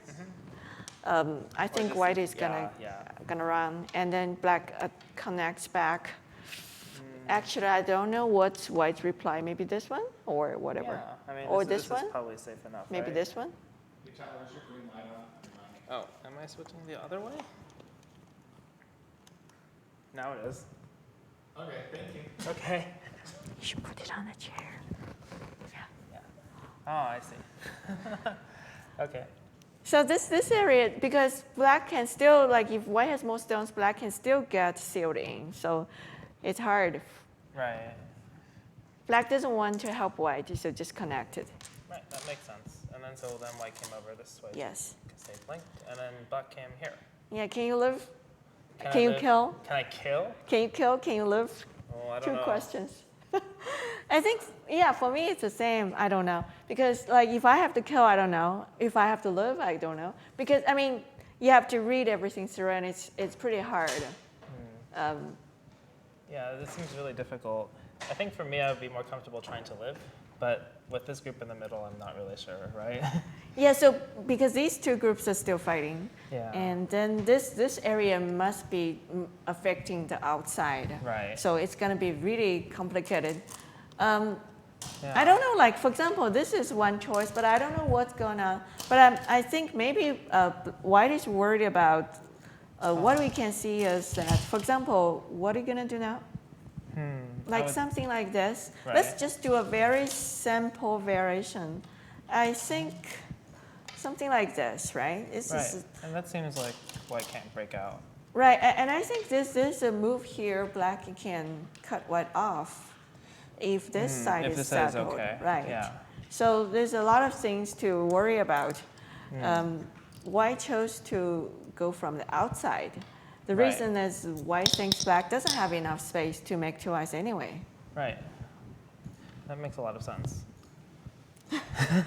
Speaker 9: I think
Speaker 3: just-
Speaker 9: white is
Speaker 3: yeah.
Speaker 9: gonna run, and then black connects back. Actually, I don't know what's white's reply. Maybe this one or whatever.
Speaker 3: Yeah. I mean,
Speaker 9: Or
Speaker 3: this
Speaker 9: this one?
Speaker 3: is probably safe enough.
Speaker 9: Maybe
Speaker 3: right?
Speaker 9: this one.
Speaker 3: Oh, am I switching the other way? Now it is. Okay, thank you. Okay.
Speaker 9: You should put it on a chair.
Speaker 3: Oh, I see. Okay.
Speaker 9: So this area, because black can still, like if white has more stones, black can still get sealed in. So it's hard.
Speaker 3: Right.
Speaker 9: Black doesn't want to help white, so just connect it.
Speaker 3: Right, that makes sense. And then so then white came over this way.
Speaker 9: Yes.
Speaker 3: To stay flanked, and then black came here.
Speaker 9: Yeah, can you live?
Speaker 3: Can
Speaker 9: Can
Speaker 3: I
Speaker 9: you
Speaker 3: live?
Speaker 9: kill?
Speaker 3: Can I kill?
Speaker 9: Can you kill? Can you live?
Speaker 3: Oh, I don't
Speaker 9: 2
Speaker 3: know.
Speaker 9: questions. I think, yeah, for me it's the same. I don't know. Because like if I have to kill, I don't know. If I have to live, I don't know. Because I mean, you have to read everything through and it's pretty hard.
Speaker 3: Yeah, this seems really difficult. I think for me, I would be more comfortable trying to live, but with this group in the middle, I'm not really sure, right?
Speaker 9: Yeah, so because these 2 groups are still fighting.
Speaker 3: Yeah.
Speaker 9: And then this area must be affecting the outside.
Speaker 3: Right.
Speaker 9: So it's going to be really complicated.
Speaker 3: Yeah.
Speaker 9: I don't know, like, for example, this is one choice, but I don't know what's going on. But I think maybe white is worried about what we can see is that, for example, what are you going to do now? Like something like this.
Speaker 3: Right.
Speaker 9: Let's just do a very simple variation. I think something like this, right? It's
Speaker 3: Right,
Speaker 9: just-
Speaker 3: and that seems like white can't break out.
Speaker 9: right, and I think there's a move here, black can cut white off if this side
Speaker 3: if
Speaker 9: is
Speaker 3: this side is
Speaker 9: settled,
Speaker 3: okay,
Speaker 9: right?
Speaker 3: yeah.
Speaker 9: So there's a lot of things to worry about. White chose to go from the outside. The
Speaker 3: Right.
Speaker 9: reason is white thinks black doesn't have enough space to make 2 eyes anyway.
Speaker 3: Right. That makes a lot of sense.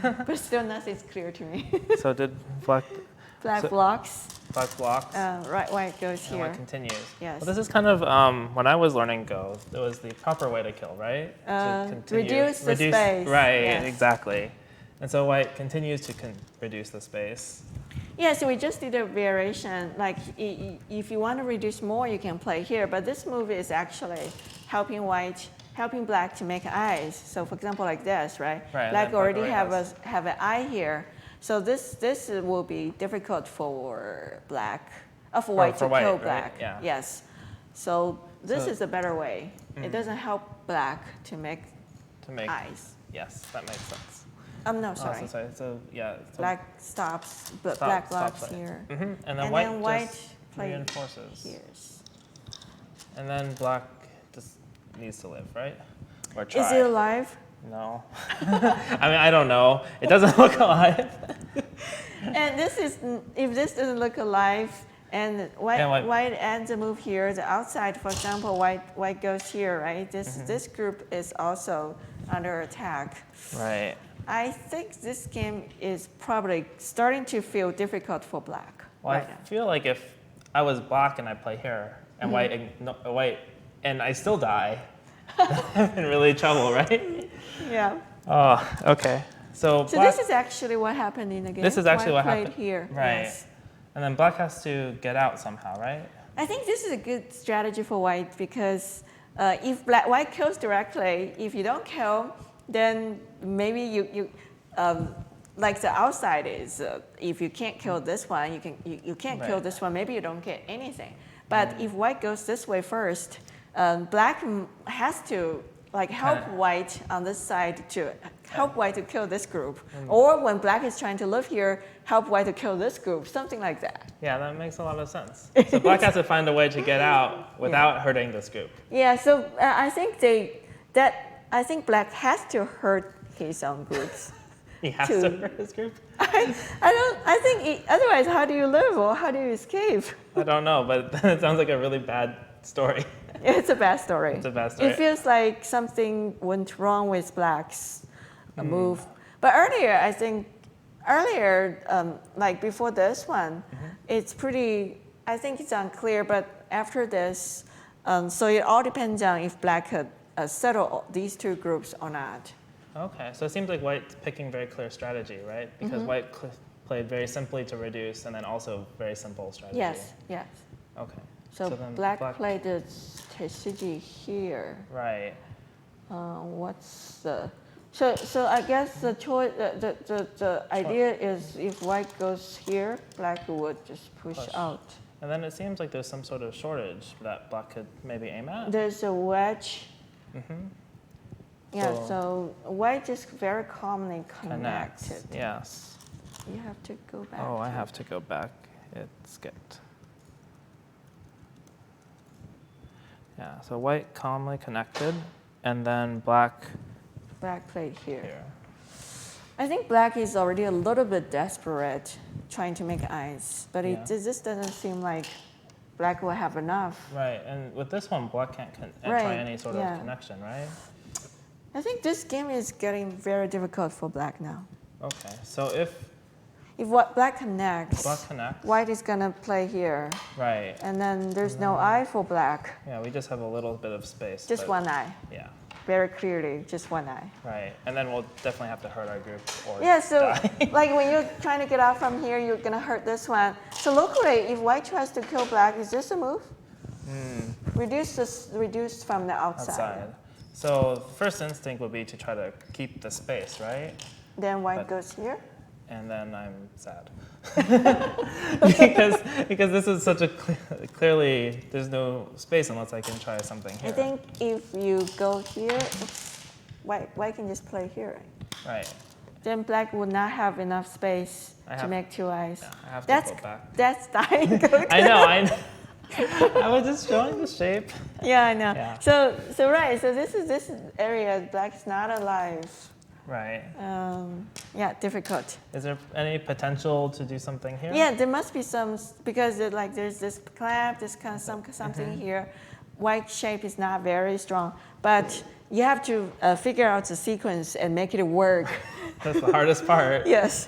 Speaker 9: But still nothing's clear to me.
Speaker 3: So did black
Speaker 9: Black
Speaker 3: So-
Speaker 9: blocks,
Speaker 3: black blocks?
Speaker 9: right, white goes
Speaker 3: And
Speaker 9: here.
Speaker 3: what continues.
Speaker 9: Yes.
Speaker 3: Well, this is kind of when I was learning Go, it was the proper way to kill, right?
Speaker 9: Reduce the space,
Speaker 3: Right,
Speaker 9: yes.
Speaker 3: exactly. And so white continues to reduce the space.
Speaker 9: Yeah, so we just did a variation. Like, if you want to reduce more, you can play here. But this move is actually helping black to make eyes. So, for example, like this, right?
Speaker 3: Right, and
Speaker 9: Black
Speaker 3: then
Speaker 9: already
Speaker 3: black
Speaker 9: have an eye here. So this will be difficult for black, for white
Speaker 3: for
Speaker 9: to
Speaker 3: white,
Speaker 9: kill
Speaker 3: right?
Speaker 9: black.
Speaker 3: Yeah.
Speaker 9: Yes. So this
Speaker 3: So-
Speaker 9: is a better way. It doesn't help black to make eyes.
Speaker 3: Yes, that makes sense.
Speaker 9: No,
Speaker 3: Oh,
Speaker 9: sorry.
Speaker 3: so sorry. So yeah. So
Speaker 9: Black stops, but
Speaker 3: stop-
Speaker 9: black
Speaker 3: stop
Speaker 9: blocks
Speaker 3: playing.
Speaker 9: here.
Speaker 3: And then
Speaker 9: And
Speaker 3: white
Speaker 9: then white
Speaker 3: just
Speaker 9: play
Speaker 3: reinforces.
Speaker 9: Here.
Speaker 3: And then black just needs to live, right? Or try.
Speaker 9: Is it alive?
Speaker 3: No. I mean, I don't know. It doesn't look alive.
Speaker 9: And this is, if this doesn't look alive, and white ends a move here, the outside, for example, white goes here, right? This group is also under attack.
Speaker 3: Right.
Speaker 9: I think this game is probably starting to feel difficult for black
Speaker 3: Well,
Speaker 9: right
Speaker 3: I
Speaker 9: now.
Speaker 3: feel like if I was black and I play here, and white and I still die, I'm in really trouble, right?
Speaker 9: Yeah.
Speaker 3: Oh, okay. So
Speaker 9: this is actually what happened in the game.
Speaker 3: This is actually what
Speaker 9: played
Speaker 3: happened
Speaker 9: here.
Speaker 3: Right.
Speaker 9: Yes.
Speaker 3: And then black has to get out somehow, right?
Speaker 9: I think this is a good strategy for white because if white kills directly, if you don't kill, then maybe you like the outside is if you can't kill this one, you can't kill this one. Maybe you don't get anything. But if white goes this way first, black has to like help white on this side to help white to kill this group. Or when black is trying to live here, help white to kill this group, something like that.
Speaker 3: Yeah, that makes a lot of sense. So black has to find a way to get out without hurting this group.
Speaker 9: Yeah, so I think I think black has to hurt his own groups.
Speaker 3: He has to hurt his group?
Speaker 9: I think otherwise how do you live or how do you escape?
Speaker 3: I don't know, but it sounds like a really bad story.
Speaker 9: It's a bad story.
Speaker 3: It's a bad story.
Speaker 9: It feels like something went wrong with black's move. But earlier, I think, like before this one, it's pretty, I think it's unclear, but after this, so it all depends on if black could settle these two groups or not.
Speaker 3: Okay, so it seems like white's picking very clear strategy, right? Because white played very simply to reduce and then also very simple strategy.
Speaker 9: Yes, yes.
Speaker 3: Okay.
Speaker 9: So
Speaker 3: then
Speaker 9: black played the Sibicky here.
Speaker 3: Right.
Speaker 9: What's the so I guess the choice the idea is if white goes here, black would just push out.
Speaker 3: And then it seems like there's some sort of shortage that black could maybe aim at.
Speaker 9: There's a wedge. Yeah, so white just very calmly connected.
Speaker 3: Yes.
Speaker 9: You have to go back.
Speaker 3: Oh, I have to go back. It skipped. Yeah, so white calmly connected, and then black
Speaker 9: played here. I think black is already a little bit desperate trying to make eyes, but it just doesn't seem like black will have enough.
Speaker 3: Right, and with this one, black can't try any sort of connection, right?
Speaker 9: I think this game is getting very difficult for black now.
Speaker 3: Okay, so if
Speaker 9: black connects, white is gonna play here.
Speaker 3: Right.
Speaker 9: And then there's no eye for black.
Speaker 3: Yeah, we just have a little bit of space.
Speaker 9: Just one eye.
Speaker 3: Yeah.
Speaker 9: Very clearly, just one eye.
Speaker 3: Right, and then we'll definitely have to hurt our group or
Speaker 9: so
Speaker 3: die.
Speaker 9: like when you're trying to get out from here, you're gonna hurt this one. So locally, if white tries to kill black, is this a move? Reduce from the outside.
Speaker 3: So first instinct would be to try to keep the space, right?
Speaker 9: Then white goes here.
Speaker 3: And then I'm sad. because this is such a clearly, there's no space unless I can try something here.
Speaker 9: I think if you go here, white can just play here.
Speaker 3: Right.
Speaker 9: Then black would not have enough space to make two eyes.
Speaker 3: Yeah, I have to go back.
Speaker 9: That's dying.
Speaker 3: I know. I was just showing the shape.
Speaker 9: Yeah, I know.
Speaker 3: Yeah.
Speaker 9: So this area, black's not alive.
Speaker 3: Right.
Speaker 9: Yeah, difficult.
Speaker 3: Is there any potential to do something here?
Speaker 9: Yeah, there must be some, because there's this clamp, this kind of something here. White shape is not very strong, but you have to figure out the sequence and make it work.
Speaker 3: That's the hardest part.
Speaker 9: Yes.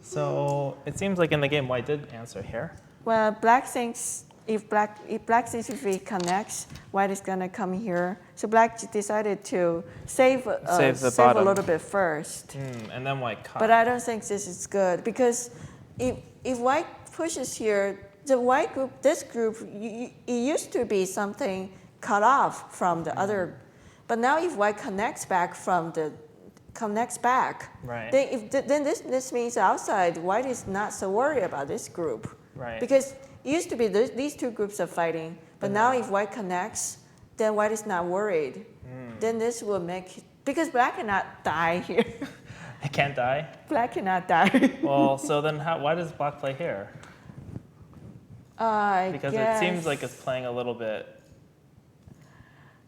Speaker 3: So it seems like in the game, white did answer here.
Speaker 9: Well, black thinks if black thinks if it connects, white is gonna come here. So black decided to save a little bit first.
Speaker 3: And then white cut.
Speaker 9: But I don't think this is good because if white pushes here, the white group, this group, it used to be something cut off from the other. But now if white connects back,
Speaker 3: right.
Speaker 9: then this means outside white is not so worried about this group.
Speaker 3: Right.
Speaker 9: Because it used to be these two groups are fighting, but now if white connects, then white is not worried. Then this will make, because black cannot die here.
Speaker 3: It can't die?
Speaker 9: Black cannot die.
Speaker 3: Well, so then why does black play here? Because it seems like it's playing a little bit.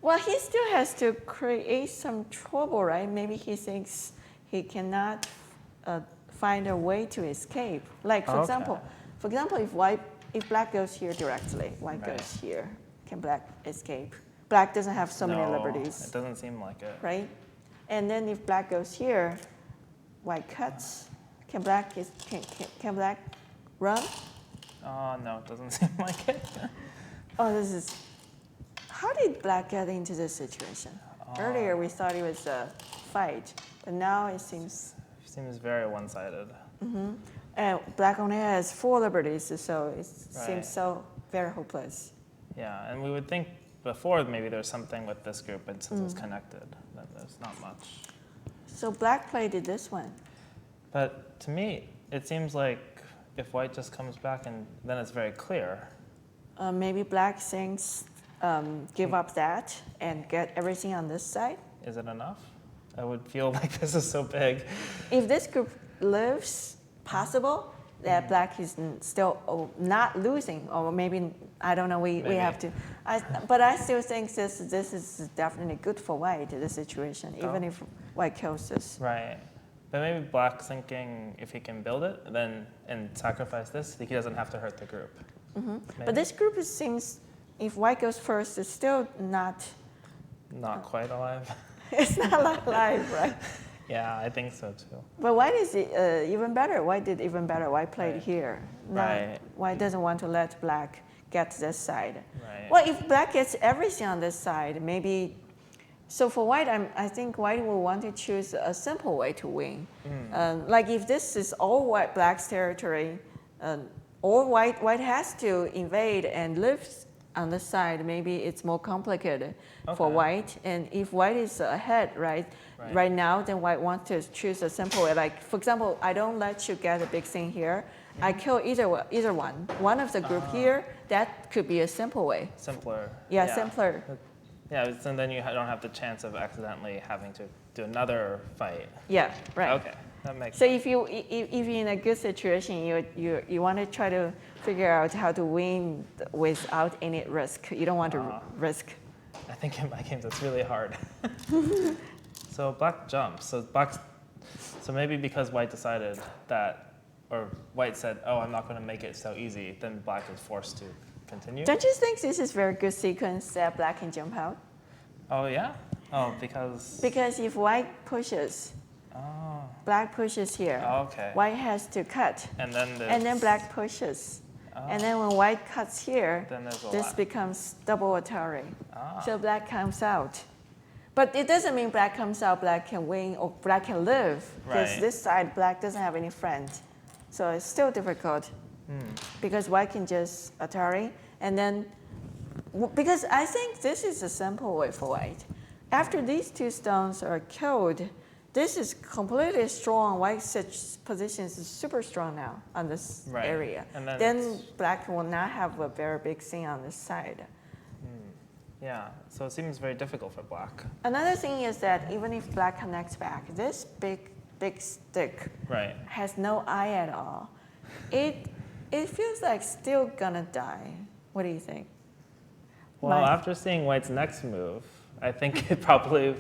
Speaker 9: Well, he still has to create some trouble, right? Maybe he thinks he cannot find a way to escape. Like for example, if black goes here directly, white goes here, can black escape? Black doesn't have so many liberties.
Speaker 3: It doesn't seem like it.
Speaker 9: Right? And then if black goes here, white cuts. Can black run?
Speaker 3: Oh, no, it doesn't seem like it.
Speaker 9: Oh, this is How did black get into this situation? Earlier we thought it was a fight, but now it seems.
Speaker 11: Seems very one-sided.
Speaker 9: Black only has 4 liberties, so it
Speaker 11: Right.
Speaker 9: seems so very hopeless.
Speaker 11: Yeah, and we would think before maybe there's something with this group, but since it's connected, that there's not much.
Speaker 9: So black played this one.
Speaker 11: But to me, it seems like if white just comes back, and then it's very clear.
Speaker 9: Maybe black thinks give up that and get everything on this side.
Speaker 11: Is it enough? I would feel like this is so big.
Speaker 9: If this group lives, possible that black is still not losing, or maybe, I don't know, we have to. But I still think this is definitely good for white, this situation, even if white kills this.
Speaker 11: Right. But maybe black thinking if he can build it, then and sacrifice this, he doesn't have to hurt the group.
Speaker 9: But this group seems, if white goes first, it's still not
Speaker 11: quite alive.
Speaker 9: It's not alive, right?
Speaker 11: Yeah, I think so too.
Speaker 9: But white is even better. White did even better. White played
Speaker 11: Right.
Speaker 9: here.
Speaker 11: Right.
Speaker 9: White doesn't want to let black get this side.
Speaker 11: Right.
Speaker 9: Well, if black gets everything on this side, maybe. So for white, I think white will want to choose a simple way to win. Like if this is all white black's territory, all white has to invade and live on the side. Maybe it's more complicated for white. And if white is ahead, right now, then white wants to choose a simple way. Like, for example, I don't let you get a big thing here. I kill either one. One of the group here, that could be a simple way.
Speaker 11: Simpler.
Speaker 9: Yeah, simpler.
Speaker 11: Yeah, so then you don't have the chance of accidentally having to do another fight.
Speaker 9: Yeah, right.
Speaker 11: Okay, that makes
Speaker 9: So
Speaker 11: sense.
Speaker 9: if you're in a good situation, you want to try to figure out how to win without any risk. You don't want to risk.
Speaker 11: I think in my games it's really hard. So black jumps. So maybe because white decided that, or white said, "Oh, I'm not going to make it so easy," then black is forced to continue.
Speaker 9: Don't you think this is very good sequence that black can jump out?
Speaker 11: Oh yeah. Oh, because.
Speaker 9: Because if white pushes, black pushes here.
Speaker 11: Oh, okay.
Speaker 9: White has to cut.
Speaker 11: And then.
Speaker 9: And then black pushes. And then when white cuts here,
Speaker 11: Then there's a
Speaker 9: this
Speaker 11: lot.
Speaker 9: becomes double Atari. So black comes out. But it doesn't mean black comes out, black can win, or black can live. Because
Speaker 11: Right.
Speaker 9: this side, black doesn't have any friend. So it's still difficult. Because white can just Atari. And then, because I think this is a simple way for white. After these 2 stones are killed, this is completely strong. White's position is super strong now on this
Speaker 11: Right.
Speaker 9: area.
Speaker 11: And then
Speaker 9: Then black will not have a very big thing on this side.
Speaker 11: Yeah. So it seems very difficult for black.
Speaker 9: Another thing is that even if black connects back, this big stick
Speaker 11: Right.
Speaker 9: has no eye at all. It feels like still gonna die. What do you think?
Speaker 11: Well,
Speaker 9: Mike?
Speaker 11: after seeing white's next move, I think it probably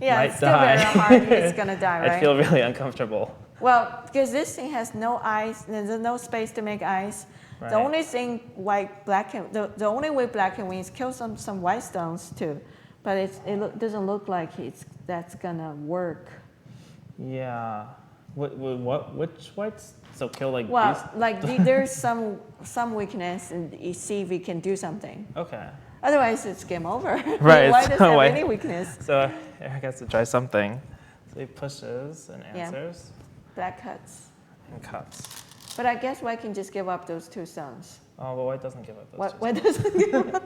Speaker 9: Yeah,
Speaker 11: might
Speaker 9: it's still
Speaker 11: die.
Speaker 9: very hard. It's gonna die, right?
Speaker 11: I feel really uncomfortable.
Speaker 9: Well, because this thing has no eyes, there's no space to make eyes.
Speaker 11: Right.
Speaker 9: The only thing black can, the only way black can win is kill some white stones too, but doesn't look like that's gonna work.
Speaker 11: Yeah. Which whites? So kill like
Speaker 9: Well,
Speaker 11: these?
Speaker 9: like there's some weakness, and you see if we can do something.
Speaker 11: Okay.
Speaker 9: Otherwise, it's game over.
Speaker 11: Right,
Speaker 9: Why does
Speaker 11: so
Speaker 9: have
Speaker 11: white-
Speaker 9: any weakness?
Speaker 11: So I guess to try something. So he pushes and
Speaker 9: Yeah.
Speaker 11: answers
Speaker 9: Black cuts.
Speaker 11: and cuts.
Speaker 9: But I guess white can just give up those 2 stones.
Speaker 11: Oh, but white doesn't give up those two.
Speaker 9: White doesn't give up.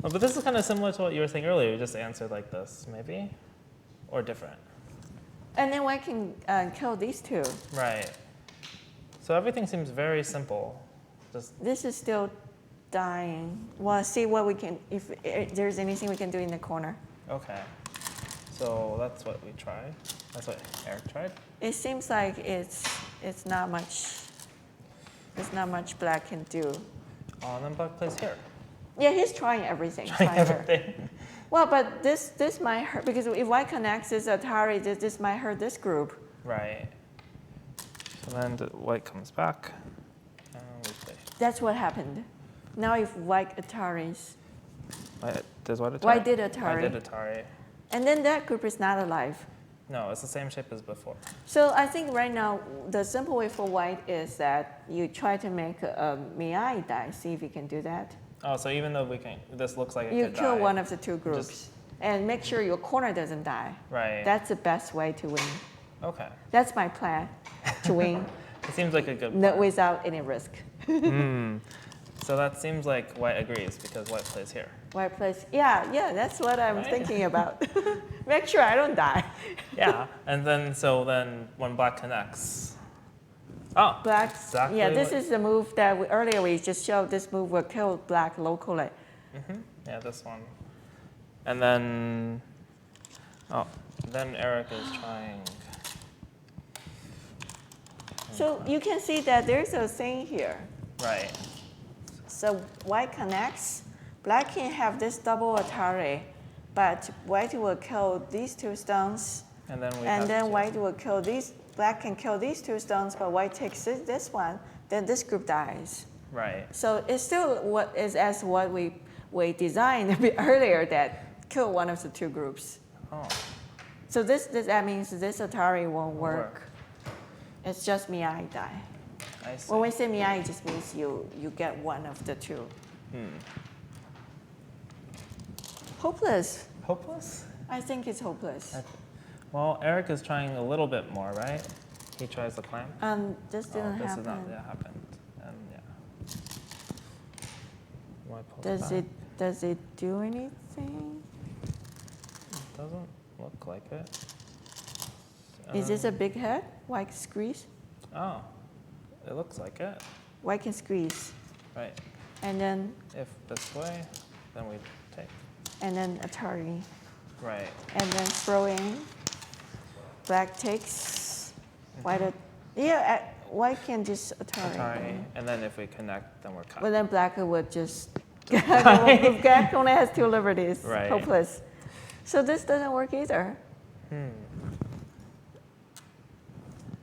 Speaker 11: Oh, but this is kind of similar to what you were saying earlier. You just answered like this, maybe? Or different?
Speaker 9: And then white can kill these 2.
Speaker 11: Right. So everything seems very simple. Just
Speaker 9: This is still dying. Well, see what we can, if there's anything we can do in the corner.
Speaker 11: okay. So that's what we tried. That's what Eric tried.
Speaker 9: It seems like it's not much. There's not much black can do.
Speaker 11: Oh, and then black plays here.
Speaker 9: Yeah, he's trying everything.
Speaker 11: Trying
Speaker 9: trying her.
Speaker 11: everything.
Speaker 9: Well, but this might hurt because if white connects this Atari, this might hurt this group.
Speaker 11: Right. So then white comes back. And we play.
Speaker 9: That's what happened. Now if white Ataris,
Speaker 11: Does white Atari?
Speaker 9: white did Atari,
Speaker 11: White did Atari.
Speaker 9: and then that group is not alive.
Speaker 11: No, it's the same shape as before.
Speaker 9: So I think right now the simple way for white is that you try to make a Miai die. See if you can do that.
Speaker 11: Oh, so even though this looks like it
Speaker 9: You
Speaker 11: could
Speaker 9: kill
Speaker 11: die,
Speaker 9: one of the two groups.
Speaker 11: just-
Speaker 9: And make sure your corner doesn't die.
Speaker 11: Right.
Speaker 9: That's the best way to win.
Speaker 11: Okay.
Speaker 9: That's my plan, to win
Speaker 11: It seems like a good
Speaker 9: no,
Speaker 11: plan.
Speaker 9: without any risk.
Speaker 11: So that seems like white agrees because white plays here.
Speaker 9: White plays, yeah, that's what I'm
Speaker 11: Right.
Speaker 9: thinking about. Make sure I don't die.
Speaker 11: Yeah. And then when black connects. Oh.
Speaker 9: Black,
Speaker 11: Exactly
Speaker 9: yeah, this
Speaker 11: what-
Speaker 9: is the move that earlier we just showed. This move will kill black locally.
Speaker 11: Yeah, this one. And then, then Eric is trying.
Speaker 9: So you can see that there's a thing here.
Speaker 11: Right.
Speaker 9: So white connects. Black can have this double Atari, but white will kill these two stones.
Speaker 11: And then we
Speaker 9: And
Speaker 11: have
Speaker 9: then
Speaker 11: to-
Speaker 9: white will kill these, black can kill these two stones, but white takes this one, then this group dies.
Speaker 11: Right.
Speaker 9: So it's still what we designed a bit earlier that kill one of the two groups.
Speaker 11: Oh.
Speaker 9: So that means this Atari won't work. It's just Miai die.
Speaker 11: I see.
Speaker 9: When we say Miai, it just means you get one of the two. Hopeless.
Speaker 11: Hopeless?
Speaker 9: I think it's hopeless.
Speaker 11: Well, Eric is trying a little bit more, right? He tries to climb.
Speaker 9: This didn't
Speaker 11: this
Speaker 9: happen.
Speaker 11: is not that happened. And yeah. Why pull
Speaker 9: Does
Speaker 11: back?
Speaker 9: does it do anything?
Speaker 11: It doesn't look like it.
Speaker 9: Is this a big head? White squeeze?
Speaker 11: Oh, it looks like it.
Speaker 9: White can squeeze.
Speaker 11: Right.
Speaker 9: And then
Speaker 11: If this way, then we take.
Speaker 9: Atari.
Speaker 11: Right.
Speaker 9: And then throw in. Black takes. White, white can just Atari.
Speaker 11: Atari. And then if we connect, then we're cut.
Speaker 9: But then black would just. Black only has two liberties.
Speaker 11: Right.
Speaker 9: Hopeless. So this doesn't work either.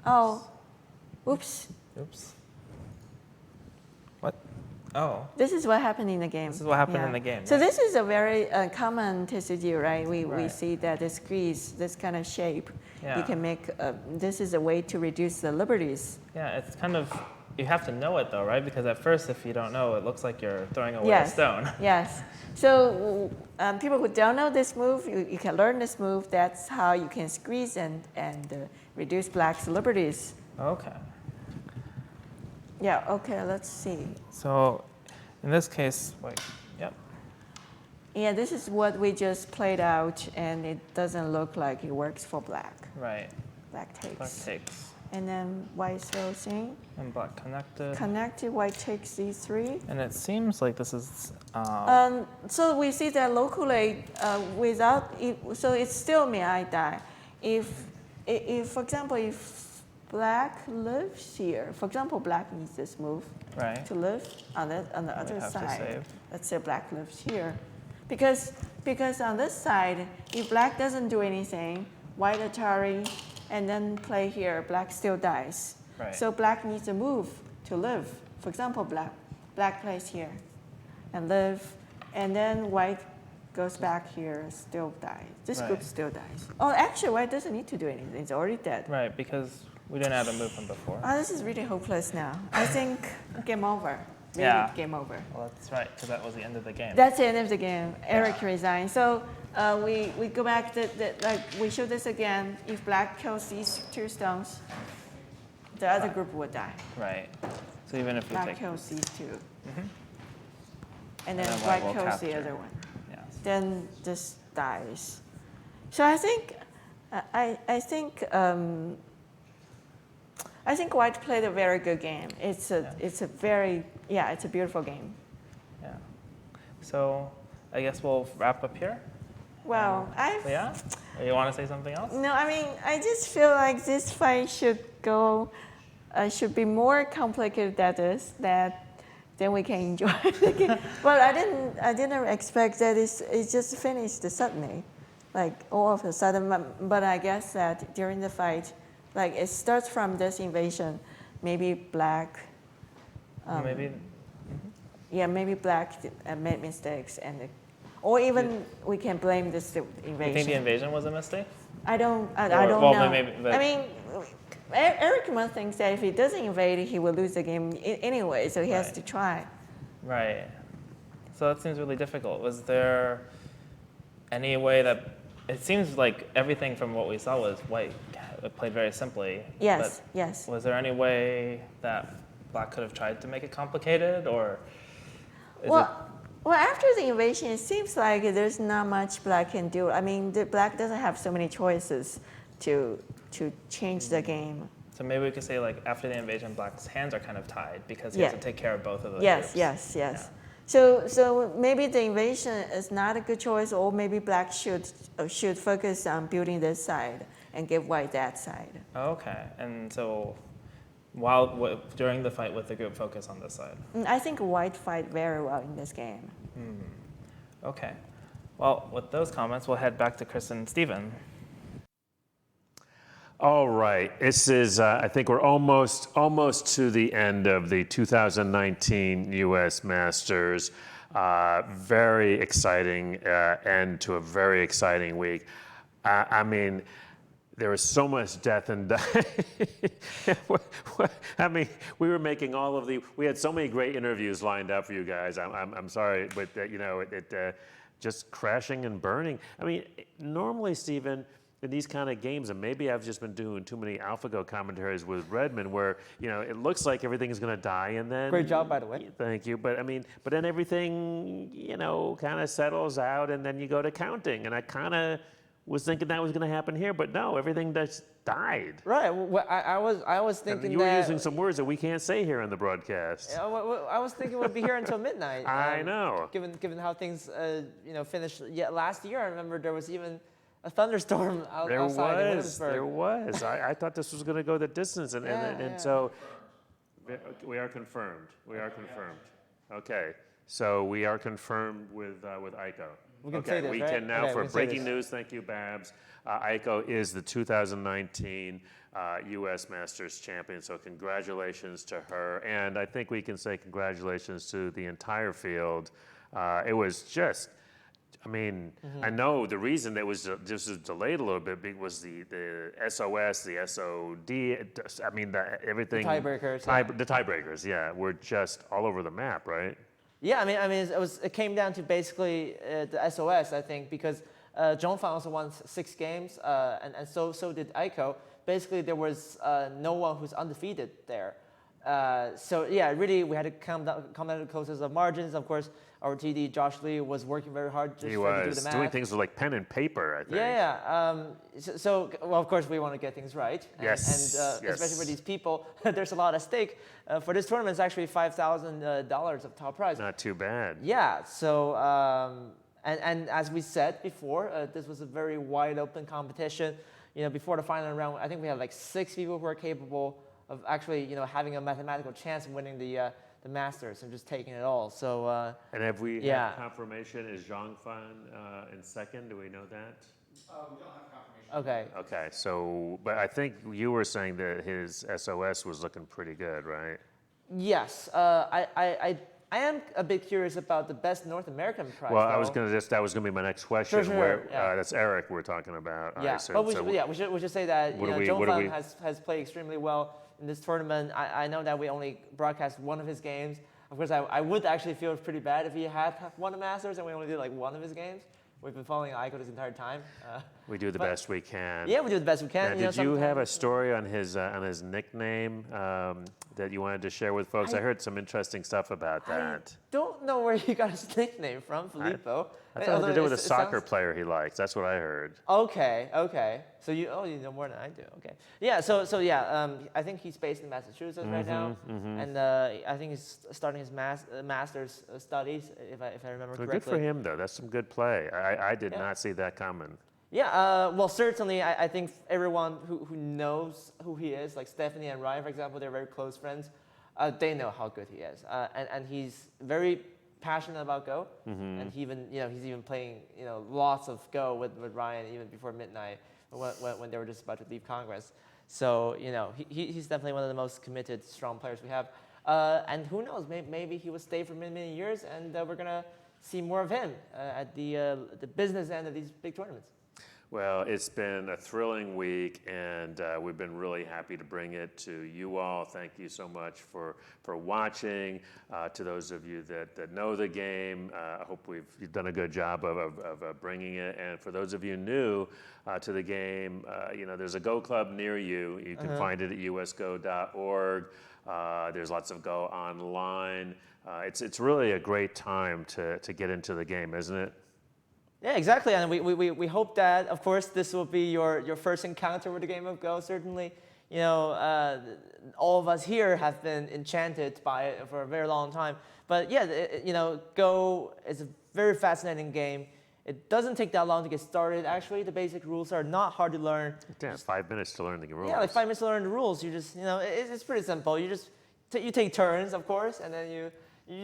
Speaker 9: Oh, oops.
Speaker 11: Oops. What? Oh.
Speaker 9: This is what happened in the game.
Speaker 11: This is what happened in the game,
Speaker 9: So
Speaker 11: right.
Speaker 9: this is a very common TCG, right? We
Speaker 11: Right.
Speaker 9: see that the squeeze, this kind of shape,
Speaker 11: Yeah.
Speaker 9: you can make, this is a way to reduce the liberties.
Speaker 11: Yeah, it's kind of, you have to know it though, right? Because at first, if you don't know, it looks like you're throwing away a
Speaker 9: Yes.
Speaker 11: stone.
Speaker 9: Yes. So people who don't know this move, you can learn this move. That's how you can squeeze and reduce black's liberties.
Speaker 11: Okay.
Speaker 9: Yeah, okay, let's see.
Speaker 11: So in this case, wait, yep.
Speaker 9: Yeah, this is what we just played out, and it doesn't look like it works for black.
Speaker 11: Right.
Speaker 9: Black takes.
Speaker 11: Black takes.
Speaker 9: And then white throws in.
Speaker 11: And black connected.
Speaker 9: Connected, white takes these three.
Speaker 11: And it seems like this is,
Speaker 9: So we see that locally, without, so it's still Miai die. If, for example, if black lives here, for example, black needs this move
Speaker 11: right.
Speaker 9: to live on the other
Speaker 11: have to
Speaker 9: side.
Speaker 11: save.
Speaker 9: Let's say black lives here. Because on this side, if black doesn't do anything, white Atari, and then play here, black still dies.
Speaker 11: Right.
Speaker 9: So black needs a move to live. For example, black plays here and live, and then white goes back here, still dies. This
Speaker 11: Right.
Speaker 9: group still dies. Oh, actually, white doesn't need to do anything. It's already dead.
Speaker 11: Right, because we didn't have a move from before.
Speaker 9: Oh, this is really hopeless now. I think game over. Really,
Speaker 11: Yeah.
Speaker 9: game over.
Speaker 11: Well, that's right, because that was the end of the game.
Speaker 9: That's the end of the game. Eric resigned. So we go back like we show this again. If black kills these two stones, the other group would die.
Speaker 11: Right. So even if we
Speaker 9: Black
Speaker 11: take,
Speaker 9: kills these two, and
Speaker 11: then
Speaker 9: then
Speaker 11: white
Speaker 9: white
Speaker 11: will
Speaker 9: kills the
Speaker 11: capture.
Speaker 9: other one.
Speaker 11: yes.
Speaker 9: Then this dies. So I think I think white played a very good game. It's a beautiful game.
Speaker 11: Yeah. So I guess we'll wrap up here.
Speaker 9: Well,
Speaker 11: Yeah? Or you want to say something else?
Speaker 9: No, I mean, I just feel like this fight should be more complicated than this, then we can enjoy the game. But I didn't expect that it just finished suddenly, like all of a sudden. But I guess that during the fight, like it starts from this invasion, maybe black.
Speaker 11: Maybe.
Speaker 9: Yeah, maybe black made mistakes, or even we can blame this invasion.
Speaker 11: You think the invasion was a mistake?
Speaker 9: I don't
Speaker 11: well,
Speaker 9: know.
Speaker 11: maybe, but-
Speaker 9: I mean, Eric Munn thinks that if he doesn't invade, he will lose the game anyway, so he has
Speaker 11: Right.
Speaker 9: to try.
Speaker 11: Right. So that seems really difficult. Was there any way that it seems like everything from what we saw was white played very simply?
Speaker 9: Yes,
Speaker 11: but
Speaker 9: yes.
Speaker 11: Was there any way that black could have tried to make it complicated, or?
Speaker 9: Well, after the invasion, it seems like there's not much black can do. I mean, the black doesn't have so many choices to change the game.
Speaker 11: So maybe we could say, like, after the invasion, black's hands are kind of tied because he
Speaker 9: Yeah.
Speaker 11: has to take care of both of those
Speaker 9: Yes,
Speaker 11: groups.
Speaker 9: yes, yes.
Speaker 11: Yeah.
Speaker 9: So maybe the invasion is not a good choice, or maybe black should focus on building this side and give white that side.
Speaker 11: Okay, and so during the fight with the group, focus on this side.
Speaker 9: I think white fight very well in this game.
Speaker 11: Okay, well, with those comments, we'll head back to Chris and Steven.
Speaker 1: All right, this is, I think we're almost to the end of the 2019 U.S. Masters. Very exciting end to a very exciting week. I mean, there was so much death and dying. I mean, we were making we had so many great interviews lined up for you guys. I'm sorry, but just crashing and burning. I mean, normally, Steven, in these kind of games, and maybe I've just been doing too many AlphaGo commentaries with Redmond, where it looks like everything's going to die, and then
Speaker 3: Great job, by the way.
Speaker 1: Thank you, but then everything kind of settles out, and then you go to counting, and I kind of was thinking that was going to happen here, but no, everything just died.
Speaker 3: Right. Well, I was thinking
Speaker 1: you were
Speaker 3: that
Speaker 1: using some words that we can't say here on the broadcast.
Speaker 3: I was thinking we'd be here until midnight.
Speaker 1: I know.
Speaker 3: Given how things finished last year, I remember there was even a thunderstorm outside in Williamsburg.
Speaker 1: There was. I thought this was going to go the distance, and so we are confirmed. We are confirmed. Okay, so we are confirmed with Aiko.
Speaker 3: We can say this,
Speaker 1: we
Speaker 3: right?
Speaker 1: can now,
Speaker 3: Okay,
Speaker 1: for
Speaker 3: we can say
Speaker 1: breaking
Speaker 3: this.
Speaker 1: news, thank you, Babs. Aiko is the 2019 U.S. Masters champion, so congratulations to her. And I think we can say congratulations to the entire field. It was just, I know the reason that was just was delayed a little bit was the SOS, the SOD, everything.
Speaker 3: The tiebreakers.
Speaker 1: The tiebreakers, yeah, were just all over the map, right?
Speaker 3: Yeah, it came down to basically the SOS, I think, because Zhongfang also won 6 games, and so did Aiko. Basically, there was no one who's undefeated there. So yeah, really, we had to come down to the closest of margins. Of course, our TD Josh Lee was working very hard just to do the math.
Speaker 1: Doing things with like pen and paper, I think.
Speaker 3: Yeah. So of course, we want to get things right.
Speaker 1: Yes.
Speaker 3: And especially for these people, there's a lot at stake. For this tournament, it's actually $5,000 of top prize.
Speaker 1: Not too bad.
Speaker 3: Yeah. So and as we said before, this was a very wide open competition. Before the final round, I think we had like 6 people who were capable of actually, having a mathematical chance of winning the Masters and just taking it all. So.
Speaker 1: And have we had confirmation? Is Zhang Fan in second? Do we know that?
Speaker 8: We don't have confirmation.
Speaker 3: Okay.
Speaker 1: Okay. So, but I think you were saying that his SOS was looking pretty good, right?
Speaker 3: Yes. I am a bit curious about the best North American prize.
Speaker 1: Well,
Speaker 3: though.
Speaker 1: that was gonna be my next question.
Speaker 3: Sure, yeah.
Speaker 1: That's Eric we're talking about.
Speaker 3: Yeah, but we should say that
Speaker 1: Zhong
Speaker 3: Fan has played extremely well in this tournament. I know that we only broadcast one of his games. Of course, I would actually feel pretty bad if he had won a Masters and we only did like one of his games. We've been following Aiko this entire time.
Speaker 1: We do the best we can.
Speaker 3: Yeah, we do the best we can.
Speaker 1: Now, did you have a story on his nickname that you wanted to share with folks? I heard some interesting stuff about that.
Speaker 3: I don't know where he got his nickname from, Filippo.
Speaker 1: I thought it had to do with a soccer player he likes. That's what I heard.
Speaker 3: Okay. So you know more than I do. Okay. Yeah. So I think he's based in Massachusetts right now, and I think he's starting his master's studies, if I remember correctly.
Speaker 1: Good for him though. That's some good play. I did not see that coming.
Speaker 3: Yeah. Well, certainly, I think everyone who knows who he is, like Stephanie and Ryan, for example, they're very close friends. They know how good he is, and he's very passionate about Go, and he's even playing lots of Go with Ryan even before midnight when they were just about to leave Congress. So he's definitely one of the most committed, strong players we have. And who knows, maybe he will stay for many years, and we're gonna see more of him at the business end of these big tournaments.
Speaker 1: Well, it's been a thrilling week, and we've been really happy to bring it to you all. Thank you so much for watching. To those of you that know the game, I hope you've done a good job of bringing it. And for those of you new to the game, there's a Go Club near you. You can find it at usgo.org. There's lots of Go online. It's really a great time to get into the game, isn't it?
Speaker 3: Yeah, exactly, and we hope that, of course, this will be your first encounter with the game of Go. Certainly, all of us here have been enchanted by it for a very long time. But yeah, Go is a very fascinating game. It doesn't take that long to get started. Actually, the basic rules are not hard to learn.
Speaker 1: Yeah, 5 minutes to learn the rules.
Speaker 3: Yeah, like 5 minutes to learn the rules. You just, it's pretty simple. You just you take turns, of course, and then you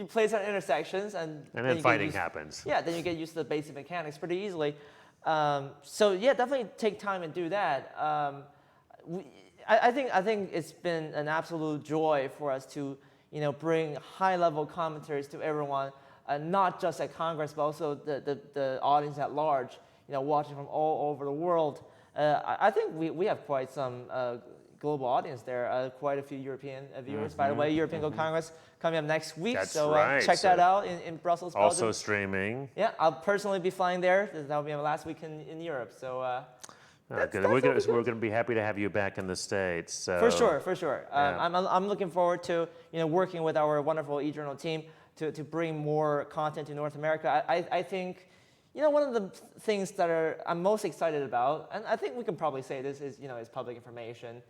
Speaker 3: place on intersections, and
Speaker 1: then fighting happens.
Speaker 3: Yeah, then you get used to the basic mechanics pretty easily. So yeah, definitely take time and do that. I think it's been an absolute joy for us to bring high-level commentaries to everyone, not just at Congress, but also the audience at large. Watching from all over the world. I think we have quite some global audience there. Quite a few European viewers. By the way, European Go Congress coming up next week.
Speaker 1: That's
Speaker 3: so
Speaker 1: right.
Speaker 3: Check that out in Brussels, Belgium.
Speaker 1: Also streaming.
Speaker 3: Yeah, I'll personally be flying there. That will be my last week in Europe. So
Speaker 1: good. We're going to be happy to have you back in the States. So.
Speaker 3: For sure.
Speaker 1: Yeah.
Speaker 3: I'm looking forward to working with our wonderful eJournal team to bring more content to North America. I think one of the things that I'm most excited about, and I think we can probably say this is public information.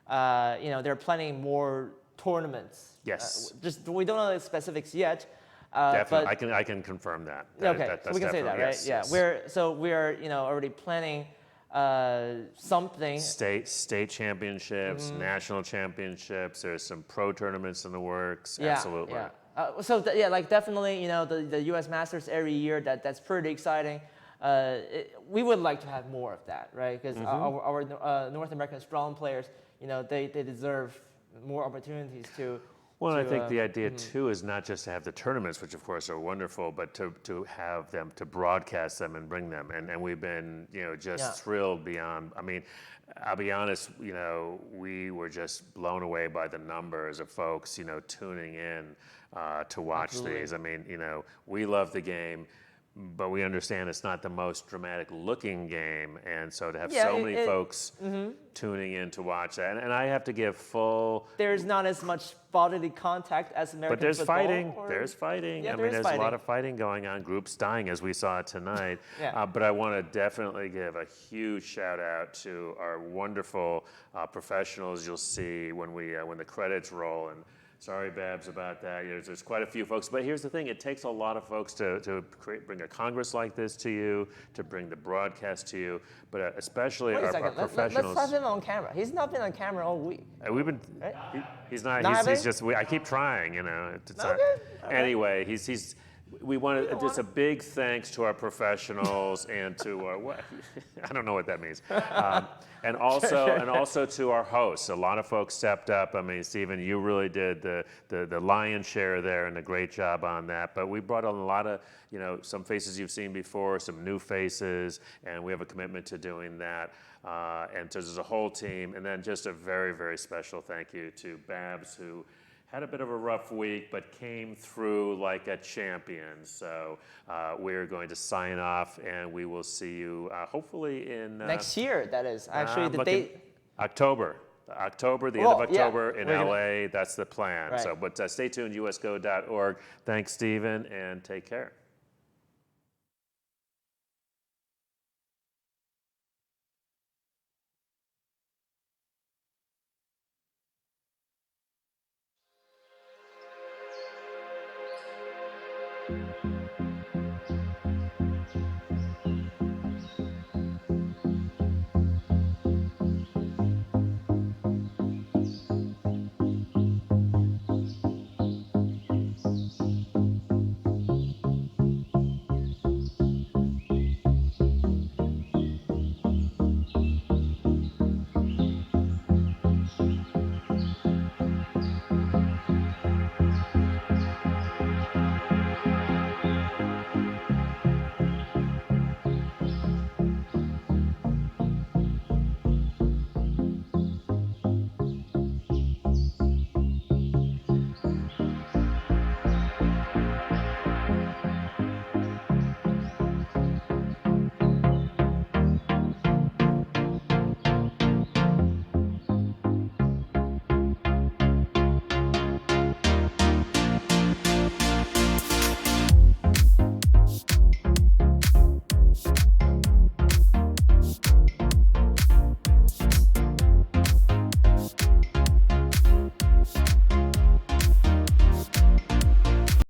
Speaker 3: They're planning more tournaments.
Speaker 1: Yes.
Speaker 3: Just we don't know the specifics yet.
Speaker 1: Definitely,
Speaker 3: but,
Speaker 1: I can confirm that.
Speaker 3: Okay, so we can say that, right?
Speaker 1: Yes,
Speaker 3: Yeah.
Speaker 1: yes.
Speaker 3: We're already planning something.
Speaker 1: State championships, national championships. There's some pro tournaments in the works.
Speaker 3: Yeah,
Speaker 1: Absolutely.
Speaker 3: Yeah. Definitely, the U.S. Masters every year. That's pretty exciting. We would like to have more of that, right? Because our North American strong players, they deserve more opportunities to.
Speaker 1: Well, I think the idea too is not just to have the tournaments, which of course are wonderful, but to have them, to broadcast them and bring them. And we've been, thrilled beyond. I mean, I'll be honest, we were just blown away by the numbers of folks, tuning in to watch
Speaker 3: Absolutely.
Speaker 1: these. I mean, we love the game, but we understand it's not the most dramatic looking game. And so to have so many folks tuning in to watch that, and I have to give full.
Speaker 3: There's not as much bodily contact as American
Speaker 1: But there's
Speaker 3: football.
Speaker 1: fighting. There's fighting.
Speaker 3: Yeah,
Speaker 1: I mean, there's
Speaker 3: fighting.
Speaker 1: a lot of fighting going on. Groups dying, as we saw tonight.
Speaker 3: Yeah.
Speaker 1: But I want to definitely give a huge shout out to our wonderful professionals. You'll see when the credits roll. And sorry, Babs, about that. There's quite a few folks. But here's the thing: it takes a lot of folks to bring a Congress like this to you, to bring the broadcast to you. But especially
Speaker 3: Wait a
Speaker 1: our
Speaker 3: second.
Speaker 1: professionals.
Speaker 3: Let's have him on camera. He's not been on camera all week.
Speaker 1: We've been.
Speaker 3: Right?
Speaker 1: He's not.
Speaker 3: Not
Speaker 1: He's
Speaker 3: having?
Speaker 1: just. I keep trying. It's not,
Speaker 3: Okay.
Speaker 1: Anyway, he's. We want to just a big thanks to our professionals and to our. What, I don't know what that means. And also to our hosts. A lot of folks stepped up. I mean, Stephen, you really did the lion's share there, and a great job on that. But we brought on a lot of some faces you've seen before, some new faces, and we have a commitment to doing that. And so there's a whole team, and then just a very, very special thank you to Babs, who had a bit of a rough week, but came through like a champion. So we're going to sign off, and we will see you hopefully in
Speaker 3: Next year, that is. Actually, the date.
Speaker 1: October, the end of October in LA. That's the plan.
Speaker 3: Right.
Speaker 1: So, but stay tuned, usgo.org. Thanks, Stephen, and take care.
Speaker 12: Thank you.